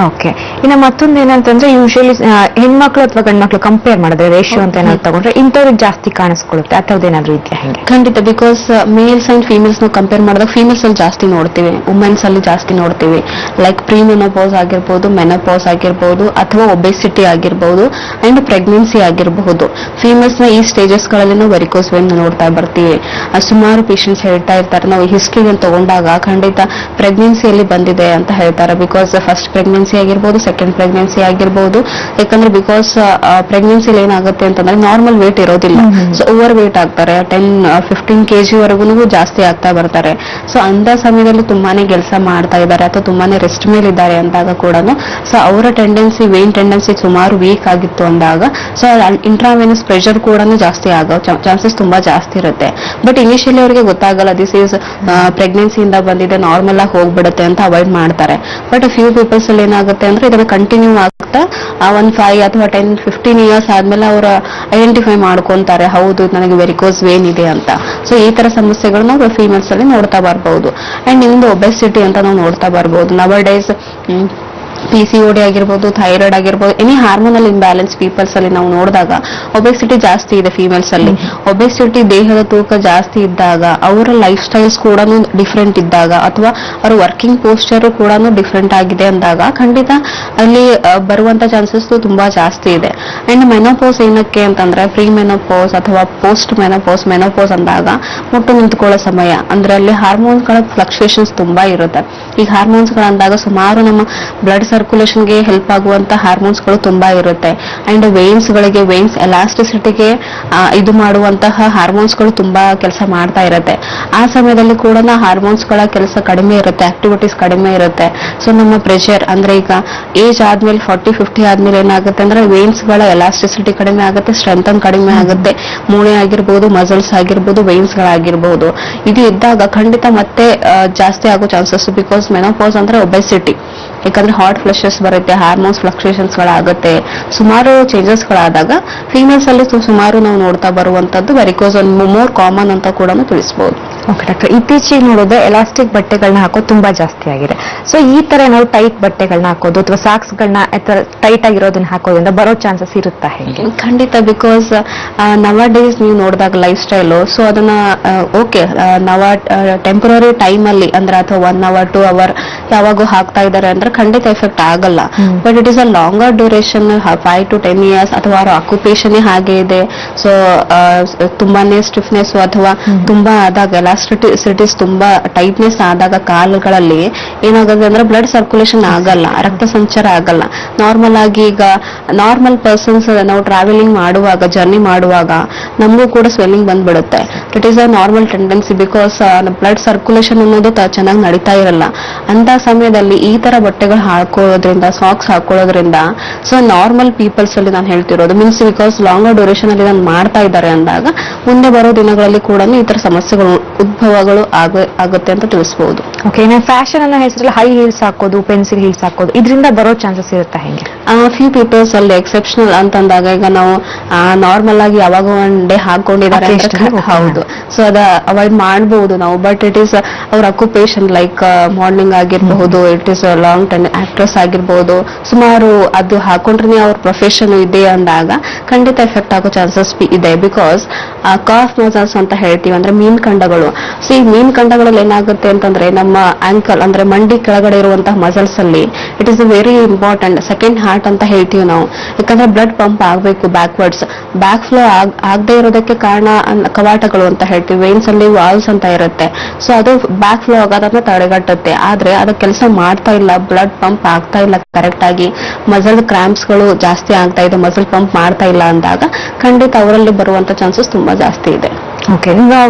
ಓಕೆ, ಇನ್ನು ಮತ್ತೊಂದು ಏನಂತಂದ್ರೆ ಯೂಶಲಿ ಹೆಣ್ಮಕ್ಳು ಅಥವಾ ಗಂಡ್ಮಕ್ಳು ಕಂಪೇರ್ ಮಾಡಿದ್ರೆ ರೇಷಿಯೋ ಅಂತ ಏನಾದ್ರು ತಗೊಂಡ್ರೆ ಇಂಥವ್ರಿಗೆ ಜಾಸ್ತಿ ಕಾಣಿಸ್ಕೊಳ್ಳುತ್ತೆ, ಅಥವ್ದೇನಾದ್ರು ಇದೆಯಾ ಹೆಂಗೆ? ಖಂಡಿತ, ಬಿಕಾಸ್ ಮೇಲ್ಸ್ ಅಂಡ್ ಫೀಮೇಲ್ಸ್ ನಾವು ಕಂಪೇರ್ ಮಾಡಿದಾಗ ಫೀಮೇಲ್ಸ್ ಅಲ್ಲಿ ಜಾಸ್ತಿ ನೋಡ್ತೀವಿ, ವುಮೆನ್ಸ್ ಅಲ್ಲಿ ಜಾಸ್ತಿ ನೋಡ್ತೀವಿ. ಲೈಕ್ ಪ್ರೀ ಮೆನೋಪಾಸ್ ಆಗಿರ್ಬೋದು, ಮೆನೋಪಾಸ್ ಆಗಿರ್ಬೋದು, ಅಥವಾ ಒಬೆಸಿಟಿ ಆಗಿರ್ಬೋದು, ಅಂಡ್ ಪ್ರೆಗ್ನೆನ್ಸಿ ಆಗಿರಬಹುದು. ಫೀಮೇಲ್ಸ್ ನ ಈ ಸ್ಟೇಜಸ್ ಗಳಲ್ಲಿ ನಾವು ವೆರಿಕೋಸ್ ವೇನ್ ನೋಡ್ತಾ ಬರ್ತೀವಿ. ಸುಮಾರು ಪೇಷಂಟ್ಸ್ ಹೇಳ್ತಾ ಇರ್ತಾರೆ, ನಾವು ಹಿಸ್ಟ್ರಿ ತಗೊಂಡಾಗ ಖಂಡಿತ ಪ್ರೆಗ್ನೆನ್ಸಿಯಲ್ಲಿ ಬಂದಿದೆ ಅಂತ ಹೇಳ್ತಾರೆ. ಬಿಕಾಸ್ ಫಸ್ಟ್ ಪ್ರೆಗ್ನೆನ್ಸಿ ಆಗಿರ್ಬೋದು, ಸೆಕೆಂಡ್ ಪ್ರೆಗ್ನೆನ್ಸಿ ಆಗಿರ್ಬೋದು. ಯಾಕಂದ್ರೆ ಬಿಕಾಸ್ ಪ್ರೆಗ್ನೆನ್ಸಿಲಿ ಏನಾಗುತ್ತೆ ಅಂತಂದ್ರೆ ನಾರ್ಮಲ್ ವೇಟ್ ಇರೋದಿಲ್ಲ, ಸೊ ಓವರ್ ವೇಟ್ ಆಗ್ತಾರೆ. 10-15 kg ವರೆಗೂ ಜಾಸ್ತಿ ಆಗ್ತಾ ಬರ್ತಾರೆ. ಸೊ ಅಂತ ಸಮಯದಲ್ಲಿ ತುಂಬಾನೇ ಕೆಲಸ ಮಾಡ್ತಾ ಇದ್ದಾರೆ ಅಥವಾ ತುಂಬಾನೇ ರೆಸ್ಟ್ ಮೇಲೆ ಇದ್ದಾರೆ ಅಂದಾಗ ಕೂಡ ಸೊ ಅವರ ಟೆಂಡೆನ್ಸಿ ವೇನ್ ಟೆಂಡೆನ್ಸಿ ಸುಮಾರು ವೀಕ್ ಆಗಿತ್ತು ಅಂದಾಗ ಸೊ ಇಂಟ್ರಾವೆನಸ್ ಪ್ರೆಷರ್ ಕೂಡ ಜಾಸ್ತಿ ಆಗೋ ಚಾನ್ಸಸ್ ತುಂಬಾ ಜಾಸ್ತಿ ಇರುತ್ತೆ. ಬಟ್ ಇನಿಷಿಯಲಿ ಅವರಿಗೆ ಗೊತ್ತಾಗಲ್ಲ ದಿಸ್ ಈಸ್ ಪ್ರೆಗ್ನೆನ್ಸಿಯಿಂದ ಬಂದಿದೆ, ನಾರ್ಮಲ್ ಆಗಿ ಹೋಗ್ಬಿಡುತ್ತೆ ಅಂತ ಅವಾಯ್ಡ್ ಮಾಡ್ತಾರೆ. ಬಟ್ ಫ್ಯೂ ಪೀಪಲ್ಸ್ ಅಲ್ಲಿ ಏನಾಗುತ್ತೆ ಅಂದ್ರೆ ಇದನ್ನ ಕಂಟಿನ್ಯೂ ಆಗ್ತಾ 5 ಅಥವಾ 10-15 ಇಯರ್ಸ್ ಆದ್ಮೇಲೆ ಅವರು ಐಡೆಂಟಿಫೈ ಮಾಡ್ಕೊಂತಾರೆ, ಹೌದು ನನಗೆ ವೆರಿಕೋಸ್ ವೇನ್ ಇದೆ ಅಂತ. ಸೊ ಈ ತರ ಸಮಸ್ಯೆಗಳನ್ನ ಫೀಮೇಲ್ಸ್ ಅಲ್ಲಿ ನೋಡ್ತಾ ಬರ್ಬಹುದು. ಅಂಡ್ ಇನ್ನೊಂದು ಒಬೆಸಿಟಿ ಅಂತ ನಾವು ನೋಡ್ತಾ ಬರ್ಬಹುದು. ನವ ಡೇಸ್ PCOD ಆಗಿರ್ಬೋದು, ಥೈರಾಯ್ಡ್ ಆಗಿರ್ಬೋದು, ಎನಿ ಹಾರ್ಮೋನಲ್ ಇಂಬ್ಯಾಲೆನ್ಸ್ ಪೀಪಲ್ಸ್ ಅಲ್ಲಿ ನಾವು ನೋಡಿದಾಗ ಒಬೆಸಿಟಿ ಜಾಸ್ತಿ ಇದೆ ಫೀಮೇಲ್ಸ್ ಅಲ್ಲಿ. ಒಬೆಸಿಟಿ ದೇಹದ ತೂಕ ಜಾಸ್ತಿ ಇದ್ದಾಗ ಅವರ ಲೈಫ್ ಸ್ಟೈಲ್ಸ್ ಕೂಡ ಡಿಫ್ರೆಂಟ್ ಇದ್ದಾಗ ಅಥವಾ ಅವರ ವರ್ಕಿಂಗ್ ಪೋಸ್ಚರ್ ಕೂಡ ಡಿಫ್ರೆಂಟ್ ಆಗಿದೆ ಅಂದಾಗ ಖಂಡಿತ ಅಲ್ಲಿ ಬರುವಂತ ಚಾನ್ಸಸ್ ತುಂಬಾ ಜಾಸ್ತಿ ಇದೆ. ಅಂಡ್ ಮೆನೋಪೋಸ್ ಏನಕ್ಕೆ ಅಂತಂದ್ರೆ ಪ್ರೀ ಮೆನೋಪೋಸ್ ಅಥವಾ ಪೋಸ್ಟ್ ಮೆನೋಪೋಸ್ ಅಂದಾಗ ಮುಟ್ಟು ನಿಂತ್ಕೊಳ್ಳೋ ಸಮಯ, ಅಂದ್ರೆ ಅಲ್ಲಿ ಹಾರ್ಮೋನ್ಸ್ ಗಳ ಫ್ಲಕ್ಚುಯೇಷನ್ಸ್ ತುಂಬಾ ಇರುತ್ತೆ. ಈ ಹಾರ್ಮೋನ್ಸ್ ಗಳಂದಾಗ ಸುಮಾರು ನಮ್ಮ ಬ್ಲಡ್ ಸರ್ಕ್ಯುಲೇಷನ್ಗೆ ಹೆಲ್ಪ್ ಆಗುವಂತ ಹಾರ್ಮೋನ್ಸ್ ಗಳು ತುಂಬಾ ಇರುತ್ತೆ. ಅಂಡ್ ವೇನ್ಸ್ ಗಳಿಗೆ, ವೇನ್ಸ್ ಎಲಾಸ್ಟಿಸಿಟಿಗೆ ಇದು ಮಾಡುವಂತಹ ಹಾರ್ಮೋನ್ಸ್ ಗಳು ತುಂಬಾ ಕೆಲಸ ಮಾಡ್ತಾ ಇರುತ್ತೆ. ಆ ಸಮಯದಲ್ಲಿ ಕೂಡ ಹಾರ್ಮೋನ್ಸ್ ಗಳ ಕೆಲಸ ಕಡಿಮೆ ಇರುತ್ತೆ, ಆಕ್ಟಿವಿಟೀಸ್ ಕಡಿಮೆ ಇರುತ್ತೆ. ಸೊ ನಮ್ಮ ಪ್ರೆಷರ್ ಅಂದ್ರೆ ಈಗ ಏಜ್ ಆದ್ಮೇಲೆ 40-50 ಆದ್ಮೇಲೆ ಏನಾಗುತ್ತೆ ಅಂದ್ರೆ ವೇನ್ಸ್ ಗಳ ಎಲಾಸ್ಟಿಸಿಟಿ ಕಡಿಮೆ ಆಗುತ್ತೆ, ಸ್ಟ್ರೆಂತ್ ಕಡಿಮೆ ಆಗುತ್ತೆ. ಮೂಳೆ ಆಗಿರ್ಬೋದು, ಮಸಲ್ಸ್ ಆಗಿರ್ಬೋದು, ವೇನ್ಸ್ ಗಳಾಗಿರ್ಬೋದು. ಇದು ಇದ್ದಾಗ ಖಂಡಿತ ಮತ್ತೆ ಜಾಸ್ತಿ ಆಗೋ ಚಾನ್ಸಸ್. ಬಿಕಾಸ್ ಮೆನೋಪಾಸ್ ಅಂದ್ರೆ ಒಬೆಸಿಟಿ, ಯಾಕಂದ್ರೆ ಹಾಟ್ ಫ್ಲಶಸ್ ಬರುತ್ತೆ, ಹಾರ್ಮೋನ್ಸ್ ಫ್ಲಕ್ಚುಯೇಷನ್ಸ್ ಗಳಾಗುತ್ತೆ, ಸುಮಾರು ಚೇಂಜಸ್ ಗಳಾದಾಗ ಫೀಮೇಲ್ಸ್ ಅಲ್ಲಿ ಸುಮಾರು ನಾವು ನೋಡ್ತಾ ಬರುವಂತದ್ದು ವೆರಿಕೋಸ್ ಮೋರ್ ಕಾಮನ್ ಅಂತ ಕೂಡ ತಿಳಿಸಬಹುದು. ಓಕೆ ಡಾಕ್ಟರ್, ಇತ್ತೀಚೆಗೆ ನೋಡೋದು ಎಲಾಸ್ಟಿಕ್ ಬಟ್ಟೆಗಳನ್ನ ಹಾಕೋದು ತುಂಬಾ ಜಾಸ್ತಿ ಆಗಿದೆ. ಸೊ ಈ ತರ ನಾವು ಟೈಟ್ ಬಟ್ಟೆಗಳನ್ನ ಹಾಕೋದು ಅಥವಾ ಸಾಕ್ಸ್ ಗಳನ್ನ ಟೈಟ್ ಆಗಿರೋದನ್ನ ಹಾಕೋದ್ರಿಂದ ಬರೋ ಚಾನ್ಸಸ್ ಇರುತ್ತಾ ಹೆಂಗೆ? ಖಂಡಿತ, ಬಿಕಾಸ್ ನವ ಡೇಸ್ ನೀವು ನೋಡಿದಾಗ ಲೈಫ್ ಸ್ಟೈಲು, ಸೊ ಅದನ್ನ ಓಕೆ ನವ ಟೆಂಪರರಿ ಟೈಮ್ ಅಲ್ಲಿ ಅಂದ್ರೆ ಅಥವಾ 1 hour 2 hour ಯಾವಾಗೂ ಹಾಕ್ತಾ ಇದ್ದಾರೆ ಅಂದ್ರೆ ಖಂಡಿತ ಎಫೆಕ್ಟ್ ಆಗಲ್ಲ. But it is a longer duration 5 to 10 years ಅಥವಾ ಅವರ ಆಕ್ಯುಪೇಷನ್ ಹಾಗೆ ಇದೆ. ಸೊ ತುಂಬಾನೇ ಸ್ಟಿಫ್ನೆಸ್ ಅಥವಾ ತುಂಬಾ ಆದಾಗ ಎಲಾಸ್ಟಿಸಿಟೀಸ್ ತುಂಬಾ ಟೈಟ್ನೆಸ್ ಆದಾಗ ಕಾಲುಗಳಲ್ಲಿ ಏನಾಗುತ್ತೆ ಅಂದ್ರೆ ಬ್ಲಡ್ ಸರ್ಕ್ಯುಲೇಷನ್ ಆಗಲ್ಲ, ರಕ್ತ ಸಂಚಾರ ಆಗಲ್ಲ. ನಾರ್ಮಲ್ ಆಗಿ ಈಗ ನಾರ್ಮಲ್ ಪರ್ಸನ್ಸ್ ನಾವು ಟ್ರಾವೆಲಿಂಗ್ ಮಾಡುವಾಗ, ಜರ್ನಿ ಮಾಡುವಾಗ ನಮಗೂ ಕೂಡ ಸ್ವೆಲ್ಲಿಂಗ್ ಬಂದ್ಬಿಡುತ್ತೆ. It is a normal tendency because blood circulation ಅನ್ನೋದು ಚೆನ್ನಾಗಿ ನಡೀತಾ ಇರಲ್ಲ. ಅಂತ ಸಮಯದಲ್ಲಿ ಈ ತರ ಬಟ್ಟೆಗಳು ಹಾಕೋದ್ರಿಂದ, ಸಾಕ್ಸ್ ಹಾಕೊಳ್ಳೋದ್ರಿಂದ ಸೊ ನಾರ್ಮಲ್ ಪೀಪಲ್ಸ್ ಅಲ್ಲಿ ನಾನು ಹೇಳ್ತಿರೋದು ಮೀನ್ಸ್ ಬಿಕಾಸ್ ಲಾಂಗರ್ ಡ್ಯೂರೇಷನ್ ಅಲ್ಲಿ ನಾನು ಮಾಡ್ತಾ ಇದ್ದಾರೆ ಅಂದಾಗ ಮುಂದೆ ಬರೋ ದಿನಗಳಲ್ಲಿ ಕೂಡ ಈ ತರ ಸಮಸ್ಯೆಗಳು ಉದ್ಭವಗಳು ಆಗುತ್ತೆ ಅಂತ ತಿಳಿಸಬಹುದು. ಓಕೆ, ಫ್ಯಾಷನ್ ಅನ್ನೋ ಹೆಸರಲ್ಲಿ ಹೈ ಹೀಲ್ಸ್ ಹಾಕೋದು, ಪೆನ್ಸಿಲ್ ಹೀಲ್ಸ್ ಹಾಕೋದು, ಇದರಿಂದ ಬರೋ ಚಾನ್ಸಸ್ ಇರುತ್ತೆ ಹೆಂಗೆ? ಫ್ಯೂ ಪೀಪಲ್ಸ್ ಅಲ್ಲಿ ಎಕ್ಸೆಪ್ಷನಲ್ ಅಂತಂದಾಗ ಈಗ ನಾವು ನಾರ್ಮಲ್ ಆಗಿ ಯಾವಾಗ ಒನ್ ಡೇ ಹಾಕೊಂಡಿದ್ದಾರೆ, ಹೌದು, ಸೊ ಅದ ಅವಾಯ್ಡ್ ಮಾಡಬಹುದು ನಾವು. ಬಟ್ ಇಟ್ ಈಸ್ ಅವ್ರ ಅಕ್ಯುಪೇಷನ್ ಲೈಕ್ ಮಾರ್ನಿಂಗ್ ಆಗಿರಬಹುದು, it is long time actress ಆಗಿರ್ಬಹುದು, ಸುಮಾರು ಅದು ಹಾಕೊಂಡ್ರೆ ಅವ್ರ ಪ್ರೊಫೆಷನ್ ಇದೆ ಅಂದಾಗ ಖಂಡಿತ ಎಫೆಕ್ಟ್ ಆಗೋ ಚಾನ್ಸಸ್ ಇದೆ. ಬಿಕಾಸ್ ಕಾಫ್ ಮಸಲ್ಸ್ ಅಂತ ಹೇಳ್ತೀವಿ, ಅಂದ್ರೆ ಮೀನ್ಕಂಡಗಳು. ಸೊ ಈ ಮೀನ್ಕಂಡಗಳಲ್ಲಿ ಏನಾಗುತ್ತೆ ಅಂತಂದ್ರೆ ನಮ್ಮ ಆಂಕಲ್ ಅಂದ್ರೆ ಮಂಡಿ ಕೆಳಗಡೆ ಇರುವಂತಹ ಮಸಲ್ಸ್ ಅಲ್ಲಿ it is very important, second heart ಅಂತ ಹೇಳ್ತೀವಿ ನಾವು. ಯಾಕಂದ್ರೆ ಬ್ಲಡ್ ಪಂಪ್ ಆಗ್ಬೇಕು ಬ್ಯಾಕ್ವರ್ಡ್ಸ್, ಬ್ಯಾಕ್ ಫ್ಲೋ ಆಗದೆ ಇರೋದಕ್ಕೆ ಕಾರಣ ಕವಾಟಗಳು ಅಂತ ಹೇಳ್ತೀವಿ, ವೇನ್ಸ್ ಅಲ್ಲಿ ವಾಲ್ಸ್ ಅಂತ ಇರುತ್ತೆ. ಸೊ ಅದು ಬ್ಯಾಕ್ ಫ್ಲೋ ಆಗೋದನ್ನ ತಡೆಗಟ್ಟುತ್ತೆ. ಆದ್ರೆ ಅದು ಕೆಲಸ ಮಾಡ್ತಾ ಇಲ್ಲ, ಬ್ಲಡ್ ಪಂಪ್ ಆಗ್ತಾ ಇಲ್ಲ ಕರೆಕ್ಟ್ ಆಗಿ, ಮಸಲ್ ಕ್ರಾಂಪ್ಸ್ ಗಳು ಜಾಸ್ತಿ ಆಗ್ತಾ ಇದೆ, ಮಸಲ್ ಪಂಪ್ ಮಾಡ್ತಾ ಇಲ್ಲ ಅಂದಾಗ ಖಂಡಿತ ಅವರಲ್ಲಿ ಬರುವಂತ ಚಾನ್ಸಸ್ ತುಂಬಾ ಜಾಸ್ತಿ ಇದೆ. ಓಕೆ,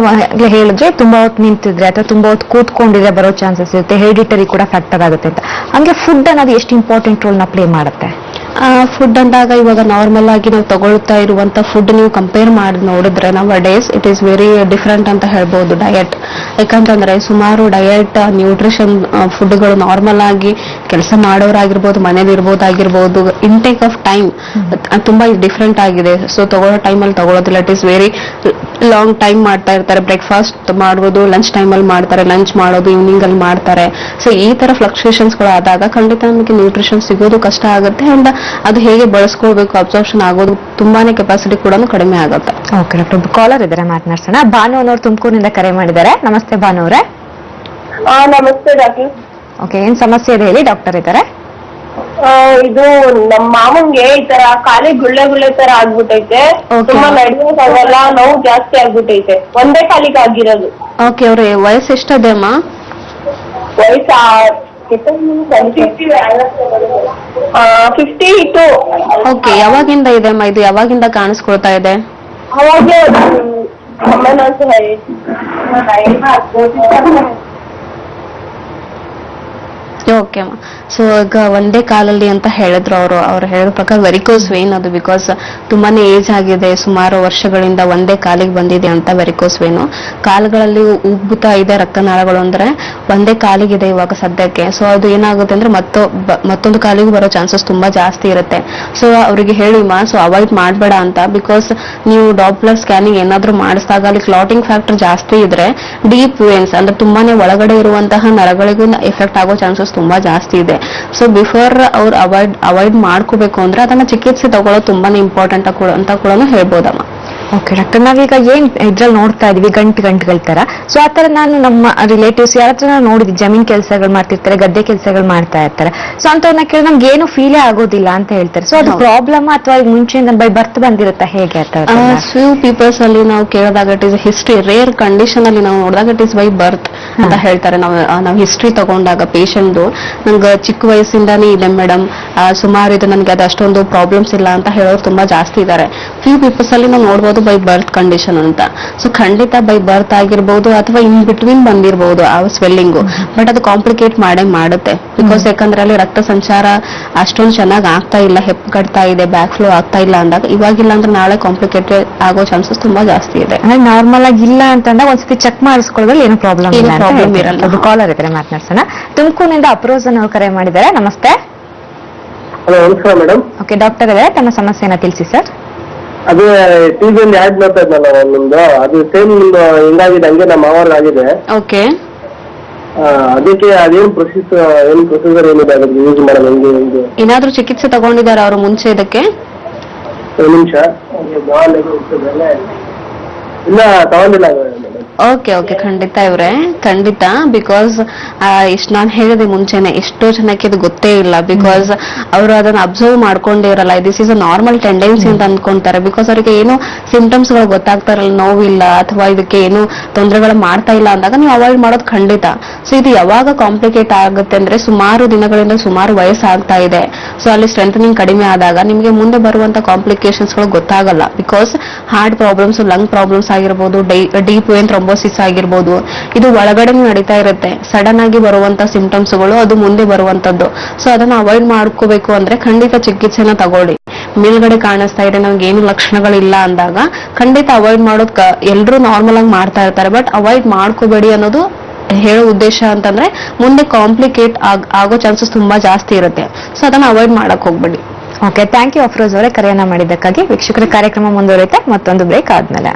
ನೀವು ಹೇಳಿದ್ರೆ ತುಂಬಾ ಹೊತ್ತು ನಿಂತಿದ್ರೆ ಅಥವಾ ತುಂಬಾ ಹೊತ್ತು ಕೂತ್ಕೊಂಡಿದ್ರೆ ಬರೋ ಚಾನ್ಸಸ್ ಇರುತ್ತೆ, ಹೆರಿಡಿಟರಿ ಕೂಡ ಫ್ಯಾಕ್ಟರ್ ಆಗುತ್ತೆ ಅಂತ. ಹಂಗೆ ಫುಡ್ ಅನ್ನೋದು ಎಷ್ಟು ಇಂಪಾರ್ಟೆಂಟ್ ರೋಲ್ ನ ಪ್ಲೇ ಮಾಡುತ್ತೆ? ಫುಡ್ ಅಂದಾಗ ಇವಾಗ ನಾರ್ಮಲ್ ಆಗಿ ನಾವು ತಗೊಳ್ತಾ ಇರುವಂತ ಫುಡ್ ನೀವು ಕಂಪೇರ್ ಮಾಡಿ ನೋಡಿದ್ರೆ ನಾವು days it is very different ಅಂತ ಹೇಳ್ಬೋದು ಡಯಟ್. ಯಾಕಂತಂದ್ರೆ ಸುಮಾರು ಡಯಟ್ ನ್ಯೂಟ್ರಿಷನ್ ಫುಡ್ಗಳು ನಾರ್ಮಲ್ ಆಗಿ ಕೆಲಸ ಮಾಡೋರಾಗಿರ್ಬೋದು, ಮನೇಲಿ ಇರ್ಬೋದಾಗಿರ್ಬೋದು, ಇಂಟೇಕ್ ಆಫ್ ಟೈಮ್ ತುಂಬಾ ಡಿಫ್ರೆಂಟ್ ಆಗಿದೆ. ಸೊ ತಗೊಳ್ಳೋ ಟೈಮಲ್ಲಿ ತಗೊಳ್ಳೋದಿಲ್ಲ, it is very long time ಮಾಡ್ತಾ ಇರ್ತಾರೆ. ಬ್ರೇಕ್ಫಾಸ್ಟ್ ಮಾಡೋದು ಲಂಚ್ ಟೈಮಲ್ಲಿ ಮಾಡ್ತಾರೆ, ಲಂಚ್ ಮಾಡೋದು ಈವ್ನಿಂಗ್ ಅಲ್ಲಿ ಮಾಡ್ತಾರೆ. ಸೊ ಈ ತರ ಫ್ಲಕ್ಚುಯೇಷನ್ಸ್ ಗಳು ಆದಾಗ ಖಂಡಿತ ನಮಗೆ ನ್ಯೂಟ್ರಿಷನ್ ಸಿಗೋದು ಕಷ್ಟ ಆಗುತ್ತೆ. ಅಂಡ್ ಅದು ಹೇಗೆ ಬಳಸ್ಕೊಳ್ಬೇಕು, ಅಬ್ಸಾರ್ಪ್ಷನ್ ಆಗೋದು ತುಂಬಾನೇ ಕೆಪಾಸಿಟಿ ಕೂಡ ಕಡಿಮೆ ಆಗುತ್ತೆ. ಓಕೆ ಡಾಕ್ಟರ್, ಒಬ್ಬ ಕಾಲರ್ ಇದ್ದಾರೆ, ಮಾತನಾಡ್ಸೋಣ. ಭಾನು ಅನ್ನೋರು ತುಮಕೂರಿನಿಂದ ಕರೆ ಮಾಡಿದ್ದಾರೆ. ನಮಸ್ತೆ ಭಾನು ಅವರೇ. ನಮಸ್ತೆ ಡಾಕ್ಟರ್. ಓಕೆ, ಏನ್ ಸಮಸ್ಯೆ ಇದೆ ಹೇಳಿ, ಡಾಕ್ಟರ್ ಇದ್ದಾರೆ. ಇದು ನಮ್ಮ ಮಾಮಂಗೆ ಈ ತರ ಖಾಲಿ ಗುಳ್ಳೆ ತರ ಆಗ್ಬಿಟ್ಟೈತೆ. ತುಂಬಾ ನಡೆಯೋಕ್ಕಾಗಲ್ಲ, ನೋವು ಜಾಸ್ತಿ ಆಗ್ಬಿಟ್ಟೈತೆ. ಒಂದೇ ಕಾಲಿಗೆ ಆಗಿರೋದು. ಓಕೆ, ಅವ್ರ ವಯಸ್ಸು ಎಷ್ಟದೆ ಅಮ್ಮ? ವಯಸ್ಸು 52. ಓಕೆ, ಯಾವಾಗಿಂದ ಇದೆ ಅಮ್ಮ ಇದು? ಯಾವಾಗಿಂದ ಕಾಣಿಸ್ಕೊಳ್ತಾ ಇದೆ? ಅವಾಗಲೇ ಓಕೆ ಅಮ್ಮ. ಸೊ ಈಗ ಒಂದೇ ಕಾಲಲ್ಲಿ ಅಂತ ಹೇಳಿದ್ರು ಅವ್ರು ಹೇಳಿದ ಪ್ರಕಾರ ವೆರಿಕೋಸ್ ವೇನ್ ಅದು. ಬಿಕಾಸ್ ತುಂಬಾನೇ ಏಜ್ ಆಗಿದೆ, ಸುಮಾರು ವರ್ಷಗಳಿಂದ ಒಂದೇ ಕಾಲಿಗೆ ಬಂದಿದೆ ಅಂತ ವೆರಿಕೋಸ್ ವೇನು. ಕಾಲುಗಳಲ್ಲಿ ಉಬ್ಬುತ್ತಾ ಇದೆ ರಕ್ತನಾಳಗಳು, ಅಂದ್ರೆ ಒಂದೇ ಕಾಲಿಗಿದೆ ಇವಾಗ ಸದ್ಯಕ್ಕೆ. ಸೊ ಅದು ಏನಾಗುತ್ತೆ ಅಂದ್ರೆ ಮತ್ತೊಂದು ಕಾಲಿಗೆ ಬರೋ ಚಾನ್ಸಸ್ ತುಂಬಾ ಜಾಸ್ತಿ ಇರುತ್ತೆ. ಸೊ ಅವರಿಗೆ ಹೇಳಿಮ್ಮ, ಸೊ ಅವಾಯ್ಡ್ ಮಾಡಬೇಡ ಅಂತ. ಬಿಕಾಸ್ ನೀವು ಡಾಪ್ಲರ್ ಸ್ಕ್ಯಾನಿಂಗ್ ಏನಾದ್ರೂ ಮಾಡಿಸಿದಾಗ ಅಲ್ಲಿ ಕ್ಲಾಟಿಂಗ್ ಫ್ಯಾಕ್ಟರ್ ಜಾಸ್ತಿ ಇದ್ರೆ ಡೀಪ್ ವೇನ್ಸ್ ಅಂದ್ರೆ ತುಂಬಾನೇ ಒಳಗಡೆ ಇರುವಂತಹ ನರಗಳಿಗೂ ಎಫೆಕ್ಟ್ ಆಗೋ ಚಾನ್ಸಸ್ ತುಂಬಾ ಜಾಸ್ತಿ ಇದೆ. ಸೊ ಬಿಫೋರ್ ಅವ್ರು ಅವಾಯ್ಡ್ ಮಾಡ್ಕೋಬೇಕು ಅಂದ್ರೆ ಅದನ್ನ ಚಿಕಿತ್ಸೆ ತಗೊಳ್ಳೋದು ತುಂಬಾನೇ ಇಂಪಾರ್ಟೆಂಟ್ ಅಂತ ಕೂಡ ಹೇಳ್ಬೋದಮ್ಮ. ಓಕೆ ಡಾಕ್ಟರ್, ನಾವೀಗ ಏನ್ ಇದ್ರಲ್ಲಿ ನೋಡ್ತಾ ಇದೀವಿ ಗಂಟುಗಳ ತರ. ಸೊ ಆ ತರ ನಾನು ನಮ್ಮ ರಿಲೇಟಿವ್ಸ್ ಯಾರ ಹತ್ರ ನೋಡಿದ್ವಿ, ಜಮೀನ್ ಕೆಲಸಗಳು ಮಾಡ್ತಿರ್ತಾರೆ, ಗದ್ದೆ ಕೆಲಸಗಳು ಮಾಡ್ತಾ ಇರ್ತಾರೆ. ಸೊ ಅಂತವ್ರನ್ನ ಕೇಳಿ ನಮ್ಗೆ ಏನು ಫೀಲೇ ಆಗೋದಿಲ್ಲ ಅಂತ ಹೇಳ್ತಾರೆ. ಸೊ ಅದು ಪ್ರಾಬ್ಲಮ್ ಅಥವಾ ಮುಂಚೆಯಿಂದ ಬೈ ಬರ್ತ್ ಬಂದಿರುತ್ತಾ ಹೇಗೆ ಅಂತ? ಫ್ಯೂ ಪೀಪಲ್ಸ್ ಅಲ್ಲಿ ನಾವು ಕೇಳಿದಾಗ it is history. Rare condition ಅಲ್ಲಿ ನಾವು ನೋಡಿದಾಗ ಇಟ್ ಇಸ್ ಬೈ ಬರ್ತ್ ಅಂತ ಹೇಳ್ತಾರೆ. ನಾವು ಹಿಸ್ಟ್ರಿ ತಗೊಂಡಾಗ ಪೇಷಂಟ್ ನಂಗೆ ಚಿಕ್ಕ ವಯಸ್ಸಿಂದಾನೇ ಇದೆ ಮೇಡಮ್, ಸುಮಾರು ಇದು ನನ್ಗೆ ಅದು ಅಷ್ಟೊಂದು ಪ್ರಾಬ್ಲಮ್ಸ್ ಇಲ್ಲ ಅಂತ ಹೇಳೋರು ತುಂಬಾ ಜಾಸ್ತಿ ಇದ್ದಾರೆ. ಫ್ಯೂ ಪೀಪಲ್ಸ್ ಅಲ್ಲಿ ನಾವು ನೋಡ್ಬೋದು ಬೈ ಬರ್ತ್ ಕಂಡೀಷನ್ ಅಂತ. ಸೊ ಖಂಡಿತ ಬೈ ಬರ್ತ್ ಆಗಿರ್ಬೋದು ಅಥವಾ ಇನ್ ಬಿಟ್ವೀನ್ ಬಂದಿರಬಹುದು ಆ ಸ್ವೆಲ್ಲಿಂಗು. ಬಟ್ ಅದು ಕಾಂಪ್ಲಿಕೇಟ್ ಮಾಡುತ್ತೆ. ಬಿಕಾಸ್ ಯಾಕಂದ್ರೆ ಅಲ್ಲಿ ರಕ್ತ ಸಂಚಾರ ಅಷ್ಟೊಂದು ಚೆನ್ನಾಗಿ ಆಗ್ತಾ ಇಲ್ಲ, ಹೆಪ್ಪುಗಡ್ತಾ ಇದೆ, ಬ್ಯಾಕ್ ಫ್ಲೋ ಆಗ್ತಾ ಇಲ್ಲ ಅಂದಾಗ ಇವಾಗಿಲ್ಲ ಅಂದ್ರೆ ನಾಳೆ ಕಾಂಪ್ಲಿಕೇಟೆಡ್ ಆಗೋ ಚಾನ್ಸಸ್ ತುಂಬಾ ಜಾಸ್ತಿ ಇದೆ. ನಾರ್ಮಲ್ ಆಗಿ ಇಲ್ಲ ಅಂತಂದಾಗ ಒಂದ್ಸತಿ ಚೆಕ್ ಮಾಡಿಸ್ಕೊಳ್ಳೋದ್ರಲ್ಲಿ ಏನು ಪ್ರಾಬ್ಲಮ್ ಇರಲ್ಲ. ಒಬ್ಬ ಕಾಲರ್ ಇದ್ರೆ ಮಾತನಾಡ್ಸೋಣ. ತುಮಕೂರಿನಿಂದ ಅಪ್ರೋಜನ್ ಅವರು ಕರೆ ಮಾಡಿದ್ದಾರೆ. ನಮಸ್ತೆ. ಹಲೋ, ನಮಸ್ಕಾರ ಮೇಡಮ್. ಓಕೆ ಡಾಕ್ಟರ್ ಇದ್ದಾರೆ, ತಮ್ಮ ಸಮಸ್ಯೆನ ತಿಳಿಸಿ ಸರ್. ಅದೇ ಟಿವಿಯಲ್ಲಿ ಆಡ್ ನೋಡ್ತಾ ಇದ್ನಲ್ಲ ನಿಮ್ದು, ಅದು ಸೇಮ್ ನಿಮ್ದು ಹಿಂಗಾಗಿದೆ, ಹಂಗೆ ನಮ್ಮ ಮಾವರ್ಗ ಆಗಿದೆ. ಓಕೆ, ಅದಕ್ಕೆ ಅದೇನು ಪ್ರೊಸೀಜರ್ ಏನಿದೆ ಅದಕ್ಕೆ ಯೂಸ್ ಮಾಡೋದು ಹೆಂಗೆ? ಏನಾದ್ರೂ ಚಿಕಿತ್ಸೆ ತಗೊಂಡಿದ್ದಾರೆ ಅವರು ಮುಂಚೆ ಇದಕ್ಕೆ? ಒಂದು ನಿಮಿಷ, ಇಲ್ಲ ತಗೊಂಡಿಲ್ಲ. ಓಕೆ, ಖಂಡಿತ ಇವ್ರೆ, ಖಂಡಿತ. ಬಿಕಾಸ್ ಇಷ್ಟು ನಾನು ಹೇಳಿದೆ ಮುಂಚೆನೆ, ಎಷ್ಟೋ ಜನಕ್ಕೆ ಇದು ಗೊತ್ತೇ ಇಲ್ಲ. ಬಿಕಾಸ್ ಅವರು ಅದನ್ನ ಅಬ್ಸರ್ವ್ ಮಾಡ್ಕೊಂಡಿರಲ್ಲ. This is a normal tendency ಅಂತ ಅನ್ಕೊಂತಾರೆ. ಬಿಕಾಸ್ ಅವರಿಗೆ ಏನು ಸಿಂಪ್ಟಮ್ಸ್ ಗಳು ಗೊತ್ತಾಗ್ತಾ ಇರಲ್ಲ, ನೋವಿಲ್ಲ ಅಥವಾ ಇದಕ್ಕೆ ಏನು ತೊಂದರೆಗಳು ಮಾಡ್ತಾ ಇಲ್ಲ ಅಂದಾಗ ನೀವು ಅವಾಯ್ಡ್ ಮಾಡೋದು ಖಂಡಿತ. ಸೊ ಇದು ಯಾವಾಗ ಕಾಂಪ್ಲಿಕೇಟ್ ಆಗುತ್ತೆ ಅಂದ್ರೆ ಸುಮಾರು ದಿನಗಳಿಂದ ಸುಮಾರು ವಯಸ್ಸಾಗ್ತಾ ಇದೆ. ಸೊ ಅಲ್ಲಿ ಸ್ಟ್ರೆಂಥನಿಂಗ್ ಕಡಿಮೆ ಆದಾಗ ನಿಮಗೆ ಮುಂದೆ ಬರುವಂತ ಕಾಂಪ್ಲಿಕೇಶನ್ಸ್ ಗಳು ಗೊತ್ತಾಗಲ್ಲ. Because heart problems, lung problems ಆಗಿರ್ಬೋದು, ಡೀಪ್ ವೇನ್ ಥ್ರೋಂಬೋಸಿಸ್ ಆಗಿರ್ಬೋದು, ಇದು ಒಳಗಡೆ ನಡೀತಾ ಇರುತ್ತೆ. ಸಡನ್ ಆಗಿ ಬರುವಂತ ಸಿಂಪ್ಟಮ್ಸ್ ಗಳು ಅದು ಮುಂದೆ ಬರುವಂತದ್ದು. ಸೊ ಅದನ್ನ ಅವಾಯ್ಡ್ ಮಾಡ್ಕೋಬೇಕು ಅಂದ್ರೆ ಖಂಡಿತ ಚಿಕಿತ್ಸೆನ ತಗೊಳ್ಳಿ. ಮೇಲ್ಗಡೆ ಕಾಣಿಸ್ತಾ ಇದೆ, ನಮ್ಗೆ ಏನು ಲಕ್ಷಣಗಳಿಲ್ಲ ಅಂದಾಗ ಖಂಡಿತ ಅವಾಯ್ಡ್ ಮಾಡೋದ್ ಎಲ್ರು ನಾರ್ಮಲ್ ಆಗಿ ಮಾಡ್ತಾ ಇರ್ತಾರೆ. ಬಟ್ ಅವಾಯ್ಡ್ ಮಾಡ್ಕೋಬೇಡಿ ಅನ್ನೋದು ಹೇಳೋ ಉದ್ದೇಶ ಅಂತಂದ್ರೆ ಮುಂದೆ ಕಾಂಪ್ಲಿಕೇಟ್ ಆಗೋ ಚಾನ್ಸಸ್ ತುಂಬಾ ಜಾಸ್ತಿ ಇರುತ್ತೆ. ಸೊ ಅದನ್ನ ಅವಾಯ್ಡ್ ಮಾಡಕ್ ಹೋಗ್ಬೇಡಿ. ಓಕೆ, ಥ್ಯಾಂಕ್ ಯು ಅಫ್ರೋಜ್ ಅವರೇ ಕರೆಯನ್ನ ಮಾಡಿದ್ದಕ್ಕಾಗಿ. ವೀಕ್ಷಕರ ಕಾರ್ಯಕ್ರಮ ಮುಂದುವರಿಯುತ್ತೆ ಮತ್ತೊಂದು ಬ್ರೇಕ್ ಆದ್ಮೇಲೆ.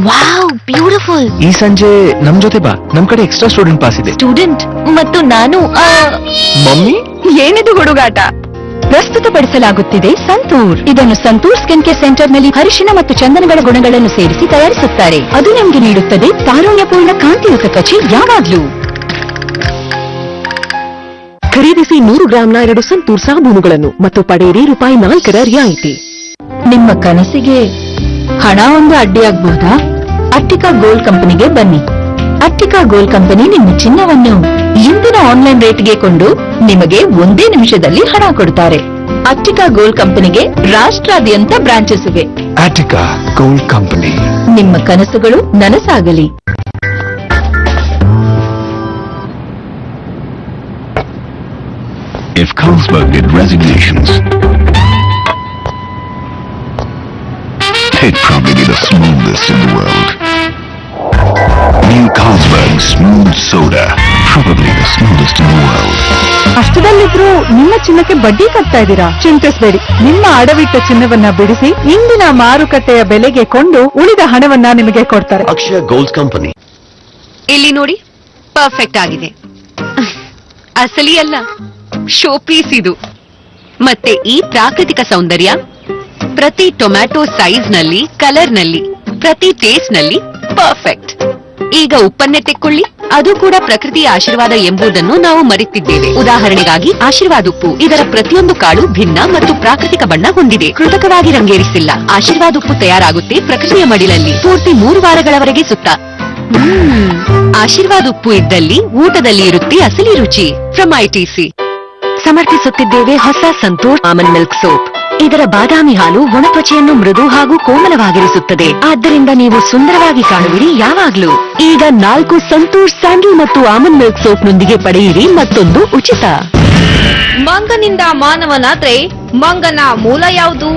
Wow, beautiful. ಈ ಸಂಜೆ ನಮ್ ಜೊತೆ ಬಾ, ನಮ್ ಕಡೆ ಎಕ್ಸ್ಟ್ರಾ ಸ್ಟೂಡೆಂಟ್ ಪಾಸ್ ಇದೆ. ಸ್ಟೂಡೆಂಟ್ ಮತ್ತು ನಾನು ಮಮ್ಮಿ, ಏನಿದು ಹುಡುಗಾಟ? ಪ್ರಸ್ತುತಪಡಿಸಲಾಗುತ್ತಿದೆ ಸಂತೂರ್. ಇದನ್ನು ಸಂತೂರ್ ಸ್ಕಿನ್ ಕೇರ್ ಸೆಂಟರ್ ನಲ್ಲಿ ಅರಿಶಿನ ಮತ್ತು ಚಂದನಗಳ ಗುಣಗಳನ್ನು ಸೇರಿಸಿ ತಯಾರಿಸುತ್ತಾರೆ. ಅದು ನಿಮಗೆ ನೀಡುತ್ತದೆ ತಾರುಣ್ಯಪೂರ್ಣ ಕಾಂತಿಯುತ ತ್ವಚೆ ಯಾವಾಗ್ಲೂ. ಖರೀದಿಸಿ 100 ಗ್ರಾಂನ 2 ಸಂತೂರ್ ಸಾಬೂನುಗಳನ್ನು ಮತ್ತು ಪಡೆಯಿರಿ ₹4 ರಿಯಾಯಿತಿ. ನಿಮ್ಮ ಕನಸಿಗೆ ಹಣ ಒಂದು ಅಡ್ಡಿಯಾಗಬಹುದಾ? ಅಟ್ಟಿಕಾ ಗೋಲ್ಡ್ ಕಂಪನಿಗೆ ಬನ್ನಿ. ಅಟ್ಟಿಕಾ ಗೋಲ್ಡ್ ಕಂಪನಿ ನಿಮ್ಮ ಚಿನ್ನವನ್ನು ಇಂದಿನ ಆನ್ಲೈನ್ ರೇಟ್ಗೆ ಕೊಂಡು ನಿಮಗೆ ಒಂದೇ ನಿಮಿಷದಲ್ಲಿ ಹಣ ಕೊಡುತ್ತಾರೆ. ಅಟ್ಟಿಕಾ ಗೋಲ್ಡ್ ಕಂಪನಿಗೆ ರಾಷ್ಟ್ರಾದ್ಯಂತ ಬ್ರಾಂಚಸ್ ಇವೆ. Attica Gold Company. ನಿಮ್ಮ ಕನಸುಗಳು ನನಸಾಗಲಿ. If Carlsberg did resignations, they'd probably be the smoothest in the world. New Carlsberg Smooth Soda, probably the smoothest in the world. ಅಷ್ಟದಲ್ಲಿದ್ರೂ ನಿಮ್ಮ ಚಿನ್ನಕ್ಕೆ ಬಡ್ಡಿ ಕಟ್ತಾ ಇದ್ದೀರಾ? ಚಿಂತಿಸಬೇಡಿ, ನಿಮ್ಮ ಅಡವಿಟ್ಟ ಚಿನ್ನವನ್ನ ಬಿಡಿಸಿ ಇಂದಿನ ಮಾರುಕಟ್ಟೆಯ ಬೆಲೆಗೆ ಕೊಂಡು ಉಳಿದ ಹಣವನ್ನ ನಿಮಗೆ ಕೊಡ್ತಾರೆ. Akshay Gold Company. ಇಲ್ಲಿ ನೋಡಿ, ಪರ್ಫೆಕ್ಟ್ ಆಗಿದೆ. ಅಸಲಿ ಅಲ್ಲ, ಶೋ ಪೀಸ್ ಇದು. ಮತ್ತೆ ಈ ಪ್ರಾಕೃತಿಕ ಸೌಂದರ್ಯ ಪ್ರತಿ ಟೊಮ್ಯಾಟೊ ಸೈಜ್ ನಲ್ಲಿ, ಕಲರ್ ನಲ್ಲಿ, ಪ್ರತಿ ಟೇಸ್ಟ್ ನಲ್ಲಿ ಪರ್ಫೆಕ್ಟ್. ಈಗ ಉಪ್ಪನ್ನೇ ತೆಕ್ಕೊಳ್ಳಿ, ಅದು ಕೂಡ ಪ್ರಕೃತಿಯ ಆಶೀರ್ವಾದ ಎಂಬುದನ್ನು ನಾವು ಮರೆತಿದ್ದೇವೆ. ಉದಾಹರಣೆಗಾಗಿ ಆಶೀರ್ವಾದ ಉಪ್ಪು, ಇದರ ಪ್ರತಿಯೊಂದು ಕಾಳು ಭಿನ್ನ ಮತ್ತು ಪ್ರಾಕೃತಿಕ ಬಣ್ಣ ಹೊಂದಿದೆ. ಕೃತಕವಾಗಿ ರಂಗೇರಿಸಿಲ್ಲ. ಆಶೀರ್ವಾದ ಉಪ್ಪು ತಯಾರಾಗುತ್ತೆ ಪ್ರಕೃತಿಯ ಮಡಿಲಲ್ಲಿ ಪೂರ್ತಿ 3 ವಾರಗಳವರೆಗೆ ಸುತ್ತ. ಆಶೀರ್ವಾದ ಉಪ್ಪು ಇದ್ದಲ್ಲಿ ಊಟದಲ್ಲಿ ಇರುತ್ತೆ ಅಸಲಿ ರುಚಿ. ಫ್ರಮ್ ಐಟಿಸಿ ಸಮರ್ಪಿಸುತ್ತಿದ್ದೇವೆ ಹೊಸ ಸಂತೂರ್ ಆಮಂಡ್ ಮಿಲ್ಕ್ ಸೋಪ್. ಇದರ ಬಾದಾಮಿ ಹಾಲು ಒಣತ್ವಚೆಯನ್ನು ಮೃದು ಹಾಗೂ ಕೋಮಲವಾಗಿರಿಸುತ್ತದೆ. ಆದ್ದರಿಂದ ನೀವು ಸುಂದರವಾಗಿ ಕಾಣುವಿರಿ ಯಾವಾಗ್ಲೂ. ಈಗ 4 ಸಂತೂರ್ ಸ್ಯಾಂಡಲ್ ಮತ್ತು ಆಮಂಡ್ ಮಿಲ್ಕ್ ಸೋಪ್ನೊಂದಿಗೆ ಪಡೆಯಿರಿ ಮತ್ತೊಂದು ಉಚಿತ. ಮಂಗನಿಂದ ಮಾನವನಾದ್ರೆ ಮಂಗನ ಮೂಲ ಯಾವುದು?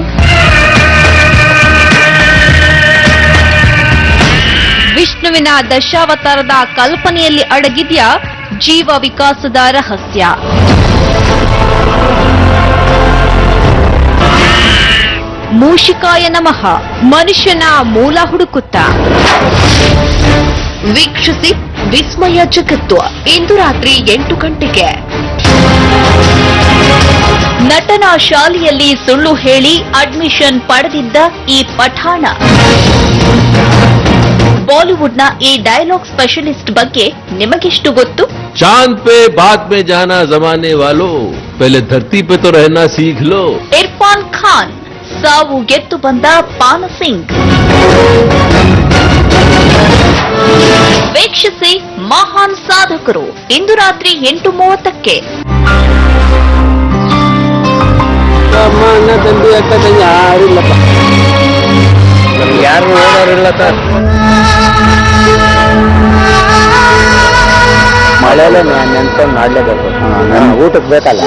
ವಿಷ್ಣುವಿನ ದಶಾವತಾರದ ಕಲ್ಪನೆಯಲ್ಲಿ ಅಡಗಿದ್ಯಾ ಜೀವ ವಿಕಾಸದ ರಹಸ್ಯ? ಮೂಷಿಕಾಯ ನಮಃ, ಮನುಷ್ಯನ ಮೂಲ ಹುಡುಕುತ್ತ. ವೀಕ್ಷಿಸಿ ವಿಸ್ಮಯ ಜಗತ್ತು ಇಂದು ರಾತ್ರಿ 8 ಗಂಟೆಗೆ. ನಟನ ಶಾಲೆಯಲ್ಲಿ ಸುಳ್ಳು ಹೇಳಿ ಅಡ್ಮಿಷನ್ ಪಡೆದಿದ್ದ ಈ ಪಠಾಣ. ಬಾಲಿವುಡ್ನ ಈ ಡೈಲಾಗ್ ಸ್ಪೆಷಲಿಸ್ಟ್ ಬಗ್ಗೆ ನಿಮಗೆಷ್ಟು ಗೊತ್ತು? चांद पे बाद में जाना जमाने वालों, पहले धरती पे तो रहना सीख लो. ಇರ್ಫಾನ್ ಖಾನ್ ಸಾವು ಗೆದ್ದು ಬಂದ ಪಾನ ಸಿಂಗ್. ವೀಕ್ಷಿಸಿ ಮಹಾನ್ ಸಾಧಕರು ಇಂದು ರಾತ್ರಿ 8:30ಕ್ಕೆ. ಯಾರಿಲ್ಲಪ್ಪ, ನಮ್ಗೆ ಯಾರು ಓಡೋರಿಲ್ಲ ಸರ್. ಮಳೆಯಲ್ಲೇ ನೆನ್ಕೊಂಡು ಮಾಡ್ಲೇಬೇಕು, ಊಟಕ್ಕೆ ಬೇಕಲ್ಲ.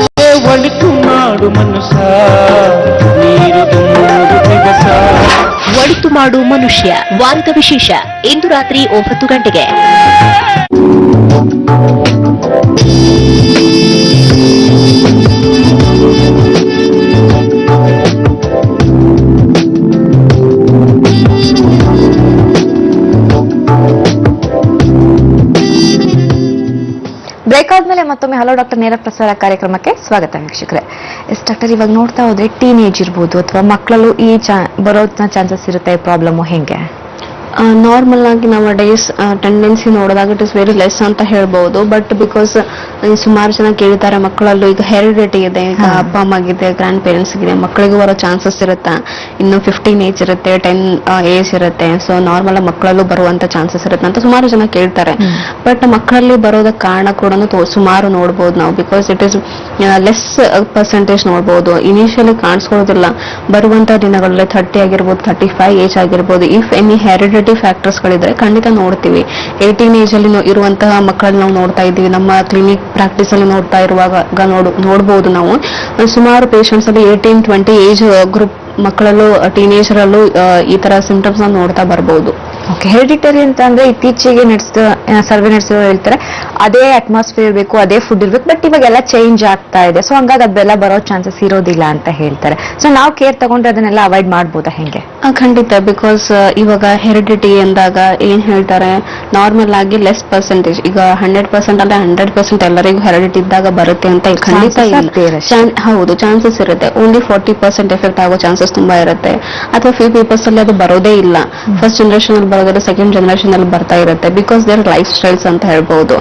ಒಳಿತು ಮಾಡು ಮನುಷ್ಯ, ನೀರು ತುಂಬುವುದು ದಿವಸ. ಒಳಿತು ಮಾಡು ಮನುಷ್ಯ ವಾರದ ವಿಶೇಷ ಇಂದು ರಾತ್ರಿ 9 ಗಂಟೆಗೆ. ಬ್ರೇಕ್ ಆದ್ಮೇಲೆ ಮತ್ತೊಮ್ಮೆ ಹಲೋ ಡಾಕ್ಟರ್ ನೇರ ಪ್ರಸಾರ ಕಾರ್ಯಕ್ರಮಕ್ಕೆ ಸ್ವಾಗತ ವೀಕ್ಷಕರೇ. ಎಸ್ ಡಾಕ್ಟರ್, ಇವಾಗ ನೋಡ್ತಾ ಹೋದ್ರೆ ಟೀನೇಜ್ ಇರ್ಬೋದು ಅಥವಾ ಮಕ್ಕಳಲ್ಲೂ ಈ ಬರೋ ಚಾನ್ಸಸ್ ಇರುತ್ತೆ, ಪ್ರಾಬ್ಲಮ್ ಹೆಂಗೆ? ನಾರ್ಮಲ್ ಆಗಿ ನಾವು ಡೇಸ್ ಟೆಂಡೆನ್ಸಿ ನೋಡಿದಾಗ ಇಟ್ ಇಸ್ ವೆರಿ ಲೆಸ್ ಅಂತ ಹೇಳ್ಬಹುದು. ಬಟ್ ಬಿಕಾಸ್ ಸುಮಾರು ಜನ ಕೇಳ್ತಾರೆ, ಮಕ್ಕಳಲ್ಲೂ ಈಗ ಹೆರಿಡಿಟಿ ಇದೆ, ಈಗ ಅಪ್ಪ ಅಮ್ಮಗೆ ಗ್ರ್ಯಾಂಡ್ ಪೇರೆಂಟ್ಸ್ ಗೆ ಮಕ್ಕಳಿಗೂ ಬರೋ ಚಾನ್ಸಸ್ ಇರುತ್ತೆ. ಇನ್ನು 15 ಏಜ್ ಇರುತ್ತೆ, 10 ಏಜ್ ಇರುತ್ತೆ. ಸೊ ನಾರ್ಮಲ್ ಮಕ್ಕಳಲ್ಲೂ ಬರುವಂತ ಚಾನ್ಸಸ್ ಇರುತ್ತೆ ಅಂತ ಸುಮಾರು ಜನ ಕೇಳ್ತಾರೆ. ಬಟ್ ಮಕ್ಕಳಲ್ಲಿ ಬರೋದಕ್ಕೆ ಕಾರಣ ಕೂಡ ಸುಮಾರು ನೋಡ್ಬೋದು ನಾವು. Because it is less percentage ನೋಡ್ಬೋದು. ಇನಿಷಿಯಲಿ ಕಾಣಿಸ್ಕೊಳ್ಳೋದಿಲ್ಲ. ಬರುವಂತ ದಿನಗಳಲ್ಲಿ 30 ಆಗಿರ್ಬೋದು, 35 ಏಜ್ ಆಗಿರ್ಬೋದು. ಇಫ್ ಎನಿ ಹೆರಿಡಿಟಿ ಫ್ಯಾಕ್ಟರ್ಸ್ ಗಳಿದ್ರೆ ಖಂಡಿತ ನೋಡ್ತೀವಿ. 18 ಏಜ್ ಅಲ್ಲಿ ಇರುವಂತಹ ಮಕ್ಕಳನ್ನ ನಾವು ನೋಡ್ತಾ ಇದ್ದೀವಿ. ನಮ್ಮ ಕ್ಲಿನಿಕ್ ಪ್ರಾಕ್ಟೀಸ್ ಅಲ್ಲಿ ನೋಡ್ತಾ ಇರುವಾಗ ನೋಡಬಹುದು ನಾವು ಸುಮಾರು ಪೇಷಂಟ್ಸ್ ಅಲ್ಲಿ 18-20 ಏಜ್ ಗ್ರೂಪ್ ಮಕ್ಕಳಲ್ಲೂ ಟೀನೇಜರಲ್ಲೂ ಈ ತರ ಸಿಂಪ್ಟಮ್ಸ್ ನೋಡ್ತಾ ಬರ್ಬೋದು. ಓಕೆ, ಹೆರಿಡಿಟರಿ ಅಂತ ಅಂದ್ರೆ ಇತ್ತೀಚೆಗೆ ಸರ್ವೆ ನಡೆಸಿರೋ ಹೇಳ್ತಾರೆ ಅದೇ ಅಟ್ಮಾಸ್ಫಿಯರ್ ಇರಬೇಕು, ಅದೇ ಫುಡ್ ಇರ್ಬೇಕು. ಬಟ್ ಇವಾಗೆಲ್ಲ ಚೇಂಜ್ ಆಗ್ತಾ ಇದೆ, ಸೊ ಹಂಗಾಗಿ ಅದೆಲ್ಲ ಬರೋ ಚಾನ್ಸಸ್ ಇರೋದಿಲ್ಲ ಅಂತ ಹೇಳ್ತಾರೆ. ಸೊ ನಾವು ಕೇರ್ ತಗೊಂಡ್ರೆ ಅದನ್ನೆಲ್ಲ ಅವಾಯ್ಡ್ ಮಾಡ್ಬೋದಾ ಹೆಂಗೆ? ಖಂಡಿತ. ಬಿಕಾಸ್ ಇವಾಗ ಹೆರಿಡಿಟಿ ಅಂದಾಗ ಏನ್ ಹೇಳ್ತಾರೆ, ನಾರ್ಮಲ್ ಆಗಿ ಲೆಸ್ ಪರ್ಸೆಂಟೇಜ್, ಈಗ 100% ಅಲ್ಲ 100% ಎಲ್ಲರಿಗೂ ಹೆರಿಡಿಟಿ ಇದ್ದಾಗ ಬರುತ್ತೆ ಅಂತ ಖಂಡಿತ ಹೌದು, ಚಾನ್ಸಸ್ ಇರುತ್ತೆ. ಓನ್ಲಿ 40% ಎಫೆಕ್ಟ್ ಆಗೋ ಚಾನ್ಸಸ್ ತುಂಬಾ ಇರುತ್ತೆ. ಅಥವಾ ಫ್ಯೂ ಪೀಪಲ್ಸ್ ಅಲ್ಲಿ ಅದು ಬರೋದೇ ಇಲ್ಲ. ಫಸ್ಟ್ ಜನರೇಷನ್ ಅಲ್ಲಿ ಜನಗಳಲ್ಲಿ ಸೆಕೆಂಡ್ ಜನರೇಷನ್ ಅಲ್ಲಿ ಬರ್ತಾ ಇರುತ್ತೆ. ಬಿಕಾಸ್ ದೇರ್ ಲೈಫ್ ಸ್ಟೈಲ್ಸ್ ಅಂತ ಹೇಳ್ಬಹುದು.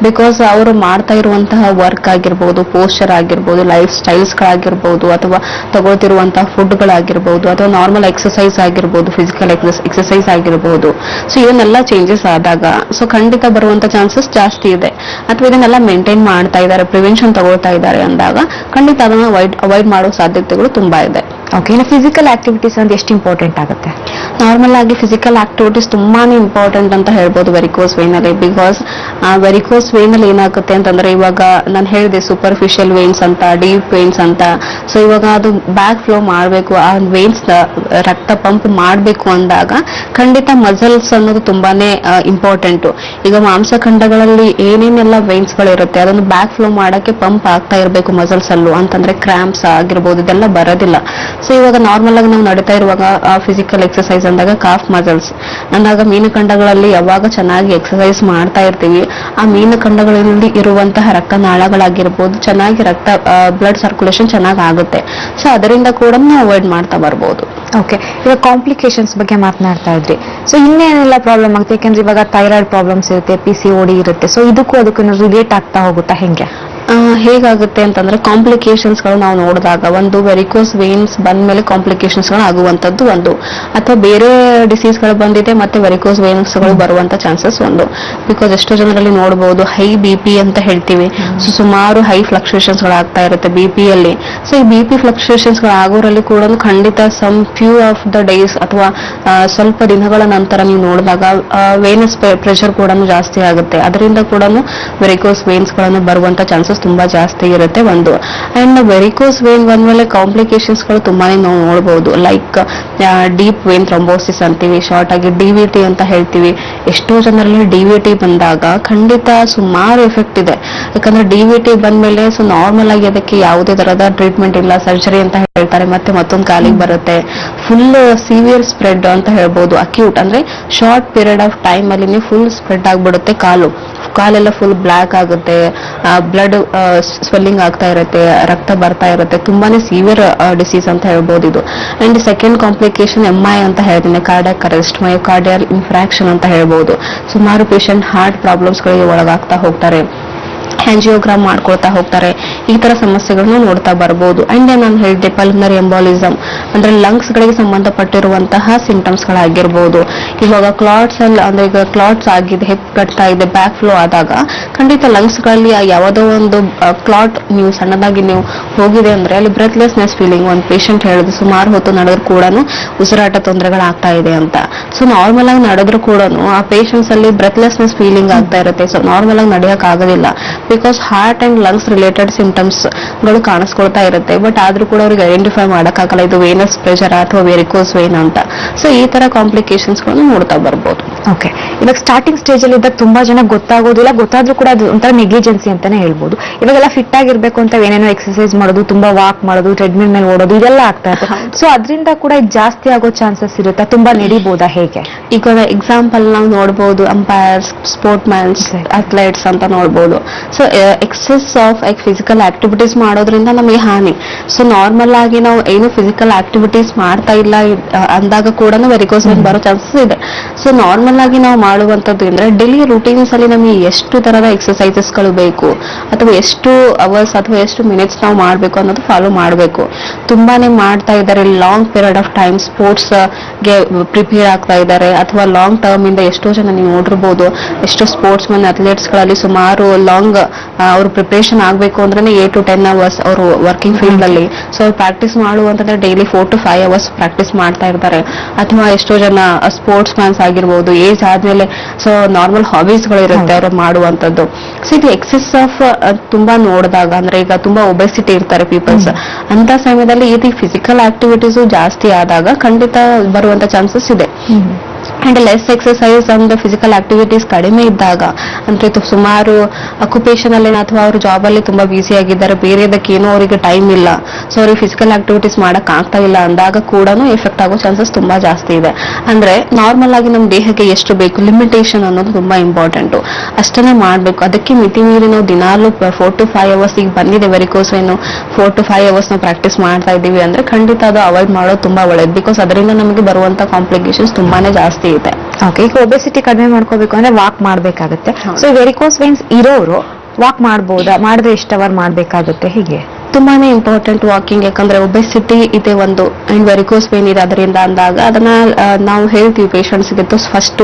ಬಿಕಾಸ್ ಅವರು ಮಾಡ್ತಾ ಇರುವಂತಹ ವರ್ಕ್ ಆಗಿರ್ಬೋದು, ಪೋಸ್ಚರ್ ಆಗಿರ್ಬೋದು, ಲೈಫ್ ಸ್ಟೈಲ್ಸ್ ಗಳಾಗಿರ್ಬೋದು, ಅಥವಾ ತಗೊಳ್ತಿರುವಂತಹ ಫುಡ್ ಗಳಾಗಿರ್ಬೋದು, ಅಥವಾ ನಾರ್ಮಲ್ ಎಕ್ಸರ್ಸೈಸ್ ಆಗಿರ್ಬೋದು, ಫಿಸಿಕಲ್ ಎಕ್ಸರ್ಸೈಸ್ ಆಗಿರ್ಬೋದು. ಸೊ ಇದನ್ನೆಲ್ಲ ಚೇಂಜಸ್ ಆದಾಗ ಸೊ ಖಂಡಿತ ಬರುವಂತ ಚಾನ್ಸಸ್ ಜಾಸ್ತಿ ಇದೆ. ಅಥವಾ ಇದನ್ನೆಲ್ಲ ಮೇಂಟೈನ್ ಮಾಡ್ತಾ ಇದ್ದಾರೆ, ಪ್ರಿವೆನ್ಷನ್ ತಗೊಳ್ತಾ ಇದ್ದಾರೆ ಅಂದಾಗ ಖಂಡಿತ ಅದನ್ನ ಅವಾಯ್ಡ್ ಮಾಡೋ ಸಾಧ್ಯತೆಗಳು ತುಂಬಾ ಇದೆ. ಓಕೆ, ಇನ್ನು ಫಿಸಿಕಲ್ ಆಕ್ಟಿವಿಟೀಸ್ ಅಂತ ಎಷ್ಟು ಇಂಪಾರ್ಟೆಂಟ್ ಆಗುತ್ತೆ? ನಾರ್ಮಲ್ ಆಗಿ ಫಿಸಿಕಲ್ ಆಕ್ಟಿವಿಟೀಸ್ ತುಂಬಾನೇ ಇಂಪಾರ್ಟೆಂಟ್ ಅಂತ ಹೇಳ್ಬೋದು ವೆರಿಕೋಸ್ ವೇನ್ ಅಲ್ಲಿ. ಬಿಕಾಸ್ ವೆರಿಕೋಸ್ ವೇನ್ ಅಲ್ಲಿ ಏನಾಗುತ್ತೆ ಅಂತಂದ್ರೆ, ಇವಾಗ ನಾನು ಹೇಳಿದೆ ಸೂಪರ್ಫಿಷಿಯಲ್ ವೇನ್ಸ್ ಅಂತ, ಡೀಪ್ ವೇನ್ಸ್ ಅಂತ. ಸೊ ಇವಾಗ ಅದು ಬ್ಯಾಕ್ ಫ್ಲೋ ಮಾಡಬೇಕು, ಆ ವೇನ್ಸ್ ರಕ್ತ ಪಂಪ್ ಮಾಡಬೇಕು ಅಂದಾಗ ಖಂಡಿತ ಮಸಲ್ಸ್ ಅನ್ನೋದು ತುಂಬಾನೇ ಇಂಪಾರ್ಟೆಂಟ್. ಈಗ ಮಾಂಸಖಂಡಗಳಲ್ಲಿ ಏನೇನೆಲ್ಲ ವೇನ್ಸ್ ಗಳಿರುತ್ತೆ ಅದನ್ನು ಬ್ಯಾಕ್ ಫ್ಲೋ ಮಾಡಕ್ಕೆ ಪಂಪ್ ಆಗ್ತಾ ಇರಬೇಕು ಮಸಲ್ಸ್ ಅಲ್ಲೂ, ಅಂತಂದ್ರೆ ಕ್ರಾಂಪ್ಸ್ ಆಗಿರ್ಬೋದು ಇದೆಲ್ಲ ಬರೋದಿಲ್ಲ. ಸೊ ಇವಾಗ ನಾರ್ಮಲ್ ಆಗಿ ನಾವು ನಡೀತಾ ಇರುವಾಗ ಫಿಸಿಕಲ್ ಎಕ್ಸರ್ಸೈಸ್ ಅಂದಾಗ ಕಾಫ್ ಮಸಲ್ಸ್ ಅಂದಾಗ ಮೀನುಖಂಡಗಳಲ್ಲಿ ಯಾವಾಗ ಚೆನ್ನಾಗಿ ಎಕ್ಸರ್ಸೈಸ್ ಮಾಡ್ತಾ ಇರ್ತೀವಿ, ಆ ಮೀನುಖಂಡಗಳಲ್ಲಿ ಇರುವಂತಹ ರಕ್ತನಾಳಗಳಾಗಿರ್ಬೋದು ಚೆನ್ನಾಗಿ ಬ್ಲಡ್ ಸರ್ಕ್ಯುಲೇಷನ್ ಚೆನ್ನಾಗಿ ಆಗುತ್ತೆ. ಸೊ ಅದರಿಂದ ಕೂಡ ನಾವು ಅವಾಯ್ಡ್ ಮಾಡ್ತಾ ಬರ್ಬೋದು. ಓಕೆ, ಇವಾಗ ಕಾಂಪ್ಲಿಕೇಶನ್ಸ್ ಬಗ್ಗೆ ಮಾತನಾಡ್ತಾ ಇದ್ರಿ. ಸೊ ಇನ್ನೇನೆಲ್ಲ ಪ್ರಾಬ್ಲಮ್ ಆಗುತ್ತೆ? ಯಾಕಂದ್ರೆ ಇವಾಗ ಥೈರಾಯ್ಡ್ ಪ್ರಾಬ್ಲಮ್ಸ್ ಇರುತ್ತೆ, PCOD ಇರುತ್ತೆ. ಸೊ ಇದಕ್ಕೂ ಅದಕ್ಕೂ ರಿಲೇಟ್ ಆಗ್ತಾ ಹೋಗುತ್ತಾ ಹೆಂಗೆ? ಹೇಗಾಗುತ್ತೆ ಅಂತಂದ್ರೆ ಕಾಂಪ್ಲಿಕೇಶನ್ಸ್ ಗಳು ನಾವು ನೋಡಿದಾಗ ಒಂದು ವೆರಿಕೋಸ್ ವೇನ್ಸ್ ಬಂದ್ಮೇಲೆ ಕಾಂಪ್ಲಿಕೇಶನ್ಸ್ ಗಳು ಆಗುವಂತದ್ದು ಒಂದು, ಅಥವಾ ಬೇರೆ ಡಿಸೀಸ್ ಗಳು ಬಂದಿದೆ ಮತ್ತೆ ವೆರಿಕೋಸ್ ವೇನ್ಸ್ ಗಳು ಬರುವಂತ ಚಾನ್ಸಸ್ ಒಂದು. ಬಿಕಾಸ್ ಎಷ್ಟೋ ಜನರಲ್ಲಿ ನೋಡಬಹುದು ಹೈ BP ಅಂತ ಹೇಳ್ತೀವಿ. ಸೊ ಸುಮಾರು ಹೈ ಫ್ಲಕ್ಚುಯೇಷನ್ಸ್ ಗಳು ಆಗ್ತಾ ಇರುತ್ತೆ BP ಯಲ್ಲಿ. ಸೊ ಈ BP ಫ್ಲಕ್ಚುಯೇಷನ್ಸ್ ಗಳು ಆಗೋರಲ್ಲಿ ಕೂಡ ಖಂಡಿತ some few of the days ಅಥವಾ ಸ್ವಲ್ಪ ದಿನಗಳ ನಂತರ ನೀವು ನೋಡಿದಾಗ ವೇನಸ್ ಪ್ರೆಷರ್ ಕೂಡ ಜಾಸ್ತಿ ಆಗುತ್ತೆ. ಅದರಿಂದ ಕೂಡ ವೆರಿಕೋಸ್ ವೇನ್ಸ್ ಗಳನ್ನು ಬರುವಂತ ಚಾನ್ಸಸ್ ತುಂಬಾ ಜಾಸ್ತಿ ಇರುತ್ತೆ ಒಂದು. ಅಂಡ್ ವೆರಿಕೋಸ್ ವೇನ್ ಬಂದ್ಮೇಲೆ ಕಾಂಪ್ಲಿಕೇಶನ್ಸ್ ಗಳು ತುಂಬಾನೇ ನಾವು ನೋಡಬಹುದು. ಲೈಕ್ ಡೀಪ್ ವೇನ್ ಥ್ರಂಬೋಸಿಸ್ ಅಂತೀವಿ, ಶಾರ್ಟ್ ಆಗಿ DVT ಅಂತ ಹೇಳ್ತೀವಿ. ಎಷ್ಟೋ ಜನರಲ್ಲಿ DVT ಬಂದಾಗ ಖಂಡಿತ ಸುಮಾರು ಎಫೆಕ್ಟ್ ಇದೆ. ಯಾಕಂದ್ರೆ DVT ಬಂದ್ಮೇಲೆ ಸೊ ನಾರ್ಮಲ್ ಆಗಿ ಅದಕ್ಕೆ ಯಾವುದೇ ತರಹದ ಟ್ರೀಟ್ಮೆಂಟ್ ಇಲ್ಲ, ಸರ್ಜರಿ ಅಂತ ಹೇಳ್ತಾರೆ, ಮತ್ತೆ ಮತ್ತೊಂದು ಕಾಲಿಗೆ ಬರುತ್ತೆ. ಫುಲ್ ಸಿವಿಯರ್ ಸ್ಪ್ರೆಡ್ ಅಂತ ಹೇಳ್ಬೋದು. ಅಕ್ಯೂಟ್ ಅಂದ್ರೆ ಶಾರ್ಟ್ ಪೀರಿಯಡ್ ಆಫ್ ಟೈಮ್ ಅಲ್ಲಿ ಫುಲ್ ಸ್ಪ್ರೆಡ್ ಆಗ್ಬಿಡುತ್ತೆ. ಕಾಲೆಲ್ಲ ಫುಲ್ ಬ್ಲಾಕ್ ಆಗುತ್ತೆ, ಬ್ಲಡ್ ಸ್ವೆಲ್ಲಿಂಗ್ ಆಗ್ತಾ ಇರುತ್ತೆ, ರಕ್ತ ಬರ್ತಾ ಇರುತ್ತೆ. ತುಂಬಾನೇ ಸಿವಿಯರ್ ಡಿಸೀಸ್ ಅಂತ ಹೇಳ್ಬೋದು ಇದು. ಅಂಡ್ ಸೆಕೆಂಡ್ ಕಾಂಪ್ಲಿಕೇಶನ್ MI ಅಂತ ಹೇಳ್ತೀನಿ, ಕಾರ್ಡಿಯಾಕ್ ಅರೆಸ್ಟ್, ಮಯೋಕಾರ್ಡಿಯಲ್ ಇನ್ಫ್ರಾಕ್ಷನ್ ಅಂತ ಹೇಳ್ಬೋದು. ಸುಮಾರು ಪೇಷಂಟ್ ಹಾರ್ಟ್ ಪ್ರಾಬ್ಲಮ್ಸ್ ಗಳಿಗೆ ಒಳಗಾಗ್ತಾ ಹೋಗ್ತಾರೆ, ಆಂಜಿಯೋಗ್ರಾಮ್ ಮಾಡ್ಕೊಳ್ತಾ ಹೋಗ್ತಾರೆ. ಈ ತರ ಸಮಸ್ಯೆಗಳನ್ನು ನೋಡ್ತಾ ಬರ್ಬೋದು. ಅಂಡ್ ನಾನು ಹೇಳಿದೆ ಪಲ್ಮನರಿ ಎಂಬಾಲಿಸಮ್ ಅಂದ್ರೆ ಲಂಗ್ಸ್ ಗಳಿಗೆ ಸಂಬಂಧಪಟ್ಟಿರುವಂತಹ ಸಿಂಟಮ್ಸ್ ಗಳಾಗಿರ್ಬೋದು. ಇವಾಗ ಕ್ಲಾಟ್ಸ್ ಅಂದ್ರೆ ಈಗ ಕ್ಲಾಟ್ಸ್ ಆಗಿದೆ, ಹೆಪ್ಪುಗಟ್ತಾ ಇದೆ, ಬ್ಯಾಕ್ ಫ್ಲೋ ಆದಾಗ ಖಂಡಿತ ಲಂಗ್ಸ್ ಗಳಲ್ಲಿ ಯಾವುದೋ ಒಂದು ಕ್ಲಾಟ್ ನೀವು ಸಣ್ಣದಾಗಿ ನೀವು ಹೋಗಿದೆ ಅಂದ್ರೆ ಅಲ್ಲಿ ಬ್ರೆತ್ಲೆಸ್ನೆಸ್ ಫೀಲಿಂಗ್ ಒಂದು ಪೇಷಂಟ್ ಹೇಳಿದ್ರು, ಸುಮಾರು ಹೊತ್ತು ನಡೆದ್ರು ಕೂಡ ಉಸಿರಾಟ ತೊಂದರೆಗಳಾಗ್ತಾ ಇದೆ ಅಂತ. ಸೊ ನಾರ್ಮಲ್ ಆಗಿ ನಡೆದ್ರು ಕೂಡ ಆ ಪೇಷಂಟ್ಸ್ ಅಲ್ಲಿ ಬ್ರೆತ್ಲೆಸ್ನೆಸ್ ಫೀಲಿಂಗ್ ಆಗ್ತಾ ಇರುತ್ತೆ. ಸೊ ನಾರ್ಮಲ್ ಆಗಿ ನಡೆಯಕ್ ಆಗೋದಿಲ್ಲ. Because heart and lungs related symptoms ಗಳು ಕಾಣಿಸ್ಕೊಳ್ತಾ ಇರುತ್ತೆ. ಬಟ್ ಆದ್ರೂ ಕೂಡ ಅವ್ರಿಗೆ ಐಡೆಂಟಿಫೈ ಮಾಡಕ್ಕಾಗಲ್ಲ ಇದು ವೇನಸ್ ಪ್ರೆಷರ್ ಅಥವಾ ವೆರಿಕೋಸ್ ವೇನ್ ಅಂತ. ಸೊ ಈ ತರ ಕಾಂಪ್ಲಿಕೇಶನ್ಸ್ ಗಳನ್ನು ನೋಡ್ತಾ ಬರ್ಬೋದು. ಓಕೆ, ಇವಾಗ ಸ್ಟಾರ್ಟಿಂಗ್ ಸ್ಟೇಜ್ ಅಲ್ಲಿ ಇದ್ದಾಗ ತುಂಬಾ ಜನ ಗೊತ್ತಾಗೋದಿಲ್ಲ, ಗೊತ್ತಾದ್ರೂ ಕೂಡ ಅದು ಒಂಥರ ನೆಗ್ಲಿಜೆನ್ಸಿ ಅಂತಾನೆ ಹೇಳ್ಬೋದು. ಇವಾಗೆಲ್ಲ ಫಿಟ್ ಆಗಿರ್ಬೇಕು ಅಂತ ಏನೇನೋ ಎಕ್ಸರ್ಸೈಸ್ ಮಾಡೋದು, ತುಂಬಾ ವಾಕ್ ಮಾಡೋದು, ಟ್ರೆಡ್ಮಿಲ್ ಮೇಲೆ ಓಡೋದು ಇದೆಲ್ಲ ಆಗ್ತಾ ಇರುತ್ತೆ. ಸೊ ಅದರಿಂದ ಕೂಡ ಇದು ಜಾಸ್ತಿ ಆಗೋ ಚಾನ್ಸಸ್ ಇರುತ್ತೆ, ತುಂಬಾ ನಡಿಬಹುದಾ ಹೇಗೆ? ಈಗ ಎಕ್ಸಾಂಪಲ್ ನಾವು ನೋಡಬಹುದು ಅಂಪೈರ್ಸ್, ಸ್ಪೋರ್ಟ್ ಮ್ಯಾನ್ಸ್, ಅಥ್ಲೆಟ್ಸ್ ಅಂತ ನೋಡಬಹುದು. So excess of physical activities ಮಾಡೋದ್ರಿಂದ ನಮಗೆ ಹಾನಿ. ಸೊ ನಾರ್ಮಲ್ ಆಗಿ ನಾವು ಏನು ಫಿಸಿಕಲ್ ಆಕ್ಟಿವಿಟೀಸ್ ಮಾಡ್ತಾ ಇಲ್ಲ ಅಂದಾಗ ಕೂಡ ವೆರಿಕೋಸ್ ವೇನ್ ಬರೋ ಚಾನ್ಸಸ್ ಇದೆ. ಸೊ ನಾರ್ಮಲ್ ಆಗಿ ನಾವು ಮಾಡುವಂತದ್ದು ಅಂದ್ರೆ ಡೈಲಿ ರೂಟೀನ್ಸ್ ಅಲ್ಲಿ ನಮಗೆ ಎಷ್ಟು ತರದ ಎಕ್ಸರ್ಸೈಸಸ್ ಗಳು ಬೇಕು ಅಥವಾ ಎಷ್ಟು ಅವರ್ಸ್ ಅಥವಾ ಎಷ್ಟು ಮಿನಿಟ್ಸ್ ನಾವು ಮಾಡಬೇಕು ಅನ್ನೋದು ಫಾಲೋ ಮಾಡಬೇಕು. ತುಂಬಾನೇ ಮಾಡ್ತಾ ಇದ್ದಾರೆ, long period of time sports ಗೆ ಪ್ರಿಪೇರ್ ಆಗ್ತಾ ಇದ್ದಾರೆ ಅಥವಾ ಲಾಂಗ್ ಟರ್ಮ್ ಇಂದ ಎಷ್ಟೋ ಜನ ನೀವು ನೋಡಿರ್ಬೋದು. ಎಷ್ಟೋ ಸ್ಪೋರ್ಟ್ಸ್ ಮನ್ ಅಥ್ಲೆಟ್ಸ್ ಗಳಲ್ಲಿ ಸುಮಾರು ಲಾಂಗ್ ಅವ್ರು ಪ್ರಿಪರೇಷನ್ ಆಗ್ಬೇಕು ಅಂದ್ರೆ 8 to 10 hours ಅವರು ವರ್ಕಿಂಗ್ ಫೀಲ್ಡ್ ಅಲ್ಲಿ. ಸೊ ಅವ್ರು ಪ್ರಾಕ್ಟೀಸ್ ಮಾಡುವಂತಂದ್ರೆ ಡೈಲಿ 4 to 5 hours ಪ್ರಾಕ್ಟೀಸ್ ಮಾಡ್ತಾ ಇರ್ತಾರೆ. ಅಥವಾ ಎಷ್ಟೋ ಜನ ಸ್ಪೋರ್ಟ್ಸ್ ಮ್ಯಾನ್ಸ್ ಆಗಿರ್ಬೋದು, ಏಜ್ ಆದ್ಮೇಲೆ ಸೊ ನಾರ್ಮಲ್ ಹಾಬೀಸ್ ಗಳು ಇರುತ್ತೆ ಅವ್ರು ಮಾಡುವಂತದ್ದು. ಸೊ ಇದು ಎಕ್ಸೆಸ್ ಆಫ್ ತುಂಬಾ ನೋಡಿದಾಗ ಅಂದ್ರೆ ಈಗ ತುಂಬಾ ಒಬೆಸಿಟಿ ಇರ್ತಾರೆ ಪೀಪಲ್ಸ್, ಅಂತ ಸಮಯದಲ್ಲಿ ಇದು ಫಿಸಿಕಲ್ ಆಕ್ಟಿವಿಟೀಸ್ ಜಾಸ್ತಿ ಆದಾಗ ಖಂಡಿತ ಬರುವಂತ ಚಾನ್ಸಸ್ ಇದೆ. And less exercise and physical activities ಕಡಿಮೆ ಇದ್ದಾಗ ಅಂದ್ರೆ ಸುಮಾರು ಅಕ್ಯುಪೇಷನ್ ಅಲ್ಲಿ ಅಥವಾ ಅವ್ರ ಜಾಬ್ ಅಲ್ಲಿ ತುಂಬಾ ಬ್ಯುಸಿ ಆಗಿದ್ದಾರೆ, ಬೇರೆದಕ್ಕೆ ಏನೋ ಅವರಿಗೆ ಟೈಮ್ ಇಲ್ಲ, ಸೊ ಅವ್ರಿಗೆ ಫಿಸಿಕಲ್ ಆಕ್ಟಿವಿಟೀಸ್ ಮಾಡಕ್ ಆಗ್ತಾ ಇಲ್ಲ ಅಂದಾಗ ಕೂಡ ಎಫೆಕ್ಟ್ ಆಗೋ ಚಾನ್ಸಸ್ ತುಂಬಾ ಜಾಸ್ತಿ ಇದೆ. ಅಂದ್ರೆ ನಾರ್ಮಲ್ ಆಗಿ ನಮ್ಮ ದೇಹಕ್ಕೆ ಎಷ್ಟು ಬೇಕು ಲಿಮಿಟೇಷನ್ ಅನ್ನೋದು ತುಂಬಾ ಇಂಪಾರ್ಟೆಂಟ್. ಅಷ್ಟನ್ನೇ ಮಾಡ್ಬೇಕು. ಅದಕ್ಕೆ ಮಿತಿ ಮೀರಿ ನಾವು ದಿನಾಲು 4 to 5 hours ಈಗ ಬಂದಿದೆ ವೆರಿಕೋಸ್ ವೇನ್ 4 to 5 hours ನಾವು ಪ್ರಾಕ್ಟೀಸ್ ಮಾಡ್ತಾ ಇದೀವಿ ಅಂದ್ರೆ ಖಂಡಿತ ಅದು ಅವಾಯ್ಡ್ ಮಾಡೋದು ತುಂಬಾ ಒಳ್ಳೇದು. ಬಿಕಾಸ್ ಅದರಿಂದ ನಮಗೆ ಬರುವಂತ ಕಾಂಪ್ಲಿಕೇಶನ್ಸ್ ತುಂಬಾನೇ ಜಾಸ್ತಿ ಇದೆ. ಓಕೆ, ಈಗ ಒಬೆಸಿಟಿ ಕಡಿಮೆ ಮಾಡ್ಕೋಬೇಕು ಅಂದ್ರೆ ವಾಕ್ ಮಾಡ್ಬೇಕಾಗುತ್ತೆ. ಸೊ ವೆರಿಕೋಸ್ ವೇನ್ಸ್ ಇರೋರು ವಾಕ್ ಮಾಡ್ಬೋದಾ, ಮಾಡಿದ್ರೆ ಎಷ್ಟು ಅವರ್ ಮಾಡ್ಬೇಕಾಗುತ್ತೆ? ಹೀಗೆ ತುಂಬಾನೇ ಇಂಪಾರ್ಟೆಂಟ್ ವಾಕಿಂಗ್, ಯಾಕಂದ್ರೆ ಒಬೆಸಿಟಿ ಇದೆ ಒಂದು ಅಂಡ್ ವೆರಿಕೋಸ್ ಪೇನ್ ಇದೆ ಅದರಿಂದ ಅಂದಾಗ ಅದನ್ನ ನಾವು ಹೇಳ್ತೀವಿ ಪೇಷಂಟ್ಸ್ ಗೆ ಫಸ್ಟ್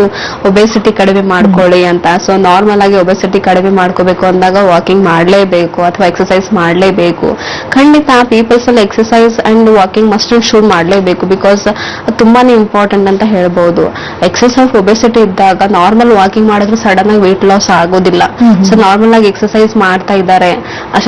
ಒಬೆಸಿಟಿ ಕಡಿಮೆ ಮಾಡ್ಕೊಳ್ಳಿ ಅಂತ. ಸೊ ನಾರ್ಮಲ್ ಆಗಿ ಒಬೆಸಿಟಿ ಕಡಿಮೆ ಮಾಡ್ಕೋಬೇಕು ಅಂದಾಗ ವಾಕಿಂಗ್ ಮಾಡ್ಲೇಬೇಕು ಅಥವಾ ಎಕ್ಸರ್ಸೈಸ್ ಮಾಡ್ಲೇಬೇಕು. ಖಂಡಿತ ಪೀಪಲ್ಸ್ ಅಲ್ಲಿ exercise and walking must and should ಮಾಡ್ಲೇಬೇಕು, ಬಿಕಾಸ್ ತುಂಬಾನೇ ಇಂಪಾರ್ಟೆಂಟ್ ಅಂತ ಹೇಳ್ಬಹುದು. ಎಕ್ಸೆಸ್ ಆಫ್ ಒಬೆಸಿಟಿ ಇದ್ದಾಗ ನಾರ್ಮಲ್ ವಾಕಿಂಗ್ ಮಾಡಿದ್ರೆ ಸಡನ್ ಆಗಿ ವೇಟ್ ಲಾಸ್ ಆಗೋದಿಲ್ಲ. ಸೊ ನಾರ್ಮಲ್ ಆಗಿ ಎಕ್ಸರ್ಸೈಸ್ ಮಾಡ್ತಾ ಇದ್ದಾರೆ,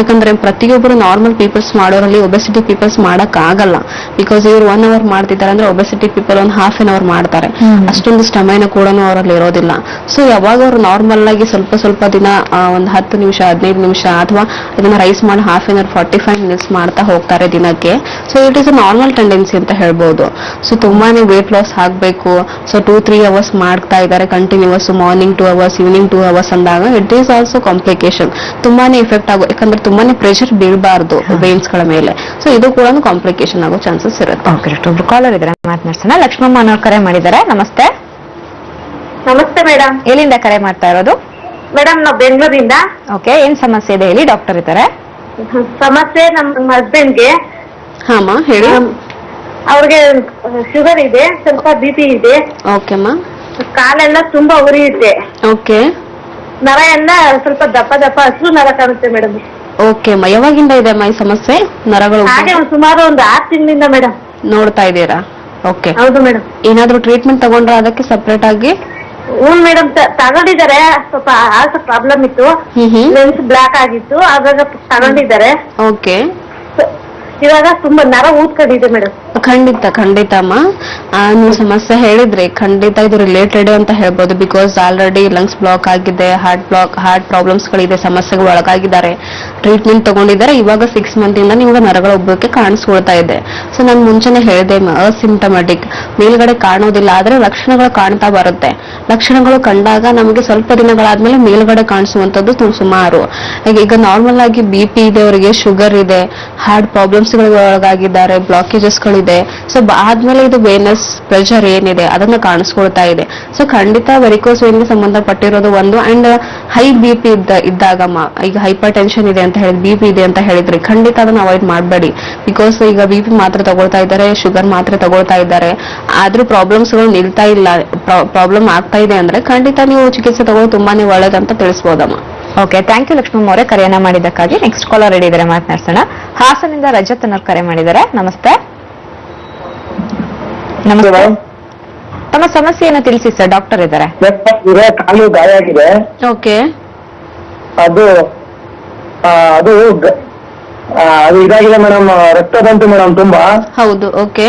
ಯಾಕಂದ್ರೆ ಪ್ರತಿಯೊಬ್ಬರು ನಾರ್ಮಲ್ ಪೀಪಲ್ಸ್ ಮಾಡೋರಲ್ಲಿ ಒಬೆಸಿಟಿ ಪೀಪಲ್ಸ್ ಮಾಡಕ್ ಆಗಲ್ಲ. ಬಿಕಾಸ್ ಇವ್ರು 1 hour ಮಾಡ್ತಿದ್ದಾರೆ ಅಂದ್ರೆ ಒಬೆಸಿಟಿ ಪೀಪಲ್ ಒಂದು half an hour ಮಾಡ್ತಾರೆ. ಅಷ್ಟೊಂದು ಸ್ಟಮೈನ ಕೂಡ ಅವರಲ್ಲಿ ಇರೋದಿಲ್ಲ. ಸೊ ಯಾವಾಗ ಅವ್ರು ನಾರ್ಮಲ್ ಆಗಿ ಸ್ವಲ್ಪ ದಿನ ಒಂದು 10 ನಿಮಿಷ 15 ನಿಮಿಷ ಅಥವಾ ಇದನ್ನ ರೈಸ್ ಮಾಡಿ half an hour 45 minutes ಮಾಡ್ತಾ ಹೋಗ್ತಾರೆ ದಿನಕ್ಕೆ. So it is a normal tendency ಅಂತ ಹೇಳ್ಬೋದು. ಸೊ ತುಂಬಾನೇ ವೇಟ್ ಲಾಸ್ ಆಗ್ಬೇಕು. ಸೊ 2-3 hours ಮಾಡ್ತಾ ಇದ್ದಾರೆ continuous, morning 2 hours evening 2 hours ಅಂದಾಗ ಇಟ್ ಈಸ್ ಆಲ್ಸೋ ಕಾಂಪ್ಲಿಕೇಶನ್. ತುಂಬಾನೇ ಎಫೆಕ್ಟ್ ಆಗೋ, ಯಾಕಂದ್ರೆ ತುಂಬಾನೇ ಪ್ರೆಷರ್ ಬೀಳಬಾರ್ದು ವೇನ್ಸ್ ಗಳ ಮೇಲೆ. ಸೊ ಇದು ಕೂಡ ಕಾಂಪ್ಲಿಕೇಶನ್ ಆಗೋ ಚಾನ್ಸಸ್ ಇರುತ್ತೆ. ಒಬ್ರು ಕಾಲರ್ ಇದ್ರೆ ಮಾತನಾಡ್ಸೋಣ. ಲಕ್ಷ್ಮಮ್ಮ ಅನ್ನೋರು ಕರೆ ಮಾಡಿದ್ದಾರೆ. ನಮಸ್ತೆ. ನಮಸ್ತೆ ಮೇಡಮ್. ಎಲ್ಲಿಂದ ಕರೆ ಮಾಡ್ತಾ ಇರೋದು? ಮೇಡಮ್ ನಾವು ಬೆಂಗಳೂರಿಂದ. ಓಕೆ, ಏನ್ ಸಮಸ್ಯೆ ಇದೆ ಹೇಳಿ, ಡಾಕ್ಟರ್ ಇದ್ದಾರೆ. ಸಮಸ್ಯೆ ನಮ್ಮ ಹಸ್ಬೆಂಡ್ಗೆ. ಹಾಮ ಹೇಳಿ. ಅವ್ರಿಗೆ ಶುಗರ್ ಇದೆ, ಸ್ವಲ್ಪ BP ಇದೆ. ಓಕೆ ಮಾ. ಕಾಲೆಲ್ಲ ತುಂಬಾ ಉರಿಯುತ್ತೆ. ಓಕೆ. ನರ ಎಲ್ಲ ಸ್ವಲ್ಪ ದಪ್ಪ ಹಸಿರು ನರ ಕಾಣುತ್ತೆ ಮೇಡಮ್. ಓಕೆ ಅಮ್ಮ, ಯಾವಾಗಿಂದ ಇದೆ ಅಮ್ಮ ಈ ಸಮಸ್ಯೆ? ನರಗಳು ಹಾಗೆ ಸುಮಾರು ಒಂದು 6 ತಿಂಗಳಿಂದ ಮೇಡಮ್. ನೋಡ್ತಾ ಇದ್ದೀರಾ? ಓಕೆ. ಹೌದು ಮೇಡಮ್. ಏನಾದ್ರೂ ಟ್ರೀಟ್ಮೆಂಟ್ ತಗೊಂಡ್ರ ಅದಕ್ಕೆ ಸಪರೇಟ್ ಆಗಿ? ಹ್ಞೂ ಮೇಡಮ್, ತಗೊಂಡಿದ್ದಾರೆ. ಸ್ವಲ್ಪ ಹಾರ್ಟ್ ಪ್ರಾಬ್ಲಮ್ ಇತ್ತು, ಲೆನ್ಸ್ ಬ್ಲಾಕ್ ಆಗಿತ್ತು, ಆವಾಗ ತಗೊಂಡಿದ್ದಾರೆ. ಓಕೆ. ಇವಾಗ ತುಂಬಾ ನರ ಊದ್ಕೊಂಡಿದೆ ಮೇಡಮ್. ಖಂಡಿತ ಅಮ್ಮ, ನೀವು ಸಮಸ್ಯೆ ಹೇಳಿದ್ರಿ, ಖಂಡಿತ ಇದು ರಿಲೇಟೆಡ್ ಅಂತ ಹೇಳ್ಬೋದು. ಬಿಕಾಸ್ ಆಲ್ರೆಡಿ ಲಂಗ್ಸ್ ಬ್ಲಾಕ್ ಆಗಿದೆ, ಹಾರ್ಟ್ ಪ್ರಾಬ್ಲಮ್ಸ್ ಗಳಿದೆ, ಸಮಸ್ಯೆಗಳು ಒಳಗಾಗಿದ್ದಾರೆ, ಟ್ರೀಟ್ಮೆಂಟ್ ತಗೊಂಡಿದ್ದಾರೆ. ಇವಾಗ 6 month ಇಂದ ನಿಮ್ಗೆ ನರಗಳ ಉಬ್ಬಕ್ಕೆ ಕಾಣಿಸ್ಕೊಳ್ತಾ ಇದೆ. ಸೊ ನಾನು ಮುಂಚೆನೆ ಹೇಳಿದೆ, ಅಸಿಂಟಮ್ಯಾಟಿಕ್, ಮೇಲ್ಗಡೆ ಕಾಣೋದಿಲ್ಲ, ಆದ್ರೆ ಲಕ್ಷಣಗಳು ಕಾಣ್ತಾ ಬರುತ್ತೆ. ಲಕ್ಷಣಗಳು ಕಂಡಾಗ ನಮಗೆ ಸ್ವಲ್ಪ ದಿನಗಳಾದ್ಮೇಲೆ ಮೇಲ್ಗಡೆ ಕಾಣಿಸುವಂತದ್ದು ಸುಮಾರು. ಈಗ ನಾರ್ಮಲ್ ಆಗಿ BP ಇದೆ, ಅವರಿಗೆ ಶುಗರ್ ಇದೆ, ಹಾರ್ಟ್ ಪ್ರಾಬ್ಲಮ್ಸ್ ಒಳಗಾಗಿದ್ದಾರೆ, ಬ್ಲಾಕೇಜಸ್ ಗಳಿದೆ. ಸೊ ಆದ್ಮೇಲೆ ಇದು ವೇನಸ್ ಪ್ರೆಷರ್ ಏನಿದೆ ಅದನ್ನ ಕಾಣಿಸ್ಕೊಳ್ತಾ ಇದೆ. ಸೊ ಖಂಡಿತ ವೆರಿಕೋಸ್ ವೇನ್ ಗೆ ಸಂಬಂಧಪಟ್ಟಿರೋದು ಒಂದು. ಅಂಡ್ ಹೈ BP ಇದ್ದಾಗಮ್ಮ, ಈಗ ಹೈಪರ್ ಟೆನ್ಷನ್ ಇದೆ ಅಂತ ಹೇಳಿದ್ರೆ, BP ಇದೆ ಅಂತ ಹೇಳಿದ್ರಿ, ಖಂಡಿತ ಅದನ್ನ ಅವಾಯ್ಡ್ ಮಾಡಬೇಡಿ. ಬಿಕಾಸ್ ಈಗ BP ಮಾತ್ರ ತಗೊಳ್ತಾ ಇದ್ದಾರೆ, ಶುಗರ್ ಮಾತ್ರ ತಗೊಳ್ತಾ ಇದ್ದಾರೆ, ಆದ್ರೂ ಪ್ರಾಬ್ಲಮ್ಸ್ ಗಳು ನಿಲ್ತಾ ಇಲ್ಲ, ಪ್ರಾಬ್ಲಮ್ ಆಗ್ತಾ ಇದೆ ಅಂದ್ರೆ ಖಂಡಿತ ನೀವು ಚಿಕಿತ್ಸೆ ತಗೊಳ್ಳೋದು ತುಂಬಾನೇ ಒಳ್ಳೇದಂತ ತಿಳಿಸಬಹುದಮ್ಮ. ಓಕೆ, ಥ್ಯಾಂಕ್ ಯು ಲಕ್ಷ್ಮಮ್ಮ ಅವರೇ ಕರೆಯನ್ನ ಮಾಡಿದ್ದಕ್ಕಾಗಿ. ನೆಕ್ಸ್ಟ್ ಕಾಲರ್ ರೆಡಿ ಇದ್ದಾರೆ, ಮಾತನಾಡ್ಸೋಣ. ಹಾಸನಿಂದ ರಜತ್ ಅನ್ನೋರು ಕರೆ ಮಾಡಿದ್ದಾರೆ. ನಮಸ್ತೆ. ನಮಸ್ತೆ, ತಮ್ಮ ಸಮಸ್ಯೆಯನ್ನು ತಿಳಿಸಿ ಸರ್, ಡಾಕ್ಟರ್ ಇದ್ದಾರೆ. ಕಾಲು ಗಾಯ ಆಗಿದೆ. ಓಕೆ. ಅದು ಇದಾಗಿದೆ ಮೇಡಮ್, ರಕ್ತ ಬಂತು ಮೇಡಮ್ ತುಂಬಾ. ಹೌದು. ಓಕೆ.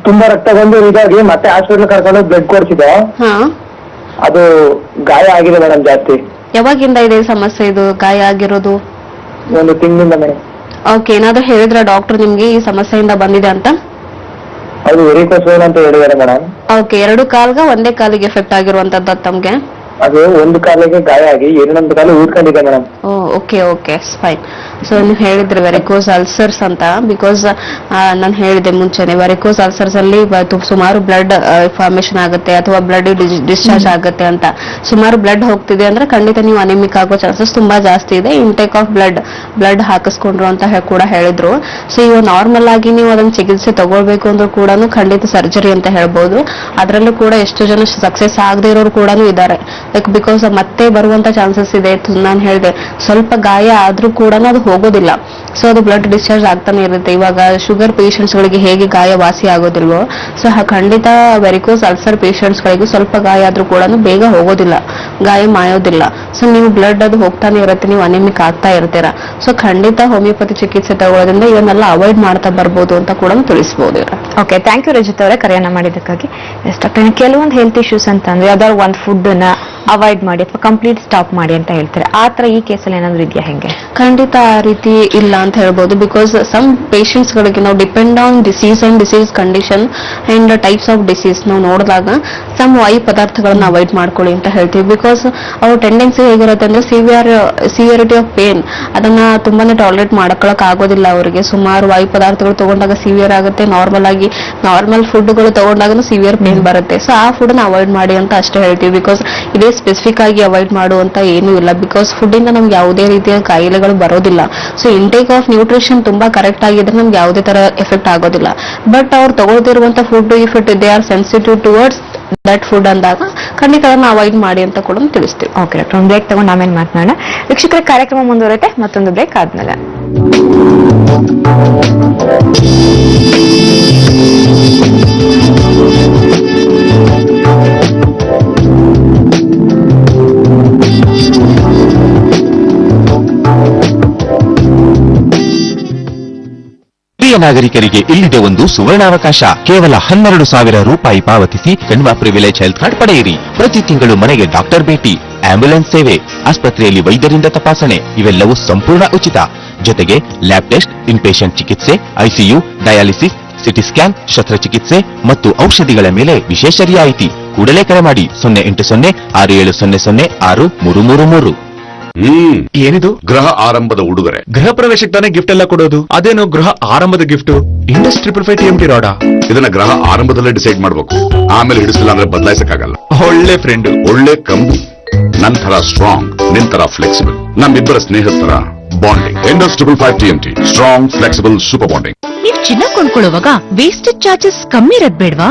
ತುಂಬಾ ರಕ್ತ ಬಂದು ಇದಾಗಿ ಮತ್ತೆ ಹಾಸ್ಪಿಟಲ್ ಕರ್ಕೊಂಡು ಬ್ಲಡ್ ಕೊಡ್ಸಿದೆ. ಅದು ಗಾಯ ಆಗಿದೆ ಮೇಡಮ್ ಜಾಸ್ತಿ. ಯಾವಾಗಿಂದ ಇದೆ ಸಮಸ್ಯೆ, ಇದು ಗಾಯ ಆಗಿರೋದು? 1 ತಿಂಗಳಿಂದ ಮೇಡಮ್. ಓಕೆ, ಏನಾದ್ರು ಹೇಳಿದ್ರ ಡಾಕ್ಟರ್ ನಿಮ್ಗೆ ಈ ಸಮಸ್ಯೆಯಿಂದ ಬಂದಿದೆ ಅಂತ? ಅದು ವೆರಿಕೋಸ್ ವೇನ್ ಅಂತ ಹೇಳಿದ್ದಾರೆ ಮೇಡಮ್. ಓಕೆ, 2 ಕಾಲ್ಗ ಒಂದೇ ಕಾಲಿಗೆ ಎಫೆಕ್ಟ್ ಆಗಿರುವಂತದ್ದು ತಮ್ಗೆ? ಅದು ಒಂದು ಕಾಲಿಗೆ ಗಾಯ ಆಗಿ ಇನ್ನೊಂದು ಕಾಲು ಊದ್ಕೊಂಡಿದೆ ಮೇಡಮ್. Okay fine. ಸೊ ನೀವು ಹೇಳಿದ್ರಿ ವೆರಿಕೋಸ್ ಅಲ್ಸರ್ಸ್ ಅಂತ. ಬಿಕಾಸ್ ನಾನು ಹೇಳಿದೆ ಮುಂಚೆನೆ, ವೆರಿಕೋಸ್ ಅಲ್ಸರ್ಸ್ ಅಲ್ಲಿ ಸುಮಾರು ಬ್ಲಡ್ ಫಾರ್ಮೇಶನ್ ಆಗುತ್ತೆ ಅಥವಾ ಬ್ಲಡ್ ಡಿಸ್ಚಾರ್ಜ್ ಆಗುತ್ತೆ ಅಂತ. ಸುಮಾರು ಬ್ಲಡ್ ಹೋಗ್ತಿದೆ ಅಂದ್ರೆ ಖಂಡಿತ ನೀವು ಅನಿಮಿಕ್ ಆಗೋ ಚಾನ್ಸಸ್ ತುಂಬಾ ಜಾಸ್ತಿ ಇದೆ. ಇಂಟೇಕ್ ಆಫ್ ಬ್ಲಡ್ ಹಾಕಿಸ್ಕೊಂಡ್ರು ಅಂತ ಕೂಡ ಹೇಳಿದ್ರು. ಸೊ ಇವಾಗ ನಾರ್ಮಲ್ ಆಗಿ ನೀವು ಅದನ್ನ ಚಿಕಿತ್ಸೆ ತಗೊಳ್ಬೇಕು ಅಂದ್ರೂ ಕೂಡ ಖಂಡಿತ ಸರ್ಜರಿ ಅಂತ ಹೇಳ್ಬೋದು. ಅದರಲ್ಲೂ ಕೂಡ ಎಷ್ಟು ಜನ ಸಕ್ಸಸ್ ಆಗದೆ ಇರೋರು ಕೂಡ ಇದ್ದಾರೆ. ಬಿಕಾಸ್ ಮತ್ತೆ ಬರುವಂತ ಚಾನ್ಸಸ್ ಇದೆ. ನಾನು ಹೇಳಿದೆ, ಸ್ವಲ್ಪ ಗಾಯ ಆದ್ರೂ ಕೂಡ ಅದು ಹೋಗೋದಿಲ್ಲ. ಸೊ ಅದು ಬ್ಲಡ್ ಡಿಸ್ಚಾರ್ಜ್ ಆಗ್ತಾನೆ ಇರುತ್ತೆ. ಇವಾಗ ಶುಗರ್ ಪೇಷಂಟ್ಸ್ ಗಳಿಗೆ ಹೇಗೆ ಗಾಯ ವಾಸಿ ಆಗೋದಿಲ್ವೋ, ಸೊ ಖಂಡಿತ ವೆರಿಕೋಸ್ ಅಲ್ಸರ್ ಪೇಷಂಟ್ಸ್ ಗಳಿಗೆ ಸ್ವಲ್ಪ ಗಾಯ ಆದ್ರೂ ಕೂಡ ಬೇಗ ಹೋಗೋದಿಲ್ಲ, ಗಾಯ ಮಾಯೋದಿಲ್ಲ. ಸೊ ನೀವು ಬ್ಲಡ್ ಅದು ಹೋಗ್ತಾನೆ ಇರುತ್ತೆ, ನೀವು ಅನಿಮಿಕ್ ಆಗ್ತಾ ಇರ್ತೀರಾ. ಸೊ ಖಂಡಿತ ಹೋಮಿಯೋಪತಿ ಚಿಕಿತ್ಸೆ ತಗೊಳ್ಳೋದ್ರಿಂದ ಇವನ್ನೆಲ್ಲ ಅವಾಯ್ಡ್ ಮಾಡ್ತಾ ಬರ್ಬೋದು ಅಂತ ಕೂಡ ತಿಳಿಸಬಹುದು. ಓಕೆ, ಥ್ಯಾಂಕ್ ಯು ರಜಿತ್ ಅವರೇ ಕರೆಯನ್ನ ಮಾಡಿದ್ದಕ್ಕಾಗಿ. ಕೆಲವೊಂದು ಹೆಲ್ತ್ ಇಶ್ಯೂಸ್ ಅಂತಂದ್ರೆ ಯಾವ್ದಾದ್ರು ಒಂದು ಫುಡ್ ನ ಅವಾಯ್ಡ್ ಮಾಡಿ ಅಥವಾ ಕಂಪ್ಲೀಟ್ ಸ್ಟಾಪ್ ಮಾಡಿ ಅಂತ ಹೇಳ್ತಾರೆ. ಆ ತರ ಈ ಕೇಸಲ್ಲಿ ಏನಾದ್ರು ಇದೆಯಾ ಹೆಂಗೆ? ಖಂಡಿತ ಆ ರೀತಿ ಇಲ್ಲ ಅಂತ ಹೇಳ್ಬೋದು. ಬಿಕಾಸ್ ಸಮ್ ಪೇಷಂಟ್ಸ್ ಗಳಿಗೆ ನಾವು depend on disease and disease condition and types of disease ನಾವು ನೋಡಿದಾಗ ಸಮ್ ವಾಯು ಪದಾರ್ಥಗಳನ್ನ ಅವಾಯ್ಡ್ ಮಾಡ್ಕೊಳ್ಳಿ ಅಂತ ಹೇಳ್ತೀವಿ. ಬಿಕಾಸ್ ಅವ್ರ ಟೆಂಡೆನ್ಸಿ ಹೇಗಿರುತ್ತೆ ಅಂದ್ರೆ ಸಿವಿಯರಿಟಿ ಆಫ್ ಪೇನ್ ಅದನ್ನ ತುಂಬಾನೇ ಟಾಲರೇಟ್ ಮಾಡ್ಕೊಳಕ್ ಆಗೋದಿಲ್ಲ ಅವರಿಗೆ. ಸುಮಾರು ವಾಯು ಪದಾರ್ಥಗಳು ತಗೊಂಡಾಗ ಸಿವಿಯರ್ ಆಗುತ್ತೆ, ನಾರ್ಮಲ್ ಫುಡ್ಗಳು ತಗೊಂಡಾಗ ಸಿವಿಯರ್ ಪೇನ್ ಬರುತ್ತೆ. ಸೊ ಆ ಫುಡ್ ನ ಅವಾಯ್ಡ್ ಮಾಡಿ ಅಂತ ಅಷ್ಟೇ ಹೇಳ್ತೀವಿ. ಬಿಕಾಸ್ ಇದೇ ಸ್ಪೆಸಿಫಿಕ್ ಆಗಿ ಅವಾಯ್ಡ್ ಮಾಡುವಂತ ಏನೂ ಇಲ್ಲ. ಬಿಕಾಸ್ ಫುಡ್ ಇಂದ ನಮ್ಗೆ ಯಾವುದೇ ರೀತಿಯ ಕಾಯಿಲೆಗಳು ಬರೋದಿಲ್ಲ. ಸೊ ಇಂಟೇಕ್ ಆಫ್ ನ್ಯೂಟ್ರಿಷನ್ ತುಂಬಾ ಕರೆಕ್ಟ್ ಆಗಿದ್ರೆ ನಮ್ಗೆ ಯಾವುದೇ ತರ ಎಫೆಕ್ಟ್ ಆಗೋದಿಲ್ಲ. ಬಟ್ ಅವ್ರು ತಗೊಳ್ತಿರುವಂತ food if it they are sensitive towards that food ಅಂದಾಗ ಖಂಡಿತ ಅದನ್ನ ಅವಾಯ್ಡ್ ಮಾಡಿ ಅಂತ ಕೂಡ ತಿಳಿಸ್ತೀವಿ. ಓಕೆ ಡಾಕ್ಟರ್, ಒಂದು ಬ್ರೇಕ್ ತಗೊಂಡು ಆಮೇಲೆ ಮಾತನಾಡೋಣ. ವೀಕ್ಷಕರ, ಕಾರ್ಯಕ್ರಮ ಮುಂದುವರೆಯುತ್ತೆ ಮತ್ತೊಂದು ಬ್ರೇಕ್ ಆದ್ಮೇಲೆ. ನಾಗರಿಕರಿಗೆ ಇಲ್ಲಿದೆ ಒಂದು ಸುವರ್ಣಾವಕಾಶ. ಕೇವಲ 12,000 ರೂಪಾಯಿ ಪಾವತಿಸಿ ಕಣ್ವಾ ಪ್ರಿವಿಲೇಜ್ ಹೆಲ್ತ್ ಕಾರ್ಡ್ ಪಡೆಯಿರಿ. ಪ್ರತಿ ತಿಂಗಳು ಮನೆಗೆ ಡಾಕ್ಟರ್ ಭೇಟಿ, ಆಂಬ್ಯುಲೆನ್ಸ್ ಸೇವೆ, ಆಸ್ಪತ್ರೆಯಲ್ಲಿ ವೈದ್ಯರಿಂದ ತಪಾಸಣೆ ಇವೆಲ್ಲವೂ ಸಂಪೂರ್ಣ ಉಚಿತ. ಜೊತೆಗೆ ಲ್ಯಾಬ್ ಟೆಸ್ಟ್, ಇನ್ಪೇಷಂಟ್ ಚಿಕಿತ್ಸೆ, ಐಸಿಯು, ಡಯಾಲಿಸಿಸ್, ಸಿಟಿ ಸ್ಕ್ಯಾನ್, ಶಸ್ತ್ರಚಿಕಿತ್ಸೆ ಮತ್ತು ಔಷಧಿಗಳ ಮೇಲೆ ವಿಶೇಷ ರಿಯಾಯಿತಿ. ಕೂಡಲೇ ಕರೆ ಮಾಡಿ 08067006333. ಏನಿದು? ಗೃಹ ಆರಂಭದ ಉಡುಗೊರೆ. ಗೃಹ ಪ್ರವೇಶಕ್ಕೆ ತಾನೇ ಗಿಫ್ಟ್ ಎಲ್ಲ ಕೊಡೋದು, ಅದೇನು ಗೃಹ ಆರಂಭದ ಗಿಫ್ಟ್? ಇಂಡಸ್ಟ್ರಿ ಪ್ರಿಫೈಟ್ ಎಂಟಿ ರೋಡ. ಇದನ್ನ ಗೃಹ ಆರಂಭದಲ್ಲೇ ಡಿಸೈಡ್ ಮಾಡ್ಬೇಕು, ಆಮೇಲೆ ಹಿಡಿಸಿಲ್ಲ ಅಂದ್ರೆ ಬದಲಾಯಿಸಕ್ಕಾಗಲ್ಲ. ಒಳ್ಳೆ ಫ್ರೆಂಡ್, ಒಳ್ಳೆ ಕಂಬಿ, ನನ್ ತರ ಸ್ಟ್ರಾಂಗ್, ನಿನ್ ತರ ಫ್ಲೆಕ್ಸಿಬಲ್, ನಮ್ಮಿಬ್ಬರ ಸ್ನೇಹಿತರ bonding. Industry 5 TMT strong flexible super bonding. ನೀವು ಚಿನ್ನ ಕೊಂಡ್ಕೊಳ್ಳುವಾಗ ವೇಸ್ಟೇಜ್ ಚಾರ್ಜಸ್ ಕಮ್ಮಿ ಇರೋದ್ ಬೇಡ್ವಾ?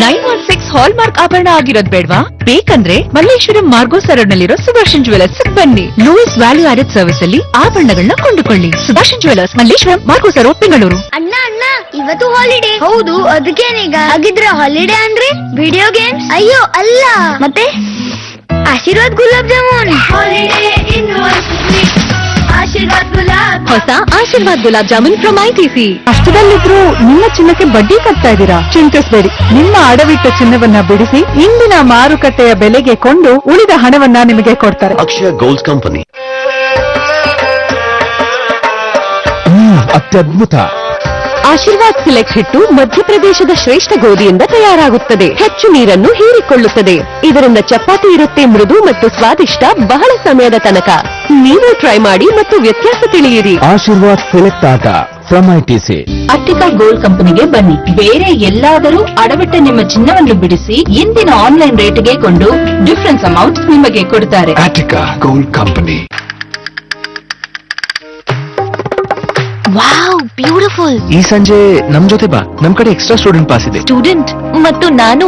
916 ಹಾಲ್ಮಾರ್ಕ್ ಆಭರಣ ಆಗಿರೋದ್ ಬೇಡ್ವಾ? ಬೇಕಂದ್ರೆ ಮಲ್ಲೇಶ್ವರಂ ಮಾರ್ಗೋ ಸರಡ್ನಲ್ಲಿರೋ ಸುದರ್ಶನ್ ಜ್ಯುವೆಲರ್ಸ್ ಬನ್ನಿ. ಲೋಯೆಸ್ಟ್ ವ್ಯಾಲ್ಯೂ ಆಡೆಡ್ ಸರ್ವಿಸ್ ಅಲ್ಲಿ ಆಭರಣಗಳನ್ನ ಕೊಂಡುಕೊಳ್ಳಿ. ಸುದರ್ಶನ್ ಜ್ಯುವೆಲರ್ಸ್, ಮಲ್ಲೇಶ್ವರಂ ಮಾರ್ಗೋ ಸರೋಡ್, ಬೆಂಗಳೂರು. ಅಣ್ಣ ಇವತ್ತು ಹಾಲಿಡೇ. ಹೌದು, ಅದಕ್ಕೇನೀಗ? ಹಾಗಿದ್ರೆ ಹಾಲಿಡೇ ಅಂದ್ರೆ ವಿಡಿಯೋ ಗೇಮ್ಸ್? ಅಯ್ಯೋ ಅಲ್ಲ, ಮತ್ತೆ ಆಶೀರ್ವಾದ್ ಗುಲಾಬ್ ಜಾಮೂನ್. ಹೊಸ ಆಶೀರ್ವಾದ್ ಗುಲಾಬ್ ಜಾಮೂನ್ ಫ್ರಮ್ ITC. ಅಷ್ಟದಲ್ಲಿದ್ರು ನಿಮ್ಮ ಚಿನ್ನಕ್ಕೆ ಬಡ್ಡಿ ಕಟ್ತಾ ಇದ್ದೀರಾ? ಚಿಂತಿಸಬೇಡಿ, ನಿಮ್ಮ ಅಡವಿಟ್ಟ ಚಿನ್ನವನ್ನ ಬಿಡಿಸಿ ಇಂದಿನ ಮಾರುಕಟ್ಟೆಯ ಬೆಲೆಗೆ ಕೊಂಡು ಉಳಿದ ಹಣವನ್ನ ನಿಮಗೆ ಕೊಡ್ತಾರೆ. ಅಕ್ಷಯ ಗೋಲ್ಡ್ ಕಂಪನಿ. ಅತ್ಯದ್ಭುತ. ಆಶೀರ್ವಾದ್ ಸಿಲೆಕ್ಟ್ ಹಿಟ್ಟು ಮಧ್ಯಪ್ರದೇಶದ ಶ್ರೇಷ್ಠ ಗೋಧಿಯಿಂದ ತಯಾರಾಗುತ್ತದೆ. ಹೆಚ್ಚು ನೀರನ್ನು ಹೀರಿಕೊಳ್ಳುತ್ತದೆ. ಇದರಿಂದ ಚಪಾತಿ ಇರುತ್ತೆ ಮೃದು ಮತ್ತು ಸ್ವಾದಿಷ್ಟ ಬಹಳ ಸಮಯದ ತನಕ. ನೀವು ಟ್ರೈ ಮಾಡಿ ಮತ್ತು ವ್ಯತ್ಯಾಸ ತಿಳಿಯಿರಿ. ಆಶೀರ್ವಾದ್ ಸೆಲೆಕ್ಟ್ ಆಟ ಫ್ರಮ್ ITC. ಅಟ್ಟಿಕಾ ಗೋಲ್ಡ್ ಕಂಪನಿಗೆ ಬನ್ನಿ. ಬೇರೆ ಎಲ್ಲಾದರೂ ಅಡವಿಟ್ಟ ನಿಮ್ಮ ಚಿನ್ನವನ್ನು ಬಿಡಿಸಿ ಇಂದಿನ ಆನ್ಲೈನ್ ರೇಟ್ಗೆ ಕೊಂಡು ಡಿಫರೆನ್ಸ್ ಅಮೌಂಟ್ ನಿಮಗೆ ಕೊಡ್ತಾರೆ. Attica gold company. Wow, beautiful. ಈ ಸಂಜೆ ನಮ್ ಜೊತೆ ಬಾ, ನಮ್ ಕಡೆ ಎಕ್ಸ್ಟ್ರಾ ಸ್ಟೂಡೆಂಟ್ ಪಾಸ್ ಇದೆ. ಸ್ಟೂಡೆಂಟ್ ಮತ್ತು ನಾನು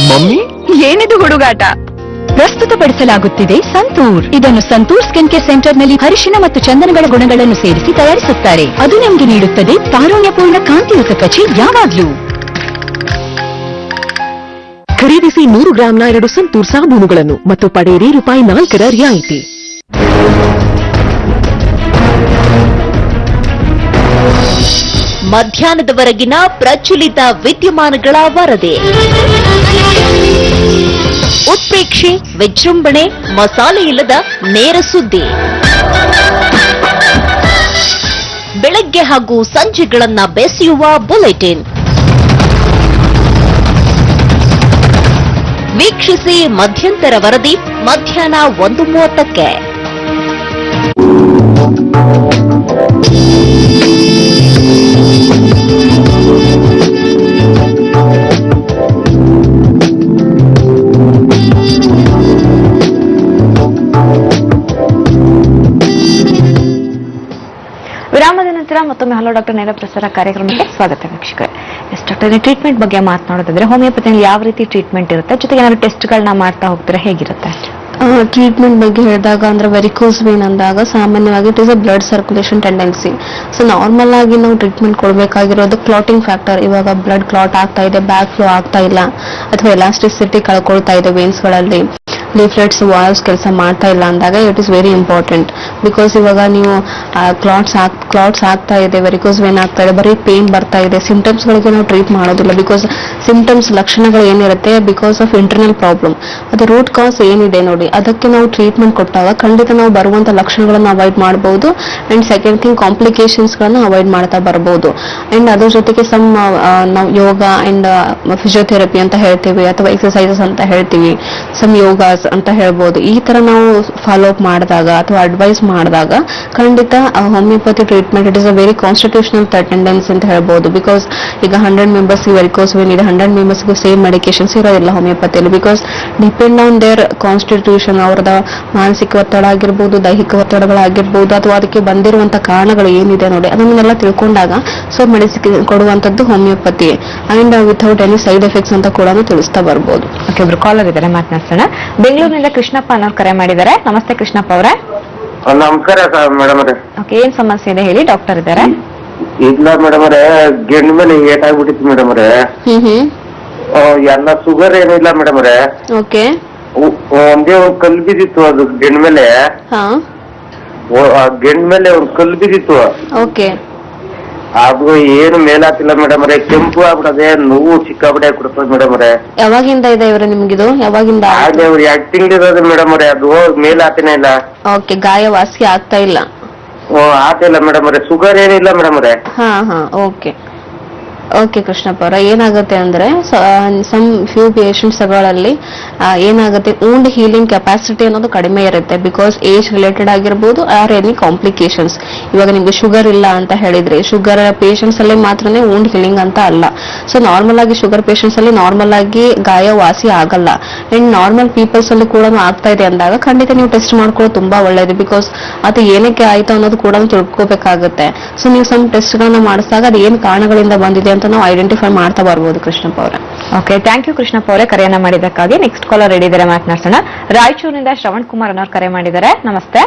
ಮಮ್ಮಿ, ಏನಿದು ಹುಡುಗಾಟ? ಪ್ರಸ್ತುತಪಡಿಸಲಾಗುತ್ತಿದೆ ಸಂತೂರ್. ಇದನ್ನು ಸಂತೂರ್ ಸ್ಕಿನ್ ಕೇರ್ ಸೆಂಟರ್ನಲ್ಲಿ ಅರಿಶಿನ ಮತ್ತು ಚಂದನಗಳ ಗುಣಗಳನ್ನು ಸೇರಿಸಿ ತಯಾರಿಸುತ್ತಾರೆ. ಅದು ನಿಮಗೆ ನೀಡುತ್ತದೆ ತಾರುಣ್ಯಪೂರ್ಣ ಕಾಂತಿಯುತ ತ್ವಚೆ ಯಾವಾಗ್ಲೂ. ಖರೀದಿಸಿ 100 ಗ್ರಾಂನ 2 ಸಂತೂರ್ ಸಾಬೂನುಗಳನ್ನು ಮತ್ತು ಪಡೆಯಿರಿ ₹4 ರಿಯಾಯಿತಿ. ಮಧ್ಯಾಹ್ನದವರೆಗಿನ ಪ್ರಚಲಿತ ವಿದ್ಯಮಾನಗಳ ವರದಿ. ಉತ್ಪ್ರೇಕ್ಷೆ, ವಿಜೃಂಭಣೆ, ಮಸಾಲೆ ಇಲ್ಲದ ನೇರ ಸುದ್ದಿ. ಬೆಳಗ್ಗೆ ಹಾಗೂ ಸಂಜೆಗಳನ್ನ ಬೆಸೆಯುವ ಬುಲೆಟಿನ್. ವೀಕ್ಷಿಸಿ ಮಧ್ಯಂತರ ವರದಿ ಮಧ್ಯಾಹ್ನ 1:30ಕ್ಕೆ. ವಿರಾಮದ ನಂತರ ಮತ್ತೊಮ್ಮೆ ಹಲೋ ಡಾಕ್ಟರ್ ನೇರ ಪ್ರಸಾರ ಕಾರ್ಯಕ್ರಮಕ್ಕೆ ಸ್ವಾಗತ ವೀಕ್ಷಕರೇ. ಎಸ್ ಡಾಕ್ಟರ್, ಟ್ರೀಟ್ಮೆಂಟ್ ಬಗ್ಗೆ ಮಾತನಾಡೋದಾದ್ರೆ ಹೋಮಿಯೋಪತಿಯಲ್ಲಿ ಯಾವ ರೀತಿ ಟ್ರೀಟ್ಮೆಂಟ್ ಇರುತ್ತೆ, ಜೊತೆಗೆ ಏನಾದ್ರು ಟೆಸ್ಟ್ಗಳನ್ನ ಮಾಡ್ತಾ ಹೋಗ್ತಾರೆ, ಹೇಗಿರುತ್ತೆ? ಟ್ರೀಟ್ಮೆಂಟ್ ಬಗ್ಗೆ ಹೇಳಿದಾಗ ಅಂದ್ರೆ ವೆರಿಕೋಸ್ ವೇನ್ ಅಂದಾಗ ಸಾಮಾನ್ಯವಾಗಿ it is a blood circulation tendency. So normal ಆಗಿ ನಾವು ಟ್ರೀಟ್ಮೆಂಟ್ ಕೊಡಬೇಕಾಗಿರೋದು ಕ್ಲಾಟಿಂಗ್ ಫ್ಯಾಕ್ಟರ್. ಇವಾಗ ಬ್ಲಡ್ ಕ್ಲಾಟ್ ಆಗ್ತಾ ಇದೆ, ಬ್ಯಾಕ್ ಫ್ಲೋ ಆಗ್ತಾ ಇಲ್ಲ, ಅಥವಾ ಎಲಾಸ್ಟಿಸಿಟಿ ಕಳ್ಕೊಳ್ತಾ ಇದೆ ವೇನ್ಸ್ಗಳಲ್ಲಿ. ಲೀಫ್ಲೆಟ್ಸ್ ವಾಲ್ವ್ಸ್ ಕೆಲಸ ಮಾಡ್ತಾ ಇಲ್ಲ ಅಂದಾಗ it is very important. Because ಇವಾಗ ನೀವು ಕ್ಲಾಟ್ಸ್ ಆಗ್ತಾ ಇದೆ, ವೆರಿಕೋಸ್ ವೇನ್ ಆಗ್ತಾ ಇದೆ, ಬರೀ ಪೇನ್ ಬರ್ತಾ ಇದೆ, ಸಿಂಟಮ್ಸ್ ಗಳಿಗೆ ನಾವು ಟ್ರೀಟ್ ಮಾಡೋದಿಲ್ಲ. ಬಿಕಾಸ್ ಸಿಂಟಮ್ಸ್ ಲಕ್ಷಣಗಳು ಏನಿರುತ್ತೆ ಬಿಕಾಸ್ ಆಫ್ ಇಂಟರ್ನಲ್ ಪ್ರಾಬ್ಲಮ್. ಅದು ರೂಟ್ ಕಾಸ್ ಏನಿದೆ ನೋಡಿ, ಅದಕ್ಕೆ ನಾವು ಟ್ರೀಟ್ಮೆಂಟ್ ಕೊಟ್ಟಾಗ ಖಂಡಿತ ನಾವು ಬರುವಂತ ಲಕ್ಷಣಗಳನ್ನು ಅವಾಯ್ಡ್ ಮಾಡಬಹುದು. ಅಂಡ್ ಸೆಕೆಂಡ್ ಥಿಂಗ್, ಕಾಂಪ್ಲಿಕೇಶನ್ಸ್ ಗಳನ್ನ ಅವಾಯ್ಡ್ ಮಾಡ್ತಾ ಬರಬಹುದು. ಅಂಡ್ ಅದ್ರ ಜೊತೆಗೆ ನಾವು ಯೋಗ ಅಂಡ್ ಫಿಸಿಯೋಥೆರಪಿ ಅಂತ ಹೇಳ್ತೀವಿ, ಅಥವಾ ಎಕ್ಸರ್ಸೈಸಸ್ ಅಂತ ಹೇಳ್ತೀವಿ, ಸಮ್ ಯೋಗಾಸ್ ಅಂತ ಹೇಳ್ಬೋದು. ಈ ತರ ನಾವು ಫಾಲೋ ಅಪ್ ಮಾಡಿದಾಗ ಅಥವಾ ಅಡ್ವೈಸ್ ಮಾಡಿದಾಗ ಖಂಡಿತ homeopathy treatment it is a very constitutional tendency ಅಂತ ಹೇಳ್ಬೋದು. ಬಿಕಾಸ್ ಈಗ 100 ಮೆಂಬರ್ಸ್ ವೆರಿಕೋಸ್ ವೇನ್ ಇದೆ, 100 ಮೆಂಬರ್ಸ್ಗೂ ಸೇಮ್ ಮೆಡಿಕೇಶನ್ಸ್ ಇರೋದಿಲ್ಲ ಹೋಮಿಯೋಪತಿಯಲ್ಲಿ. Because depend on their constitution, ಅವರದ ಮಾನಸಿಕ ಒತ್ತಡ ಆಗಿರ್ಬೋದು, ದೈಹಿಕ ಒತ್ತಡಗಳಾಗಿರ್ಬೋದು, ಅಥವಾ ಅದಕ್ಕೆ ಬಂದಿರುವಂತ ಕಾರಣಗಳು ಏನಿದೆ ನೋಡಿ ಅದನ್ನೆಲ್ಲ ತಿಳ್ಕೊಂಡಾಗ ಸೊ ಮೆಡಿಸಿನ್ ಕೊಡುವಂತದ್ದು homeopathy and without any side effects ಅಂತ ಕೂಡ ತಿಳಿಸ್ತಾ ಬರ್ಬೋದು. ಓಕೆ, ಒಬ್ರು ಕಾಲರ್ ಇದ್ದಾರೆ, ಮಾತನಾಡ್ಸೋಣ. ಬೆಂಗಳೂರಿನಿಂದ ಕೃಷ್ಣಪ್ಪ ಅನ್ನೋರು ಕರೆ ಮಾಡಿದ್ದಾರೆ. ನಮಸ್ತೆ ಕೃಷ್ಣಪ್ಪ ಅವರೇ. ನಮಸ್ಕಾರ ಮೇಡಮ್ ಅವರೇ. ಓಕೆ, ಏನ್ ಸಮಸ್ಯೆ ಇದೆ ಹೇಳಿ, ಡಾಕ್ಟರ್ ಇದ್ದಾರೆ. ಇಲ್ಲ ಮೇಡಮ್ ಅವರೇ, ಗೆಂಡ್ ಮೇಲೆ ಏಟ್ ಆಗ್ಬಿಟ್ಟಿತ್ತು ಮೇಡಮ್ ಅವರೇ. ಎಲ್ಲ ಶುಗರ್ ಏನಿಲ್ಲ ಮೇಡಮ್ ಅವರೇ. ಓಕೆ, ಒಂದೇ ಒಂದ್ ಕಲ್ ಬಿದ್ದಿತ್ತು, ಅದು ಗೆಂಡ್ ಮೇಲೆ. ಗೆಂಡ್ ಮೇಲೆ ಒಂದ್ ಕಲ್ ಬಿದ್ದಿತ್ತು. ಓಕೆ, ಅದು ಏನು ಮೇಲಾತಿಲ್ಲ ಮೇಡಮ್ ಅವರೇ. ಕೆಂಪು ಆಗ್ಬಿಡದೆ, ನೋವು ಸಿಕ್ಕಾಬಿಡೆ ಕೊಡ್ತದೆ ಮೇಡಮ್ ಅವರೇ. ಯಾವಾಗಿಂದ ಇದೆ ಇವ್ರೆ ನಿಮ್ಗಿದು? ಯಾವಾಗಿಂದ? ಹಾಗೆ ಅವ್ರು 2 ತಿಂಗಳಿರೋದು ಮೇಡಮ್ ಅವರೇ. ಅದು ಮೇಲಾತಿನೇ ಇಲ್ಲ. ಓಕೆ, ಗಾಯ ವಾಸಿ ಆಗ್ತಾ ಇಲ್ಲ? ಆತಿಲ್ಲ ಮೇಡಮ್ ಅವರೇ. ಶುಗರ್ ಏನಿಲ್ಲ ಮೇಡಮ್ ಅವರೇ. ಓಕೆ ಓಕೆ ಕೃಷ್ಣಪ್ಪ ಅವರ, ಏನಾಗುತ್ತೆ ಅಂದ್ರೆ ಸಮ್ ಫ್ಯೂ ಪೇಷಂಟ್ಸ್ಗಳಲ್ಲಿ ಏನಾಗುತ್ತೆ, ವೂಂಡ್ ಹೀಲಿಂಗ್ ಕೆಪಾಸಿಟಿ ಅನ್ನೋದು ಕಡಿಮೆ ಇರುತ್ತೆ. ಬಿಕಾಸ್ ಏಜ್ ರಿಲೇಟೆಡ್ ಆಗಿರ್ಬೋದು ಆರ್ ಎನಿ ಕಾಂಪ್ಲಿಕೇಶನ್ಸ್. ಇವಾಗ ನಿಮ್ಗೆ ಶುಗರ್ ಇಲ್ಲ ಅಂತ ಹೇಳಿದ್ರೆ, ಶುಗರ್ ಪೇಷಂಟ್ಸ್ ಅಲ್ಲಿ ಮಾತ್ರನೇ ವೂಂಡ್ ಹೀಲಿಂಗ್ ಅಂತ ಅಲ್ಲ. ಸೊ ನಾರ್ಮಲ್ ಆಗಿ ಶುಗರ್ ಪೇಷಂಟ್ಸ್ ಅಲ್ಲಿ ನಾರ್ಮಲ್ ಆಗಿ ಗಾಯ ವಾಸಿ ಆಗಲ್ಲ. ಅಂಡ್ ನಾರ್ಮಲ್ ಪೀಪಲ್ಸ್ ಅಲ್ಲಿ ಕೂಡ ಆಗ್ತಾ ಇದೆ ಅಂದಾಗ ಖಂಡಿತ ನೀವು ಟೆಸ್ಟ್ ಮಾಡ್ಕೊಳ್ಳೋದು ತುಂಬಾ ಒಳ್ಳೇದು. ಬಿಕಾಸ್ ಅದು ಏನಕ್ಕೆ ಆಯ್ತು ಅನ್ನೋದು ಕೂಡ ತಿಳ್ಕೋಬೇಕಾಗುತ್ತೆ. ಸೊ ನೀವು ಸಮ್ ಟೆಸ್ಟ್ ಗಳನ್ನ ಮಾಡಿಸಿದಾಗ ಅದು ಏನ್ ಕಾರಣಗಳಿಂದ ಬಂದಿದೆ ಅಂತ ನಾವು ಐಡೆಂಟಿಫೈ ಮಾಡ್ತಾ ಬರ್ಬೋದು ಕೃಷ್ಣಪ್ಪ ಅವರ. ಓಕೆ, ಥ್ಯಾಂಕ್ ಯು ಕೃಷ್ಣಪ್ಪ ಅವರೇ ಕರೆಯನ್ನ ಮಾಡಿದ್ದಕ್ಕಾಗಿ. ನೆಕ್ಸ್ಟ್ ಕಾಲರ್ ರೆಡಿ ಇದ್ದಾರೆ, ಮಾತನಾಡ್ಸೋಣ. ರಾಯಚೂರಿನಿಂದ ಶ್ರವಣ್ ಕುಮಾರ್ ಅನ್ನೋರು ಕರೆ ಮಾಡಿದ್ದಾರೆ. ನಮಸ್ತೆ.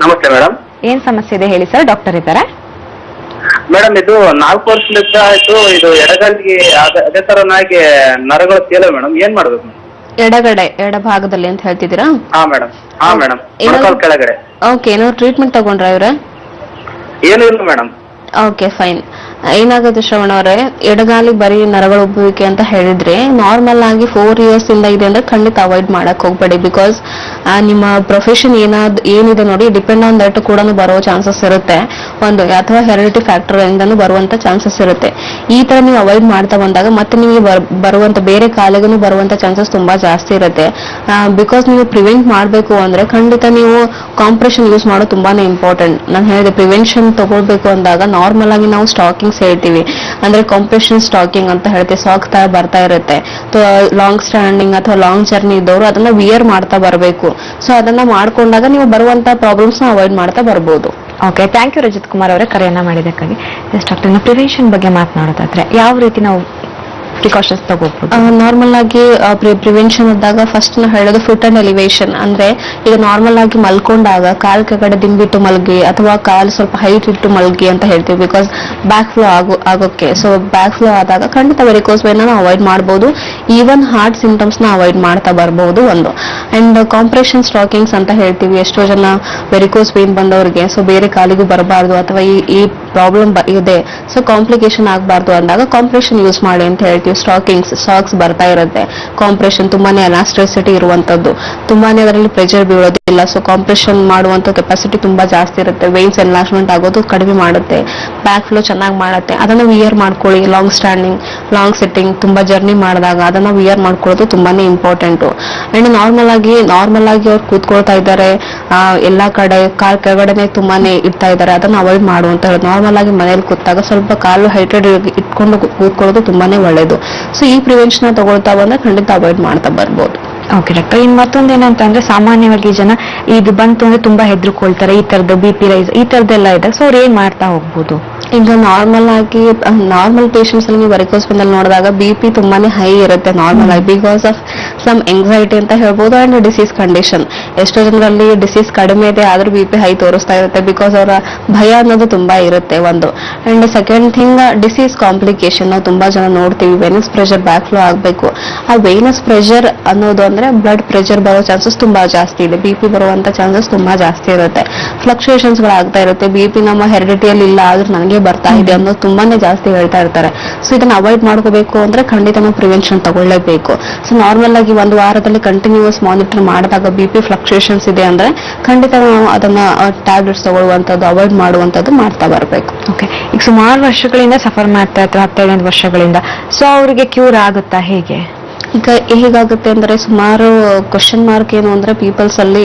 ನಮಸ್ತೆ ಮೇಡಮ್. ಏನ್ ಸಮಸ್ಯೆ ಇದೆ ಹೇಳಿ ಸರ್, ಡಾಕ್ಟರ್ ಇದ್ದಾರೆ. ಮೇಡಮ್, ಇದು 4 ವರ್ಷದಿಂದ ಆಯ್ತು. ಇದು ಎಡಗಂಟಿಗೆ ಅದೇ ತರನಾಗಿ ನರಗಳು ತೇಲ ಮೇಡಮ್. ಏನ್ ಮಾಡ್ಬೇಕು? ಎಡ ಭಾಗದಲ್ಲಿ ಅಂತ ಹೇಳ್ತಿದ್ದೀರಾ? ಹಾ ಮೇಡಮ್. ಕೆಳಗಡೆ. ಓಕೆ, ಏನಾದ್ರು ಟ್ರೀಟ್ಮೆಂಟ್ ತಗೊಂಡ್ರ ಇವ್ರೆ? ಏನು ಇಲ್ಲ ಮೇಡಮ್. Okay, fine. ಏನಾಗುತ್ತೆ ಶ್ರವಣ ಅವರೇ, ಎಡಗಾಲಿ ಬರೀ ನರಗಳ ಉಬ್ಬುವಿಕೆ ಅಂತ ಹೇಳಿದ್ರೆ ನಾರ್ಮಲ್ ಆಗಿ 4 years ಇಂದ ಇದೆ ಅಂದ್ರೆ ಖಂಡಿತ ಅವಾಯ್ಡ್ ಮಾಡಕ್ ಹೋಗ್ಬೇಡಿ. ಬಿಕಾಸ್ ನಿಮ್ಮ ಪ್ರೊಫೆಷನ್ ಏನಿದೆ ನೋಡಿ, ಡಿಪೆಂಡ್ ಆನ್ ದಟ್ ಕೂಡ ಬರೋ ಚಾನ್ಸಸ್ ಇರುತ್ತೆ. ಒಂದು ಅಥವಾ ಹೆರಿಡಿಟಿ ಫ್ಯಾಕ್ಟರ್ ಇಂದನೂ ಬರುವಂತ ಚಾನ್ಸಸ್ ಇರುತ್ತೆ. ಈ ತರ ನೀವು ಅವಾಯ್ಡ್ ಮಾಡ್ತಾ ಬಂದಾಗ ಮತ್ತೆ ನಿಮಗೆ ಬರುವಂತ ಬೇರೆ ಕಾಯಿಲೆಗೂ ಬರುವಂತ ಚಾನ್ಸಸ್ ತುಂಬಾ ಜಾಸ್ತಿ ಇರುತ್ತೆ. ಬಿಕಾಸ್ ನೀವು ಪ್ರಿವೆಂಟ್ ಮಾಡಬೇಕು ಅಂದ್ರೆ ಖಂಡಿತ ನೀವು ಕಾಂಪ್ರೆಷನ್ ಯೂಸ್ ಮಾಡೋದು ತುಂಬಾನೇ ಇಂಪಾರ್ಟೆಂಟ್. ನಾನು ಹೇಳಿದೆ, ಪ್ರಿವೆನ್ಷನ್ ತಗೊಳ್ಬೇಕು ಅಂದಾಗ ನಾರ್ಮಲ್ ಆಗಿ ನಾವು ಸ್ಟಾಕಿಂಗ್ಸ್ ಹೇಳ್ತೀವಿ, ಅಂದ್ರೆ ಕಾಂಪ್ರೆಷನ್ ಸ್ಟಾಕಿಂಗ್ ಅಂತ ಹೇಳ್ತೀವಿ. ಸಾಕ್ಸ್ ತರ ಬರ್ತಾ ಇರುತ್ತೆ. ಲಾಂಗ್ ಸ್ಟ್ಯಾಂಡಿಂಗ್ ಅಥವಾ ಲಾಂಗ್ ಜರ್ನಿ ಇದ್ದವರು ಅದನ್ನ ವಿಯರ್ ಮಾಡ್ತಾ ಬರಬೇಕು. ಸೊ ಅದನ್ನ ಮಾಡ್ಕೊಂಡಾಗ ನೀವು ಬರುವಂತ ಪ್ರಾಬ್ಲಮ್ಸ್ ನ ಅವಾಯ್ಡ್ ಮಾಡ್ತಾ ಬರ್ಬೋದು. Okay, thank you Rajith Kumar ಅವರೇ ಕರೆಯನ್ನ ಮಾಡಿದ್ದಕ್ಕಾಗಿ. ಡಾಕ್ಟರ್, ಪ್ರಿವೆನ್ಷನ್ ಬಗ್ಗೆ ಮಾತನಾಡೋದಾದ್ರೆ ಯಾವ ರೀತಿ ನಾವು ಪ್ರಿಕಾಷನ್ಸ್ ತಗೋಬಹುದು? ನಾರ್ಮಲ್ ಆಗಿ ಪ್ರಿವೆನ್ಷನ್ ಇದ್ದಾಗ ಫಸ್ಟ್ ನಾ ಹೇಳೋದು ಫುಟ್ ಅಂಡ್ ಎಲಿವೇಶನ್. ಅಂದ್ರೆ ಈಗ ನಾರ್ಮಲ್ ಆಗಿ ಮಲ್ಕೊಂಡಾಗ ಕಾಲ್ ಕೆಳಗಡೆ ದಿಂಬಿಟ್ಟು ಮಲ್ಗಿ ಅಥವಾ ಕಾಲ್ ಸ್ವಲ್ಪ ಹೈಟ್ ಇಟ್ಟು ಮಲ್ಗಿ ಅಂತ ಹೇಳ್ತೀವಿ. ಬಿಕಾಸ್ ಬ್ಯಾಕ್ ಫ್ಲೋ ಆಗೋಕೆ. ಸೊ ಬ್ಯಾಕ್ ಫ್ಲೋ ಆದಾಗ ಖಂಡಿತ ವೆರಿಕೋಸ್ ವೇನ್ ನ ಅವಾಯ್ಡ್ ಮಾಡಬಹುದು. ಈವನ್ ಹಾರ್ಟ್ ಸಿಂಟಮ್ಸ್ ನ ಅವಾಯ್ಡ್ ಮಾಡ್ತಾ ಬರಬಹುದು ಒಂದು. ಅಂಡ್ ಕಾಂಪ್ರೆಷನ್ ಸ್ಟಾಕಿಂಗ್ಸ್ ಅಂತ ಹೇಳ್ತೀವಿ. ಎಷ್ಟೋ ಜನ ವೆರಿಕೋಸ್ ವೇನ್ ಬಂದವರಿಗೆ ಸೊ ಬೇರೆ ಕಾಲಿಗೂ ಬರಬಾರ್ದು ಅಥವಾ ಈ ಪ್ರಾಬ್ಲಮ್ ಇದೆ, ಸೊ ಕಾಂಪ್ಲಿಕೇಶನ್ ಆಗಬಾರ್ದು ಅಂದಾಗ ಕಾಂಪ್ರೆಷನ್ ಯೂಸ್ ಮಾಡಿ ಅಂತ ಹೇಳ್ತೀವಿ. ಸಾಕ್ಸ್ ಬರ್ತಾ ಇರುತ್ತೆ. ಕಾಂಪ್ರೆಷನ್ ತುಂಬಾನೇ ಎಲಾಸ್ಟಿಸಿಟಿ ಇರುವಂತದ್ದು, ತುಂಬಾನೇ ಅದರಲ್ಲಿ ಪ್ರೆಷರ್ ಬೀಳೋದಿಲ್ಲ. ಸೊ ಕಾಂಪ್ರೆಷನ್ ಮಾಡುವಂತ ಕೆಪಾಸಿಟಿ ತುಂಬಾ ಜಾಸ್ತಿ ಇರುತ್ತೆ. ವೇನ್ಸ್ ಎನ್ಲಾರ್ಜ್ಮೆಂಟ್ ಆಗೋದು ಕಡಿಮೆ ಮಾಡುತ್ತೆ. ಬ್ಯಾಕ್ ಫ್ಲೋ ಚೆನ್ನಾಗಿ ಮಾಡುತ್ತೆ. ಅದನ್ನ ವಿಯರ್ ಮಾಡ್ಕೊಳ್ಳಿ. ಲಾಂಗ್ ಸ್ಟ್ಯಾಂಡಿಂಗ್, ಲಾಂಗ್ ಸಿಟ್ಟಿಂಗ್, ತುಂಬಾ ಜರ್ನಿ ಮಾಡಿದಾಗ ಅದನ್ನ ವಿಯರ್ ಮಾಡ್ಕೊಳ್ಳೋದು ತುಂಬಾನೇ ಇಂಪಾರ್ಟೆಂಟ್. ಅಂಡ್ ನಾರ್ಮಲ್ ಆಗಿ ಅವ್ರು ಕೂತ್ಕೊಳ್ತಾ ಇದ್ದಾರೆ, ಎಲ್ಲಾ ಕಡೆ ಕಾಲ್ ಕೆಳಗಡೆನೆ ತುಂಬಾನೇ ಇಡ್ತಾ ಇದ್ದಾರೆ, ಅದನ್ನ ಅವಾಯ್ಡ್ ಮಾಡುವಂತ ಹೇಳೋದು. ನಾರ್ಮಲ್ ಆಗಿ ಮನೇಲಿ ಕೂತಾಗ ಸ್ವಲ್ಪ ಕಾಲು ಹೈಟೆಡ್ ಇಟ್ಕೊಂಡು ಕೂತ್ಕೊಳ್ಳೋದು ತುಂಬಾನೇ ಒಳ್ಳೇದು. ಸೊ ಈ ಪ್ರಿವೆನ್ಷನ್ ತಗೊಳ್ತಾ ಬಂದ್ರೆ ಖಂಡಿತ ಅವಾಯ್ಡ್ ಮಾಡ್ತಾ ಬರ್ಬೋದು. ಓಕೆ ಡಾಕ್ಟರ್, ಇನ್ ಮತ್ತೊಂದೇನಂತಂದ್ರೆ ಸಾಮಾನ್ಯವಾಗಿ ಜನ ಇದು ಬಂತು ಅಂದ್ರೆ ತುಂಬಾ ಹೆದರ್ಕೊಳ್ತಾರೆ. ಈ ತರದ್ದು BP ರೈಸ್ ಈ ತರದ್ದೆಲ್ಲ ಇದೆ. ಸೊ ಅವ್ರು ಏನ್ ಮಾಡ್ತಾ ಹೋಗ್ಬೋದು? ಈಗ ನಾರ್ಮಲ್ ಪೇಷಂಟ್ಸ್ ಅಲ್ಲಿ ನೀವು ವೆರಿಕೋಸ್ ವೇನ್ ನೋಡಿದಾಗ BP ತುಂಬಾನೇ ಹೈ ಇರುತ್ತೆ ನಾರ್ಮಲ್ ಆಗಿ. ಬಿಕಾಸ್ ಆಫ್ ಸಮ್ ಎಂಗ್ಸೈಟಿ ಅಂತ ಹೇಳ್ಬೋದು ಅಂಡ್ ಡಿಸೀಸ್ ಕಂಡೀಷನ್. ಎಷ್ಟೋ ಜನರಲ್ಲಿ ಡಿಸೀಸ್ ಕಡಿಮೆ ಇದೆ ಆದ್ರೂ BP ಹೈ ತೋರಿಸ್ತಾ ಇರುತ್ತೆ, ಬಿಕಾಸ್ ಅವರ ಭಯ ಅನ್ನೋದು ತುಂಬಾ ಇರುತ್ತೆ ಒಂದು. And second thing disease complication ನಾವು ತುಂಬಾ ಜನ ನೋಡ್ತೀವಿ. ವೆನಸ್ ಪ್ರೆಷರ್ ಬ್ಯಾಕ್ ಫ್ಲೋ ಆಗಬೇಕು. ಆ ವೆನಸ್ ಪ್ರೆಷರ್ ಅನ್ನೋದು ಅಂದ್ರೆ ಬ್ಲಡ್ ಪ್ರೆಷರ್ ಬರೋ ಚಾನ್ಸಸ್ ತುಂಬಾ ಜಾಸ್ತಿ ಇದೆ, BP ಬರುವಂತ ಚಾನ್ಸಸ್ ತುಂಬಾ ಜಾಸ್ತಿ ಇರುತ್ತೆ. ಫ್ಲಕ್ಚುಯೇಷನ್ಸ್ ಗಳಾಗ್ತಾ ಇರುತ್ತೆ. BP ನಮ್ಮ ಹೆರಿಡಿಟಿಯಲ್ಲಿ ಇಲ್ಲ ಆದ್ರೂ ನನಗೆ ಬರ್ತಾ ಇದೆ ಅನ್ನೋದು ತುಂಬಾನೇ ಜಾಸ್ತಿ ಹೇಳ್ತಾ ಇರ್ತಾರೆ. ಸೊ ಇದನ್ನ ಅವಾಯ್ಡ್ ಮಾಡ್ಕೋಬೇಕು ಅಂದ್ರೆ ಖಂಡಿತ ನಾವು ಪ್ರಿವೆನ್ಷನ್ ತಗೊಳ್ಳೇಬೇಕು. ಸೊ ನಾರ್ಮಲ್ ಆಗಿ ಒಂದು ವಾರದಲ್ಲಿ ಕಂಟಿನ್ಯೂಸ್ ಮಾನಿಟರ್ ಮಾಡಿದಾಗ BP ಫ್ಲಕ್ಚುಯೇಷನ್ಸ್ ಇದೆ ಅಂದ್ರೆ ಖಂಡಿತ ನಾವು ಅದನ್ನ ಟ್ಯಾಬ್ಲೆಟ್ಸ್ ತಗೊಳ್ಳುವಂತದ್ದು ಅವಾಯ್ಡ್ ಮಾಡುವಂತದ್ದು ಮಾಡ್ತಾ ಬರಬೇಕು. ಓಕೆ, ಈಗ ಸುಮಾರು ವರ್ಷಗಳಿಂದ ಸಫರ್ ಮಾಡ್ತಾ ಇರ್ತಾರೆ, 15 ವರ್ಷಗಳಿಂದ. ಸೊ ಅವರಿಗೆ ಕ್ಯೂರ್ ಆಗುತ್ತಾ ಹೇಗೆ? ಈಗ ಹೇಗಾಗುತ್ತೆ ಅಂದ್ರೆ ಸುಮಾರು ಕ್ವಶನ್ ಮಾರ್ಕ್ ಏನು ಅಂದ್ರೆ ಪೀಪಲ್ಸ್ ಅಲ್ಲಿ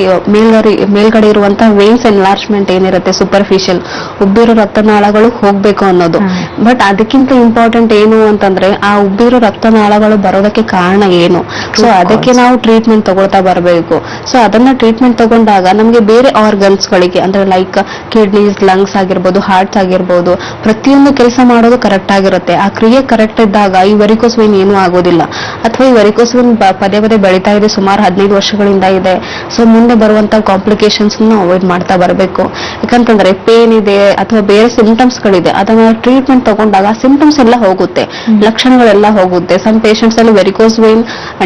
ಮೇಲ್ಗಡೆ ಇರುವಂತಹ ವೇನ್ಸ್ ಎನ್ಲಾರ್ಜ್ಮೆಂಟ್ ಏನಿರುತ್ತೆ ಸೂಪರ್ಫಿಷಿಯಲ್ ಉಬ್ಬಿರೋ ರಕ್ತನಾಳಗಳು ಹೋಗ್ಬೇಕು ಅನ್ನೋದು. ಬಟ್ ಅದಕ್ಕಿಂತ ಇಂಪಾರ್ಟೆಂಟ್ ಏನು ಅಂತಂದ್ರೆ ಆ ಉಬ್ಬಿರೋ ರಕ್ತನಾಳಗಳು ಬರೋದಕ್ಕೆ ಕಾರಣ ಏನು. ಸೊ ಅದಕ್ಕೆ ನಾವು ಟ್ರೀಟ್ಮೆಂಟ್ ತಗೊಳ್ತಾ ಬರಬೇಕು. ಸೊ ಅದನ್ನ ಟ್ರೀಟ್ಮೆಂಟ್ ತಗೊಂಡಾಗ ನಮಗೆ ಬೇರೆ ಆರ್ಗನ್ಸ್ ಗಳಿಗೆ ಅಂದ್ರೆ ಲೈಕ್ ಕಿಡ್ನೀಸ್, ಲಂಗ್ಸ್ ಆಗಿರ್ಬೋದು, ಹಾರ್ಟ್ಸ್ ಆಗಿರ್ಬೋದು, ಪ್ರತಿಯೊಂದು ಕೆಲಸ ಮಾಡೋದು ಕರೆಕ್ಟ್ ಆಗಿರುತ್ತೆ. ಆ ಕ್ರಿಯೆ ಕರೆಕ್ಟ್ ಇದ್ದಾಗ ಈ ವೆರಿಕೋಸ್ ವೇನ್ ಏನೂ ಆಗೋದಿಲ್ಲ. ಅಥವಾ ಈ ವೆರಿಕೋಸ್ ವೇನ್ ಪದೇ ಪದೇ ಬೆಳೀತಾ ಇದೆ, ಸುಮಾರು 15 ವರ್ಷಗಳಿಂದ ಇದೆ. ಸೊ ಮುಂದೆ ಬರುವಂತ ಕಾಂಪ್ಲಿಕೇಶನ್ಸ್ ಅವಾಯ್ಡ್ ಮಾಡ್ತಾ ಬರಬೇಕು. ಯಾಕಂತಂದ್ರೆ ಪೇನ್ ಇದೆ ಅಥವಾ ಬೇರೆ ಸಿಂಪ್ಟಮ್ಸ್ ಗಳಿದೆ, ಅದನ್ನ ಟ್ರೀಟ್ಮೆಂಟ್ ತಗೊಂಡಾಗ ಸಿಂಪ್ಟಮ್ಸ್ ಎಲ್ಲ ಹೋಗುತ್ತೆ, ಲಕ್ಷಣಗಳೆಲ್ಲ ಹೋಗುತ್ತೆ. ಸಮ್ ಪೇಷಂಟ್ಸ್ ಅಲ್ಲಿ ವೆರಿಕೋಸ್ ವೇನ್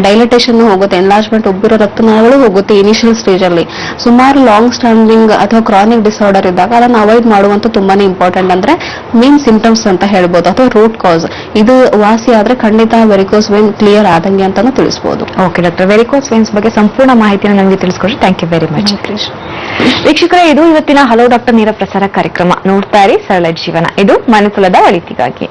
ಡೈಲಟೇಷನ್ ಹೋಗುತ್ತೆ, ಎನ್ಲಾರ್ಜ್ಮೆಂಟ್ ಉಬ್ಬಿರೋ ರಕ್ತನಾಳಗಳು ಹೋಗುತ್ತೆ ಇನಿಷಿಯಲ್ ಸ್ಟೇಜ್ ಅಲ್ಲಿ. ಸುಮಾರು ಲಾಂಗ್ ಸ್ಟ್ಯಾಂಡಿಂಗ್ ಅಥವಾ ಕ್ರಾನಿಕ್ ಡಿಸಾರ್ಡರ್ ಇದ್ದಾಗ ಅದನ್ನ ಅವಾಯ್ಡ್ ಮಾಡುವಂತ ತುಂಬಾನೇ ಇಂಪಾರ್ಟೆಂಟ್. ಅಂದ್ರೆ ಮೇನ್ ಸಿಂಪ್ಟಮ್ಸ್ ಅಂತ ಹೇಳ್ಬೋದು ಅಥವಾ ರೂಟ್ ಕಾಸ್ ಇದು ವಾಸಿ ಆದ್ರೆ ಖಂಡಿತ ವೆರಿಕೋಸ್ ವೇನ್ ಕ್ಲಿಯರ್ ಆದಂಗೆ ಅಂತಾನು ತಿಳಿಸಬಹುದು. ಓಕೆ ಡಾಕ್ಟರ್, ವೆರಿಕೋಸ್ ವೇನ್ಸ್ ಬಗ್ಗೆ ಸಂಪೂರ್ಣ ಮಾಹಿತಿಯನ್ನು ನಮಗೆ ತಿಳಿಸ್ಕೊಡ್ರಿ. Thank you very much. ವೀಕ್ಷಕರೇ, ಇದು ಇವತ್ತಿನ ಹಲೋ ಡಾಕ್ಟರ್ ನೇರ ಪ್ರಸಾರ ಕಾರ್ಯಕ್ರಮ. ನೋಡ್ತಾ ಇರಿ ಸರಳ ಜೀವನ, ಇದು ಮನೆತುಲದ ಒಳಿತಿಗಾಗಿ.